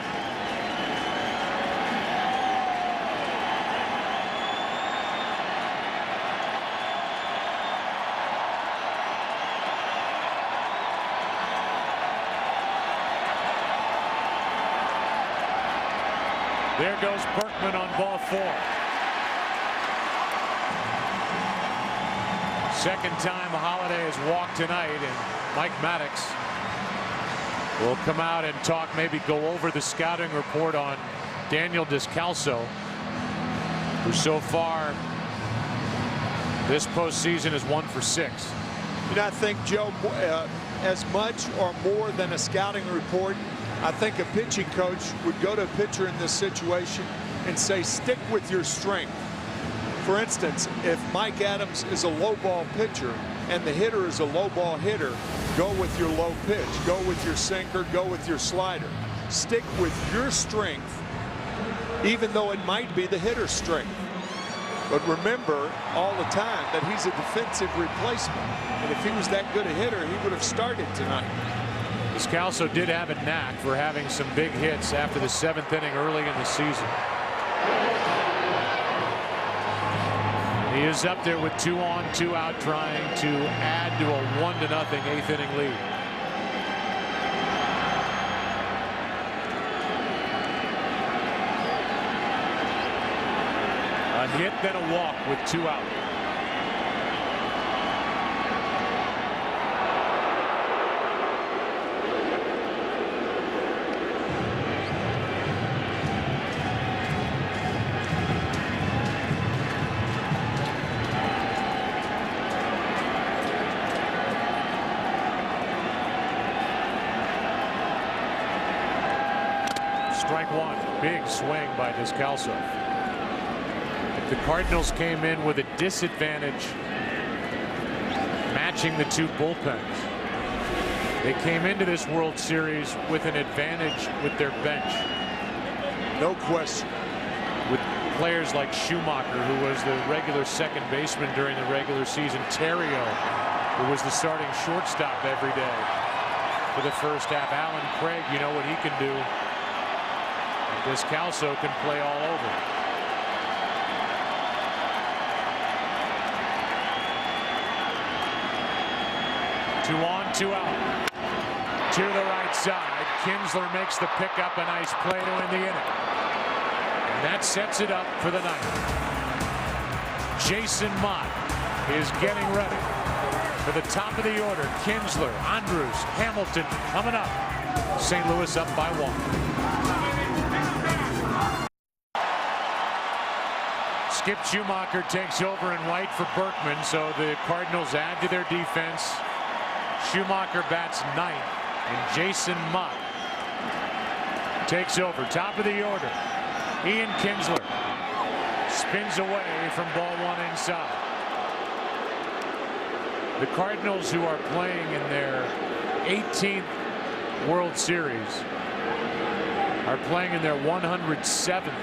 There goes Berkman on ball 4. Second time Holiday has walked tonight, and Mike Maddox will come out and talk, maybe go over the scouting report on Daniel Descalso, who so far this postseason is 1 for 6. You know, I think, Joe, as much or more than a scouting report, I think a pitching coach would go to a pitcher in this situation and say, stick with your strength. For instance, if Mike Adams is a low ball pitcher and the hitter is a low ball hitter, go with your low pitch, go with your sinker, go with your slider. Stick with your strength, even though it might be the hitter's strength. But remember all the time that he's a defensive replacement. And if he was that good a hitter, he would have started tonight. Descalso did have a knack for having some big hits after the 7th inning early in the season. He is up there with 2 on, 2 out, trying to add to a 1-0 8th inning lead. A hit, then a walk with 2 out. Strike 1. Big swing by Descalso. The Cardinals came in with a disadvantage matching the 2 bullpens. They came into this World Series with an advantage with their bench. No question. With players like Schumacher, who was the regular second baseman during the regular season, Terrio, who was the starting shortstop every day for the first half. Alan Craig, you know what he can do. And Descalso can play all over. Two on, 2 out. To the right side. Kinsler makes the pickup. A nice play to end the inning. And that sets it up for the 9th. Jason Mott is getting ready for the top of the order. Kinsler, Andrews, Hamilton coming up. St. Louis up by 1. Skip Schumacher takes over in right for Berkman, so the Cardinals add to their defense. Schumacher bats 9th, and Jason Mott takes over. Top of the order. Ian Kinsler spins away from ball 1 inside. The Cardinals, who are playing in their 18th World Series, are playing in their 107th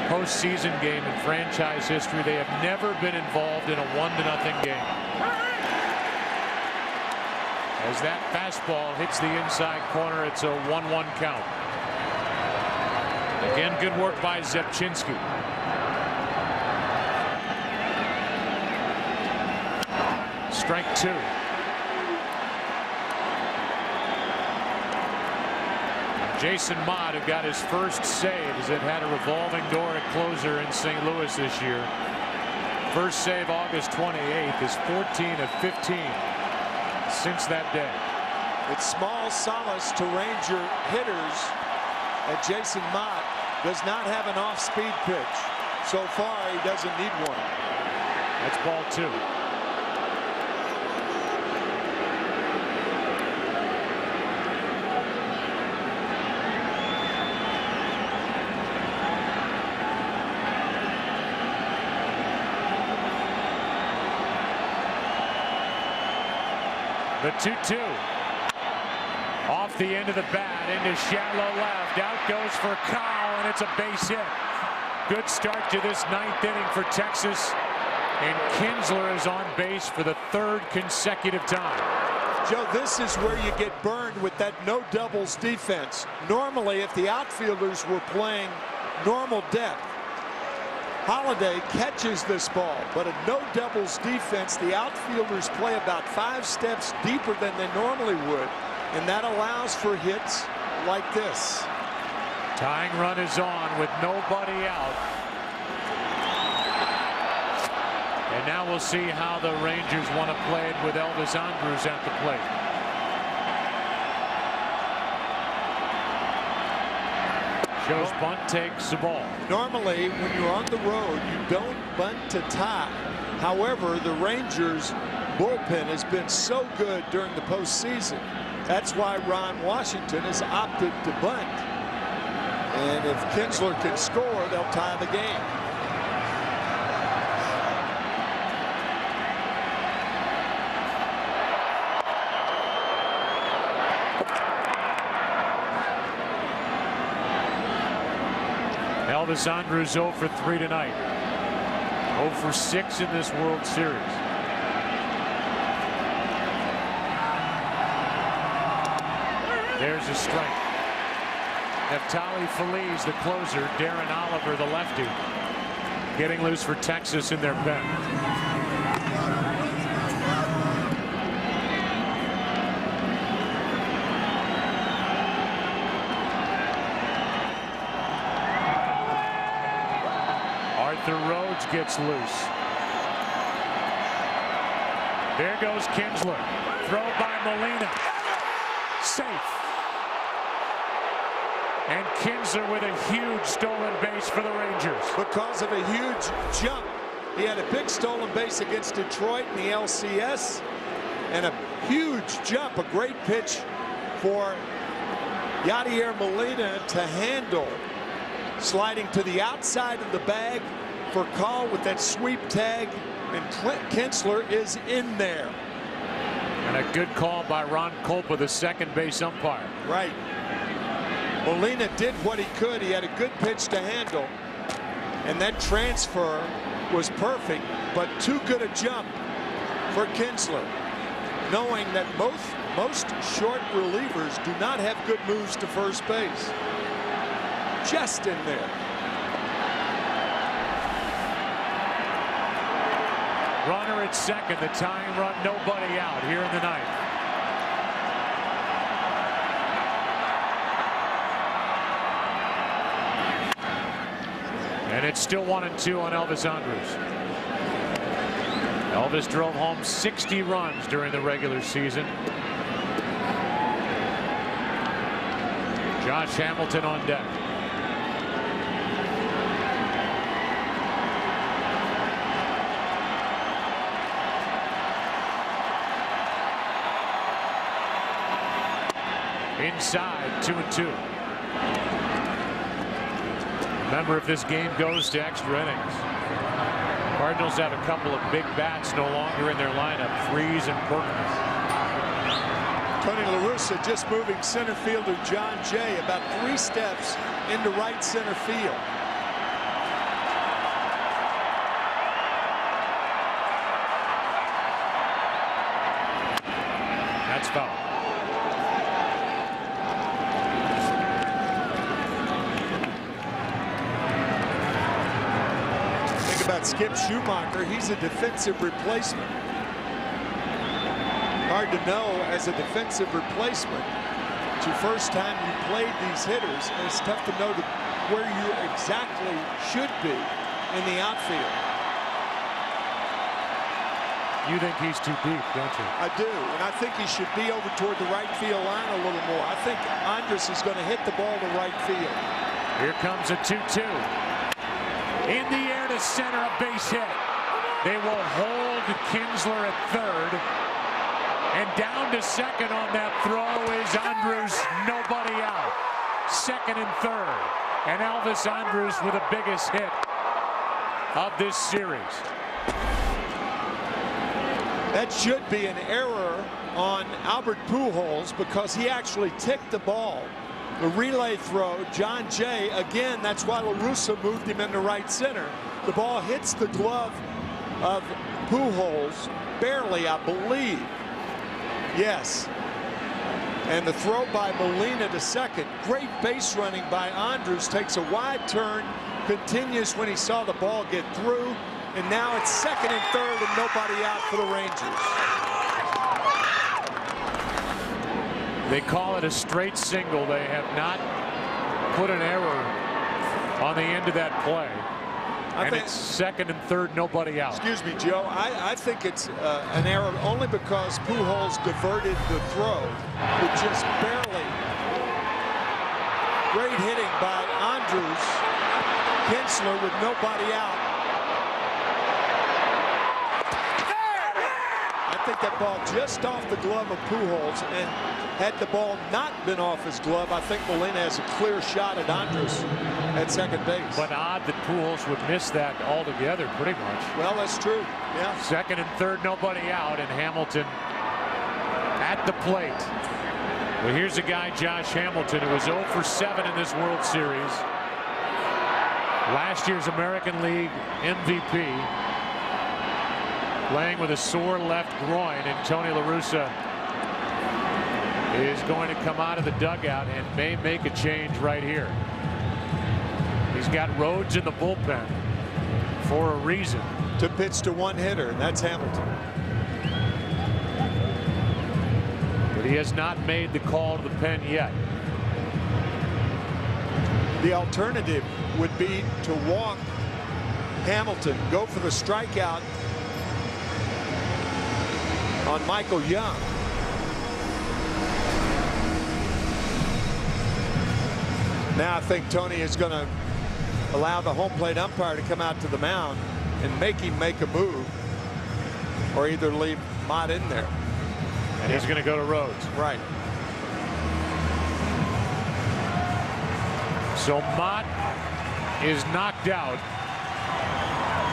postseason game in franchise history. They have never been involved in a 1-0 game. As that fastball hits the inside corner, it's a 1-1 count. Again, good work by Zepchinski. Strike 2. Jason Mott, who got his first save, as it had a revolving door at closer in St. Louis this year. First save August 28th, is 14 of 15 since that day. It's small solace to Ranger hitters that Jason Mott does not have an off-speed pitch. So far, he doesn't need one. That's ball 2. The 2-2. Off the end of the bat into shallow left. Out goes for Kyle, and it's a base hit. Good start to this 9th inning for Texas. And Kinsler is on base for the 3rd consecutive time. Joe, this is where you get burned with that no doubles defense. Normally, if the outfielders were playing normal depth, Holiday catches this ball, but a no doubles defense, the outfielders play about 5 steps deeper than they normally would, and that allows for hits like this. Tying run is on with nobody out. And now we'll see how the Rangers want to play it with Elvis Andrus at the plate. Shows bunt, takes the ball. Normally, when you're on the road, you don't bunt to tie. However, the Rangers bullpen has been so good during the postseason. That's why Ron Washington has opted to bunt. And if Kinsler can score, they'll tie the game. Elvis Andrus 0 for 3 tonight. 0 for 6 in this World Series. There's a strike. Neftali Feliz, the closer. Darren Oliver, the lefty, getting loose for Texas in their pen. Arthur Rhodes gets loose. There goes Kinsler. Throw by Molina. Safe. And Kinsler with a huge stolen base for the Rangers. Because of a huge jump. He had a big stolen base against Detroit in the LCS. And a huge jump. A great pitch for Yadier Molina to handle. Sliding to the outside of the bag for call with that sweep tag. And Kinsler is in there. And a good call by Ron Kolpa, the second base umpire. Right. Molina did what he could. He had a good pitch to handle. And that transfer was perfect, but too good a jump for Kinsler. Knowing that most short relievers do not have good moves to first base. Just in there. Runner at second, the tying run, nobody out here in the ninth. And it's still 1-2 on Elvis Andrus. Elvis drove home 60 runs during the regular season. Josh Hamilton on deck. Inside, 2-2. Remember, if this game goes to extra innings, Cardinals have a couple of big bats no longer in their lineup, Freese and Perkins. Tony La Russa just moving center fielder John Jay about 3 steps into right center field. That's foul. About Skip Schumacher, he's a defensive replacement. Hard to know as a defensive replacement. It's your first time you played these hitters, and it's tough to know where you exactly should be in the outfield. You think he's too deep, don't you? I do, and I think he should be over toward the right field line a little more. I think Andrus is going to hit the ball to right field. Here comes a 2-2. In the air to center, a base hit. They will hold Kinsler at third. And down to second on that throw is Andrus, nobody out. Second and third. And Elvis Andrus with the biggest hit of this series. That should be an error on Albert Pujols because he actually ticked the ball. The relay throw, John Jay, again, that's why La Russa moved him into right center. The ball hits the glove of Pujols, barely, I believe. Yes. And the throw by Molina to second. Great base running by Andrus, takes a wide turn, continues when he saw the ball get through, and now it's second and third and nobody out for the Rangers. They call it a straight single. They have not put an error on the end of that play. And it's second and third, nobody out. Excuse me, Joe. I think it's an error only because Pujols diverted the throw with just barely. Great hitting by Andrews. Kinsler with nobody out. I think that ball just off the glove of Pujols, and had the ball not been off his glove, I think Molina has a clear shot at Andrews at second base. But odd that Pujols would miss that altogether, pretty much. Well, that's true. Yeah. Second and third, nobody out, and Hamilton at the plate. Well, here's a guy, Josh Hamilton, who was 0 for 7 in this World Series. Last year's American League MVP. Playing with a sore left groin, and Tony La Russa is going to come out of the dugout and may make a change right here. He's got Rhodes in the bullpen for a reason. To pitch to one hitter, and that's Hamilton. But he has not made the call to the pen yet. The alternative would be to walk Hamilton, go for the strikeout on Michael Young. Now I think Tony is going to allow the home plate umpire to come out to the mound and make him make a move, or either leave Mott in there. And he's going to go to Rhodes. Right. So Mott is knocked out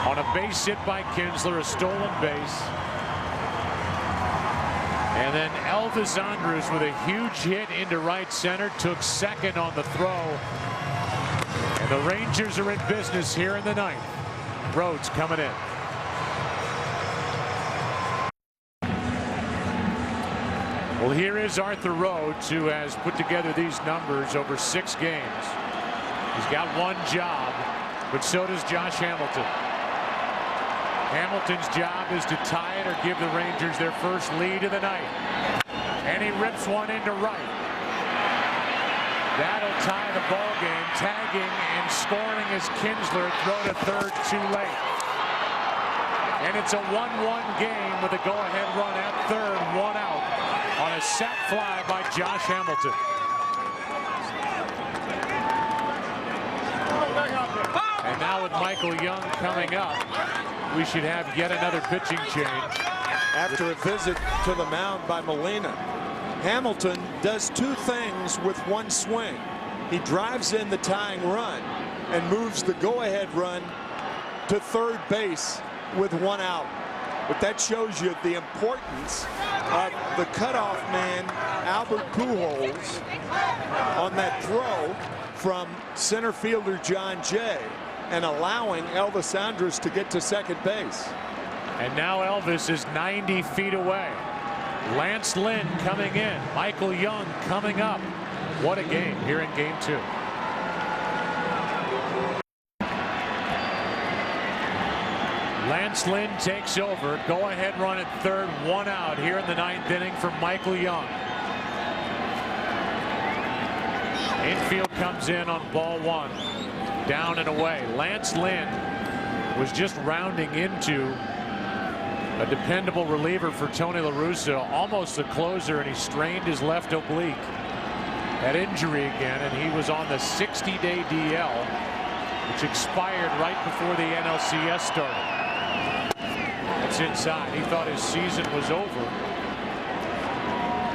on a base hit by Kinsler, a stolen base. And then Elvis Andrus with a huge hit into right center, took second on the throw. And the Rangers are in business here in the ninth. Rhodes coming in. Well, here is Arthur Rhodes, who has put together these numbers over 6 games. He's got one job, but so does Josh Hamilton. Hamilton's job is to tie it or give the Rangers their first lead of the night. And he rips one into right. That'll tie the ball game. Tagging and scoring is Kinsler. Throw to third too late. And it's a 1-1 game with a go-ahead run at third, 1 out on a sac fly by Josh Hamilton. And now with Michael Young coming up, we should have yet another pitching change. After a visit to the mound by Molina, Hamilton does 2 things with one swing. He drives in the tying run and moves the go-ahead run to third base with 1 out. But that shows you the importance of the cutoff man, Albert Pujols, on that throw from center fielder John Jay, and allowing Elvis Andrus to get to second base. And now Elvis is 90 feet away. Lance Lynn coming in. Michael Young coming up. What a game here in game 2. Lance Lynn takes over. Go ahead run at third, 1 out here in the 9th inning for Michael Young. Infield comes in on ball 1. Down and away. Lance Lynn was just rounding into a dependable reliever for Tony La Russa, almost a closer, and he strained his left oblique. That injury again, and he was on the 60-day DL, which expired right before the NLCS started. That's inside. He thought his season was over.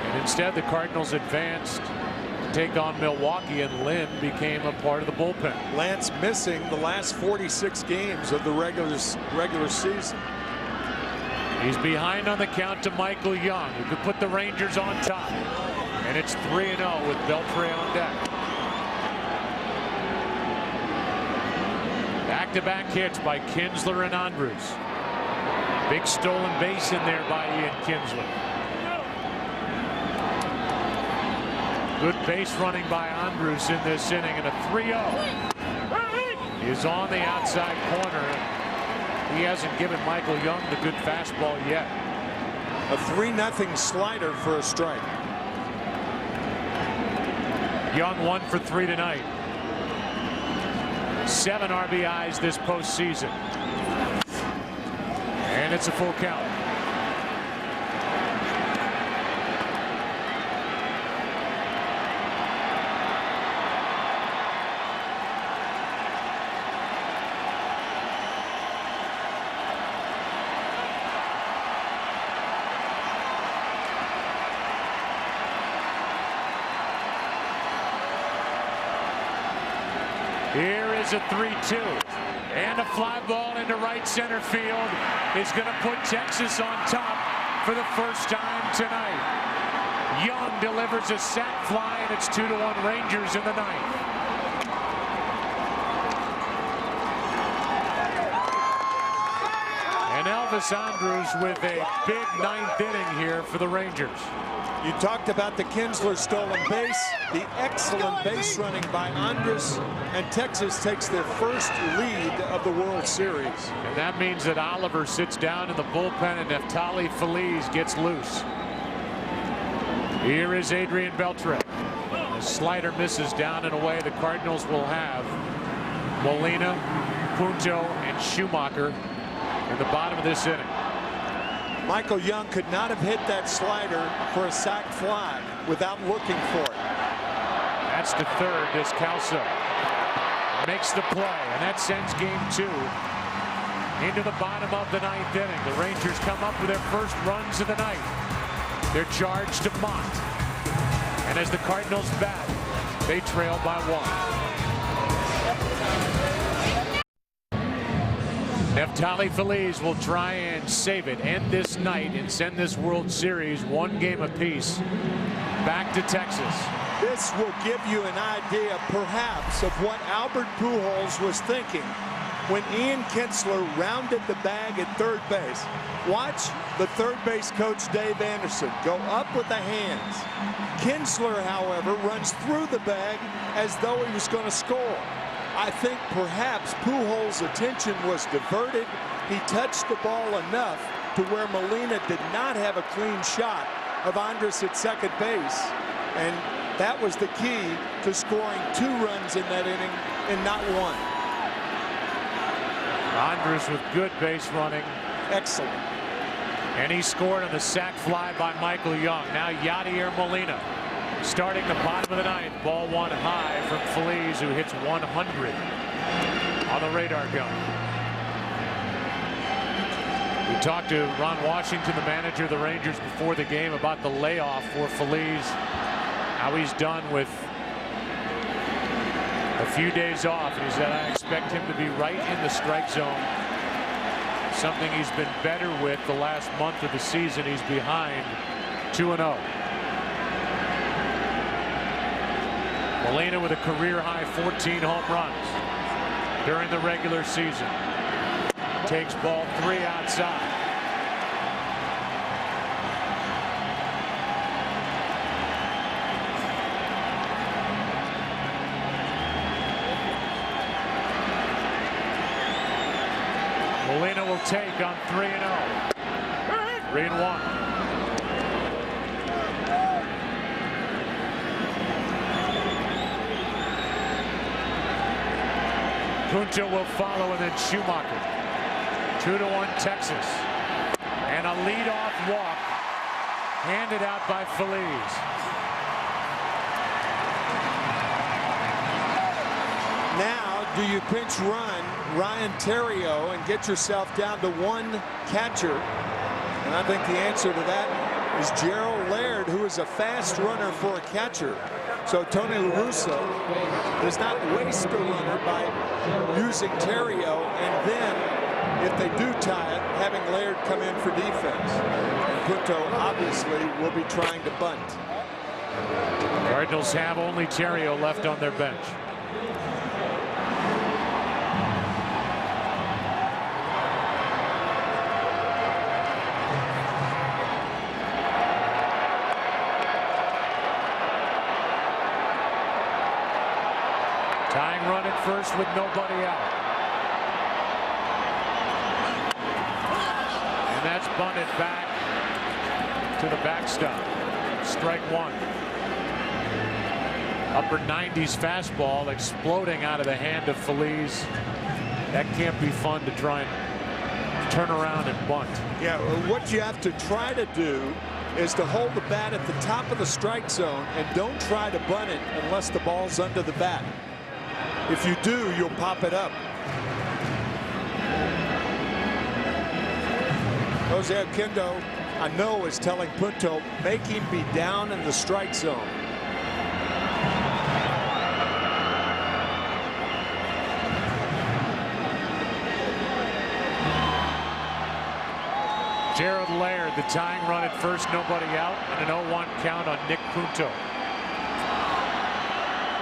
And instead, the Cardinals advanced to take on Milwaukee, and Lynn became a part of the bullpen. Lance missing the last 46 games of the regular season. He's behind on the count to Michael Young, who could put the Rangers on top. And it's 3-0 with Beltre on deck. Back-to-back hits by Kinsler and Andrus. Big stolen base in there by Ian Kinsler. Good base running by Andrus in this inning, and a 3-0 is on the outside corner. He hasn't given Michael Young the good fastball yet. A 3-0 slider for a strike. Young 1 for 3 tonight. 7 RBIs this postseason. And it's a full count. Here is a 3-2. And a fly ball into right center field is going to put Texas on top for the first time tonight. Young delivers a sac fly, and it's 2-1 Rangers in the ninth. And Elvis Andrus with a big ninth inning here for the Rangers. You talked about the Kinsler stolen base, the excellent base running by Andrus, and Texas takes their first lead of the World Series. And that means that Oliver sits down in the bullpen and Neftali Feliz gets loose. Here is Adrian Beltre. The slider misses down and away. The Cardinals will have Molina, Punto, and Schumacher in the bottom of this inning. Michael Young could not have hit that slider for a sac fly without looking for it. That's to third. Descalso makes the play, and that sends game 2 into the bottom of the ninth inning. The Rangers come up with their first runs of the night. They're charged to Mott, and as the Cardinals bat, they trail by 1. Neftali Feliz will try and save it, end this night, and send this World Series 1 game apiece back to Texas. This will give you an idea, perhaps, of what Albert Pujols was thinking when Ian Kinsler rounded the bag at third base. Watch the third base coach, Dave Anderson, go up with the hands. Kinsler, however, runs through the bag as though he was going to score. I think perhaps Pujols' attention was diverted. He touched the ball enough to where Molina did not have a clean shot of Andrus at second base. And that was the key to scoring 2 runs in that inning and not 1. Andrus with good base running. Excellent. And he scored on the sac fly by Michael Young. Now Yadier Molina starting the bottom of the ninth. Ball 1 high from Feliz, who hits 100 on the radar gun. We talked to Ron Washington, the manager of the Rangers, before the game about the layoff for Feliz, how he's done with a few days off. And he said, I expect him to be right in the strike zone. Something he's been better with the last month of the season. He's behind 2-0. Molina with a career-high 14 home runs during the regular season. Takes ball 3 outside. Molina will take on 3-0. 3-1. Punto will follow, and then Schumacher. 2-1 Texas. And a leadoff walk handed out by Feliz. Now, do you pinch run Ryan Theriot and get yourself down to 1 catcher? And I think the answer to that is Gerald Laird, who is a fast runner for a catcher. So Tony La Russa does not waste a runner by using Theriot, and then if they do tie it, having Laird come in for defense. And Punto obviously will be trying to bunt. Cardinals have only Theriot left on their bench. Tying run at first with nobody out. And that's bunted back to the backstop. Strike 1. Upper 90s fastball exploding out of the hand of Feliz. That can't be fun to try and turn around and bunt. Yeah, what you have to try to do is to hold the bat at the top of the strike zone and don't try to bunt it unless the ball's under the bat. If you do, you'll pop it up. Jose Oquendo, I know, is telling Punto, make him be down in the strike zone. Jared Laird, the tying run at first, nobody out, and an 0-1 count on Nick Punto,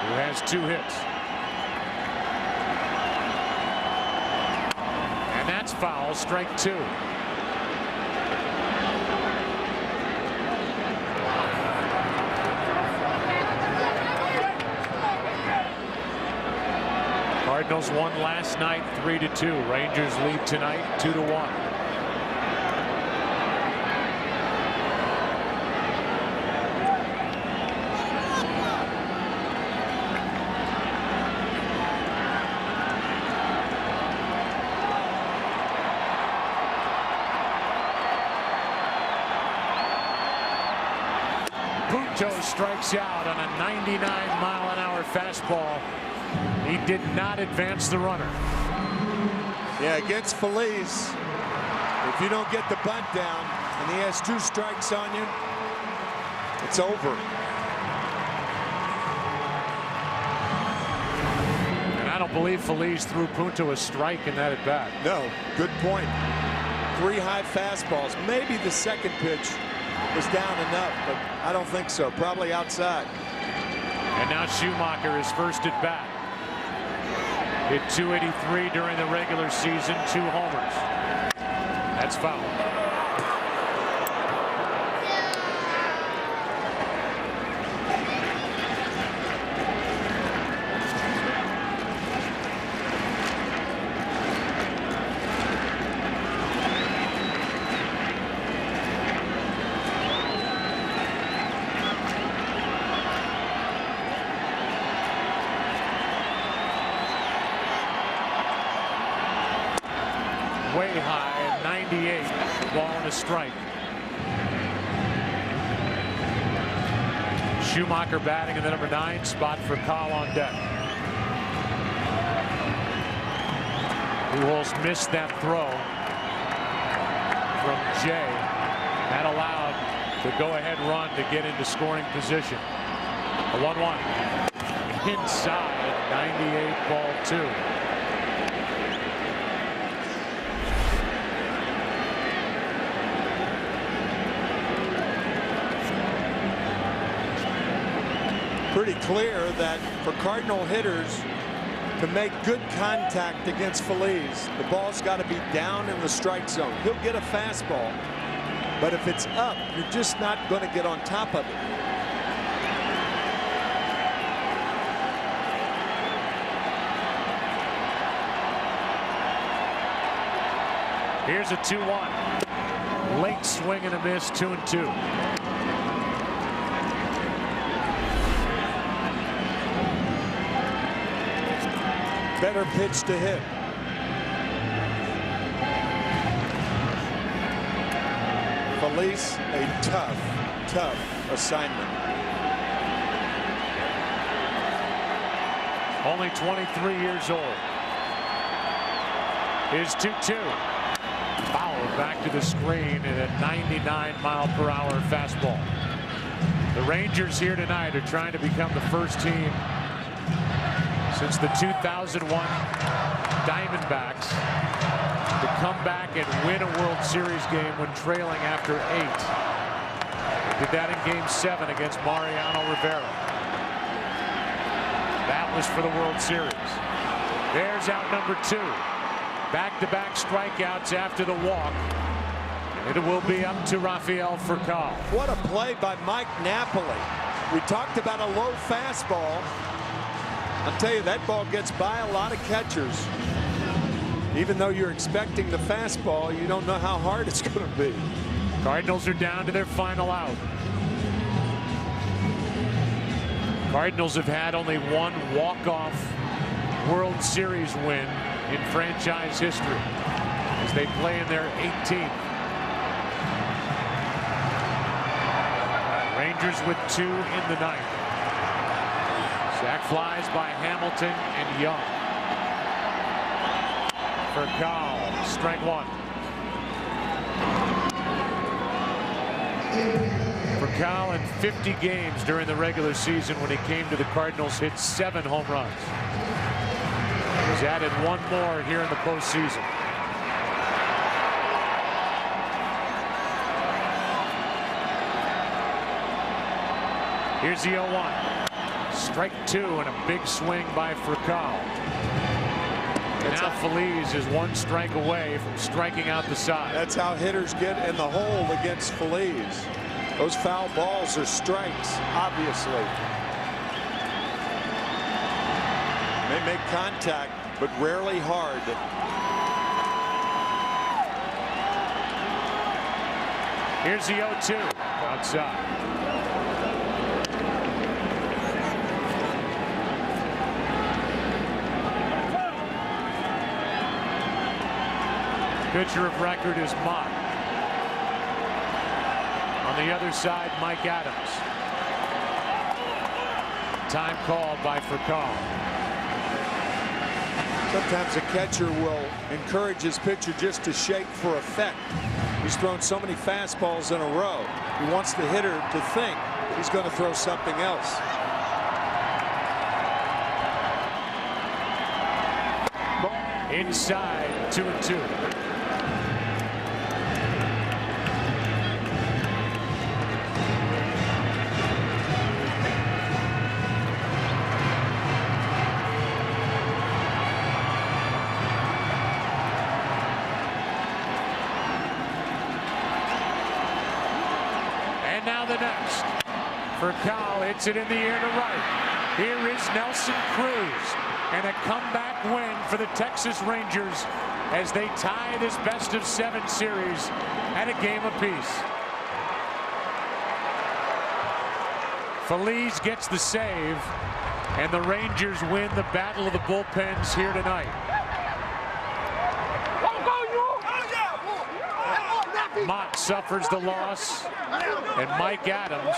who has 2 hits. And that's foul, strike 2. Cardinals won last night 3-2. Rangers lead tonight 2-1. Punto strikes out on a 99-mile-an-hour fastball. He did not advance the runner. Yeah, against Feliz, if you don't get the bunt down and he has 2 strikes on you, it's over. And I don't believe Feliz threw Punto a strike in that at bat. No, good point. 3 high fastballs. Maybe the second pitch was down enough, but I don't think so. Probably outside. And now Schumacher is first at bat. Hit .283 during the regular season, 2 homers. That's foul. Way high at 98. The ball and a strike. Schumacher batting in the number 9 spot for Kyle on deck. Pujols missed that throw from Jay. That allowed the go-ahead run to get into scoring position. A 1-1. Inside, 98 ball 2. Pretty clear that for Cardinal hitters to make good contact against Feliz, the ball's got to be down in the strike zone. He'll get a fastball, but if it's up, you're just not going to get on top of it. Here's a 2-1. Late swing and a miss, 2-2. Better pitch to hit. Feliz, a tough assignment. Only 23 years old. Here's 2-2. Foul back to the screen and a 99-mile-per-hour fastball. The Rangers here tonight are trying to become the first team since the 2001 Diamondbacks to come back and win a World Series game when trailing after 8. They did that in Game 7 against Mariano Rivera. That was for the World Series. There's out number 2. Back-to-back strikeouts after the walk. And it will be up to Rafael Furcal. What a play by Mike Napoli. We talked about a low fastball. I'll tell you, that ball gets by a lot of catchers. Even though you're expecting the fastball, you don't know how hard it's going to be. Cardinals are down to their final out. Cardinals have had only one walk-off World Series win in franchise history as they play in their 18th. Rangers with 2 in the ninth. Sac flies by Hamilton and Young. For Cal, strike 1. For Cal, in 50 games during the regular season when he came to the Cardinals, hit 7 home runs. He's added 1 more here in the postseason. Here's the 0-1. Strike 2 and a big swing by Furcal. Now Feliz is 1 strike away from striking out the side. That's how hitters get in the hole against Feliz. Those foul balls are strikes, obviously. They make contact, but rarely hard. Here's the 0-2 outside. Pitcher of record is Mott. On the other side, Mike Adams. Time called by Furcal. Sometimes a catcher will encourage his pitcher just to shake for effect. He's thrown so many fastballs in a row. He wants the hitter to think he's going to throw something else. Inside, 2-2. Now the next. Furcal hits it in the air to right. Here is Nelson Cruz. And a comeback win for the Texas Rangers as they tie this best-of-7 series at a game apiece. Feliz gets the save, and the Rangers win the battle of the bullpens here tonight. Mott suffers the loss, and Mike Adams,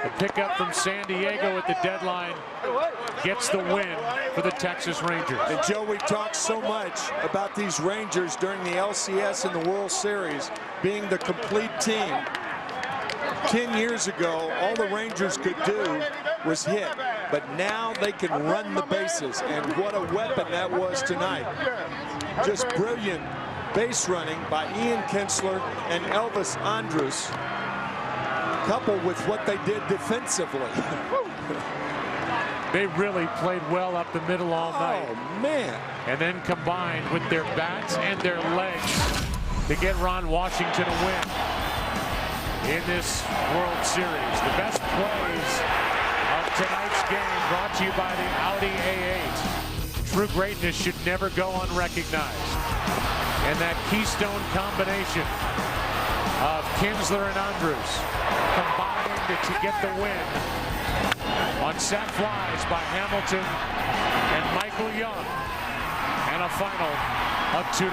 a pickup from San Diego at the deadline, gets the win for the Texas Rangers. And Joe, we talked so much about these Rangers during the LCS and the World Series being the complete team. 10 years ago, all the Rangers could do was hit, but now they can run the bases, and what a weapon that was tonight. Just brilliant base running by Ian Kinsler and Elvis Andrus, coupled with what they did defensively. They really played well up the middle all night. Oh, man. And then combined with their bats and their legs to get Ron Washington a win in this World Series. The best plays of tonight's game brought to you by the Audi A8. True greatness should never go unrecognized. And that keystone combination of Kinsler and Andrus combined to get the win on sac flies by Hamilton and Michael Young, and a final of 2-1.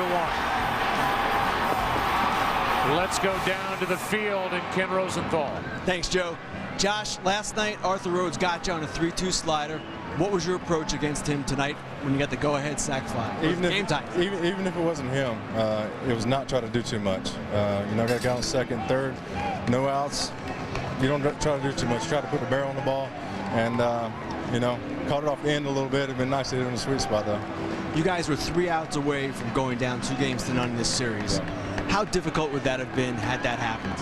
Let's go down to the field and Ken Rosenthal. Thanks, Joe. Josh, last night Arthur Rhodes got you on a 3-2 slider. What was your approach against him tonight when you got the go-ahead sac fly? Even if it wasn't him, it was not try to do too much. You know, got to get on second, third, no outs. You don't try to do too much. Try to put the barrel on the ball, and you know, caught it off the end a little bit. It'd been nice to hit it in the sweet spot, though. You guys were 3 outs away from going down 2 games to none in this series. Yeah. How difficult would that have been had that happened?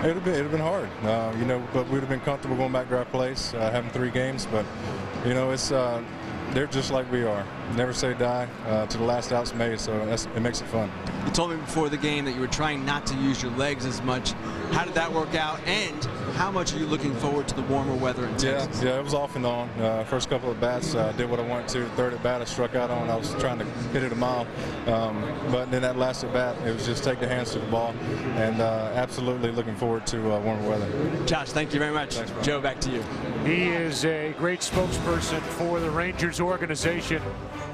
It'd have been hard, you know, but we'd have been comfortable going back to our place, having 3 games. But you know, it's they're just like we are. Never say die to the last out's made, so it makes it fun. You told me before the game that you were trying not to use your legs as much. How did that work out, and how much are you looking forward to the warmer weather in Texas? Yeah, it was off and on. First couple of bats, I did what I wanted to. Third at bat, I struck out on. I was trying to hit it a mile. But then that last at bat, it was just take the hands to the ball, and absolutely looking forward to warmer weather. Josh, thank you very much. Thanks, Joe, back to you. He is a great spokesperson for the Rangers organization,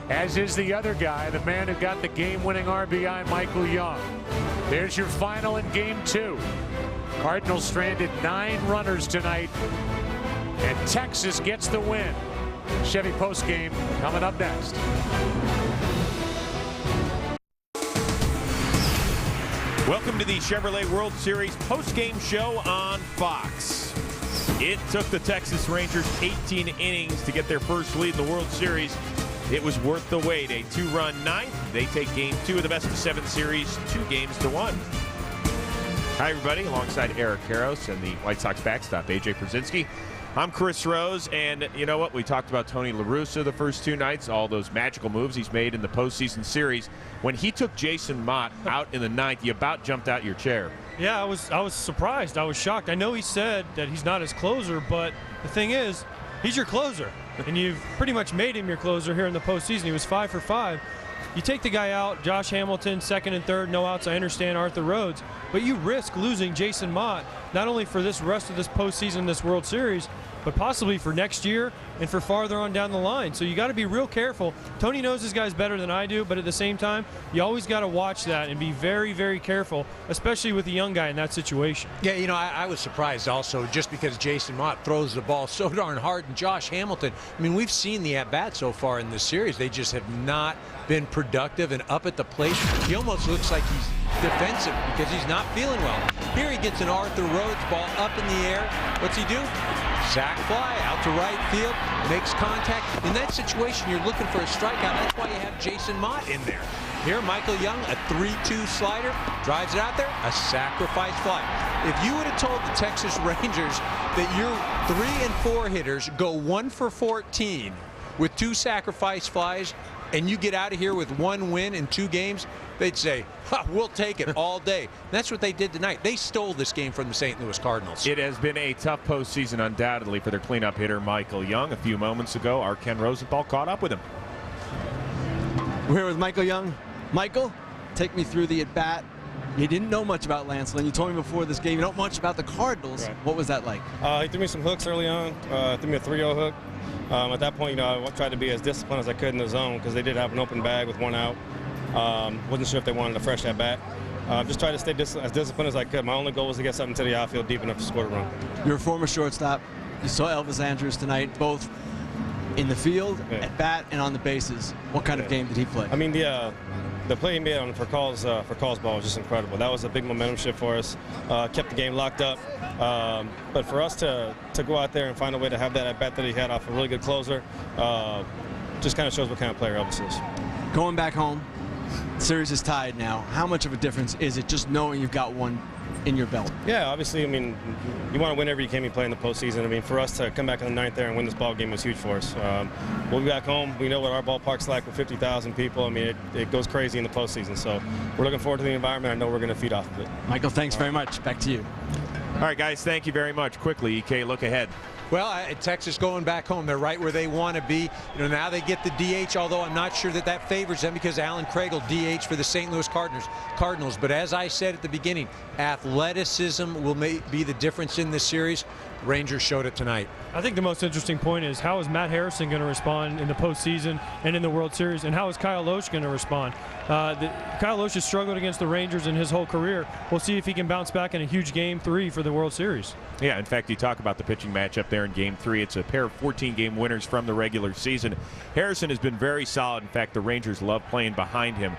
as is the other guy, the man who got the game-winning RBI, Michael Young. There's your final in Game 2. Cardinals stranded 9 runners tonight, and Texas gets the win. Chevy postgame coming up next. Welcome to the Chevrolet World Series postgame show on Fox. It took the Texas Rangers 18 innings to get their first lead in the World Series. It was worth the wait. A 2-run ninth. They take Game 2 of the best-of-7 series 2-1. Hi, everybody. Alongside Eric Karros and the White Sox backstop, AJ Przinsky. I'm Chris Rose, and you know what? We talked about Tony La Russa the first 2 nights, all those magical moves he's made in the postseason series. When he took Jason Mott out in the 9th, you about jumped out your chair. Yeah, I was surprised. I was shocked. I know he said that he's not his closer, but the thing is, he's your closer, and you've pretty much made him your closer here in the postseason. He was 5 for 5. You take the guy out, Josh Hamilton, 2nd and 3rd, no outs. I understand Arthur Rhodes, but you risk losing Jason Mott, not only for this rest of this postseason, this World Series, but possibly for next year and for farther on down the line. So you got to be real careful. Tony knows his guys better than I do, but at the same time, you always got to watch that and be very, very careful, especially with a young guy in that situation. Yeah, you know, I was surprised also just because Jason Mott throws the ball so darn hard, and Josh Hamilton, I mean, we've seen the at-bat so far in this series. They just have not been productive and up at the plate. He almost looks like he's defensive because he's not feeling well. Here he gets an Arthur Rhodes ball up in the air. What's he do? Sac fly out to right field, makes contact. In that situation, you're looking for a strikeout. That's why you have Jason Mott in there. Here, Michael Young, a 3-2 slider, drives it out there, a sacrifice fly. If you would have told the Texas Rangers that your 3 and 4 hitters go 1 for 14 with 2 sacrifice flies, and you get out of here with 1 win in 2 games, they'd say, we'll take it all day. That's what they did tonight. They stole this game from the St. Louis Cardinals. It has been a tough postseason, undoubtedly, for their cleanup hitter, Michael Young. A few moments ago, our Ken Rosenthal caught up with him. We're here with Michael Young. Michael, take me through the at-bat. You didn't know much about Lance Lynn. You told me before this game you don't know much about the Cardinals. Right. What was that like? He threw me some hooks early on. Threw me a 3-0 hook. At that point, you know, I tried to be as disciplined as I could in the zone because they did have an open bag with 1 out. Wasn't sure if they wanted a fresh at bat. Just tried to stay as disciplined as I could. My only goal was to get something to the outfield deep enough to score a run. You're a former shortstop. You saw Elvis Andrus tonight, both in the field, at bat, and on the bases. What kind of game did he play? I mean, the play he made for Call's ball was just incredible. That was a big momentum shift for us. Kept the game locked up. But for us to go out there and find a way to have that at bat that he had off a really good closer, just kind of shows what kind of player Elvis is. Going back home, the series is tied now. How much of a difference is it just knowing you've got one in your belt? Yeah, obviously, I mean, you want to win every game you play in the postseason. I mean, for us to come back in the 9th there and win this ball game was huge for us. We'll be back home. We know what our ballpark's like with 50,000 people. I mean, it goes crazy in the postseason. So we're looking forward to the environment. I know we're going to feed off of it. Michael, thanks very much. Back to you. All right, guys, thank you very much. Quickly, EK, look ahead. Well, Texas going back home. They're right where they want to be. You know, now they get the DH, although I'm not sure that favors them because Alan Craig will DH for the St. Louis Cardinals. But as I said at the beginning, athleticism will be the difference in this series. Rangers showed it tonight. I think the most interesting point is how is Matt Harrison going to respond in the postseason and in the World Series, and how is Kyle Loesch going to respond? Kyle Loesch has struggled against the Rangers in his whole career. We'll see if he can bounce back in a huge Game 3 for the World Series. Yeah, in fact, you talk about the pitching matchup there in Game 3. It's a pair of 14-game winners from the regular season. Harrison has been very solid. In fact, the Rangers love playing behind him.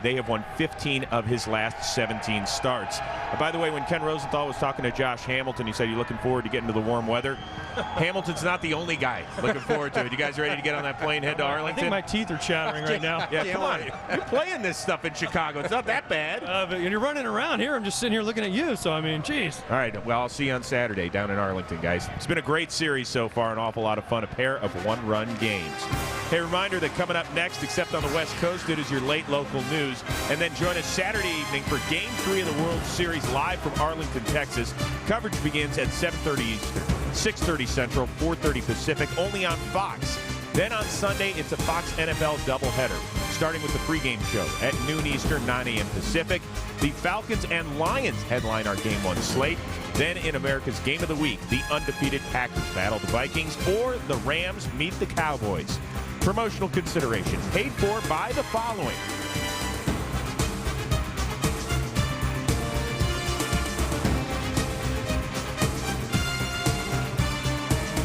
They have won 15 of his last 17 starts. By the way, when Ken Rosenthal was talking to Josh Hamilton, he said you're looking forward to getting to the warm weather. Hamilton's not the only guy looking forward to it. You guys ready to get on that plane, head to Arlington? I think my teeth are chattering right now. Yeah, come on. You're playing this stuff in Chicago. It's not that bad. But you're running around here. I'm just sitting here looking at you. So, I mean, geez. All right. Well, I'll see you on Saturday down in Arlington, guys. It's been a great series so far, an awful lot of fun, a pair of one-run games. Hey, reminder that coming up next, except on the West Coast, it is your late local news. And then join us Saturday evening for Game 3 of the World Series live from Arlington, Texas. Coverage begins at 7:30 Eastern, 6:30 Central, 4:30 Pacific, only on Fox. Then on Sunday, it's a Fox NFL doubleheader, starting with the pregame show at noon Eastern, 9 a.m. Pacific. The Falcons and Lions headline our Game 1 slate. Then in America's Game of the Week, the undefeated Packers battle the Vikings, or the Rams meet the Cowboys. Promotional consideration paid for by the following.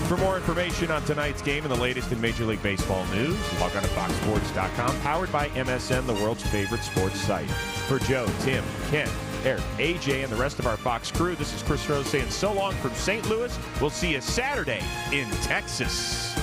For more information on tonight's game and the latest in Major League Baseball news, log on to foxsports.com, powered by MSN, the world's favorite sports site. For Joe, Tim, Ken, Eric, AJ, and the rest of our Fox crew, this is Chris Rose saying so long from St. Louis. We'll see you Saturday in Texas.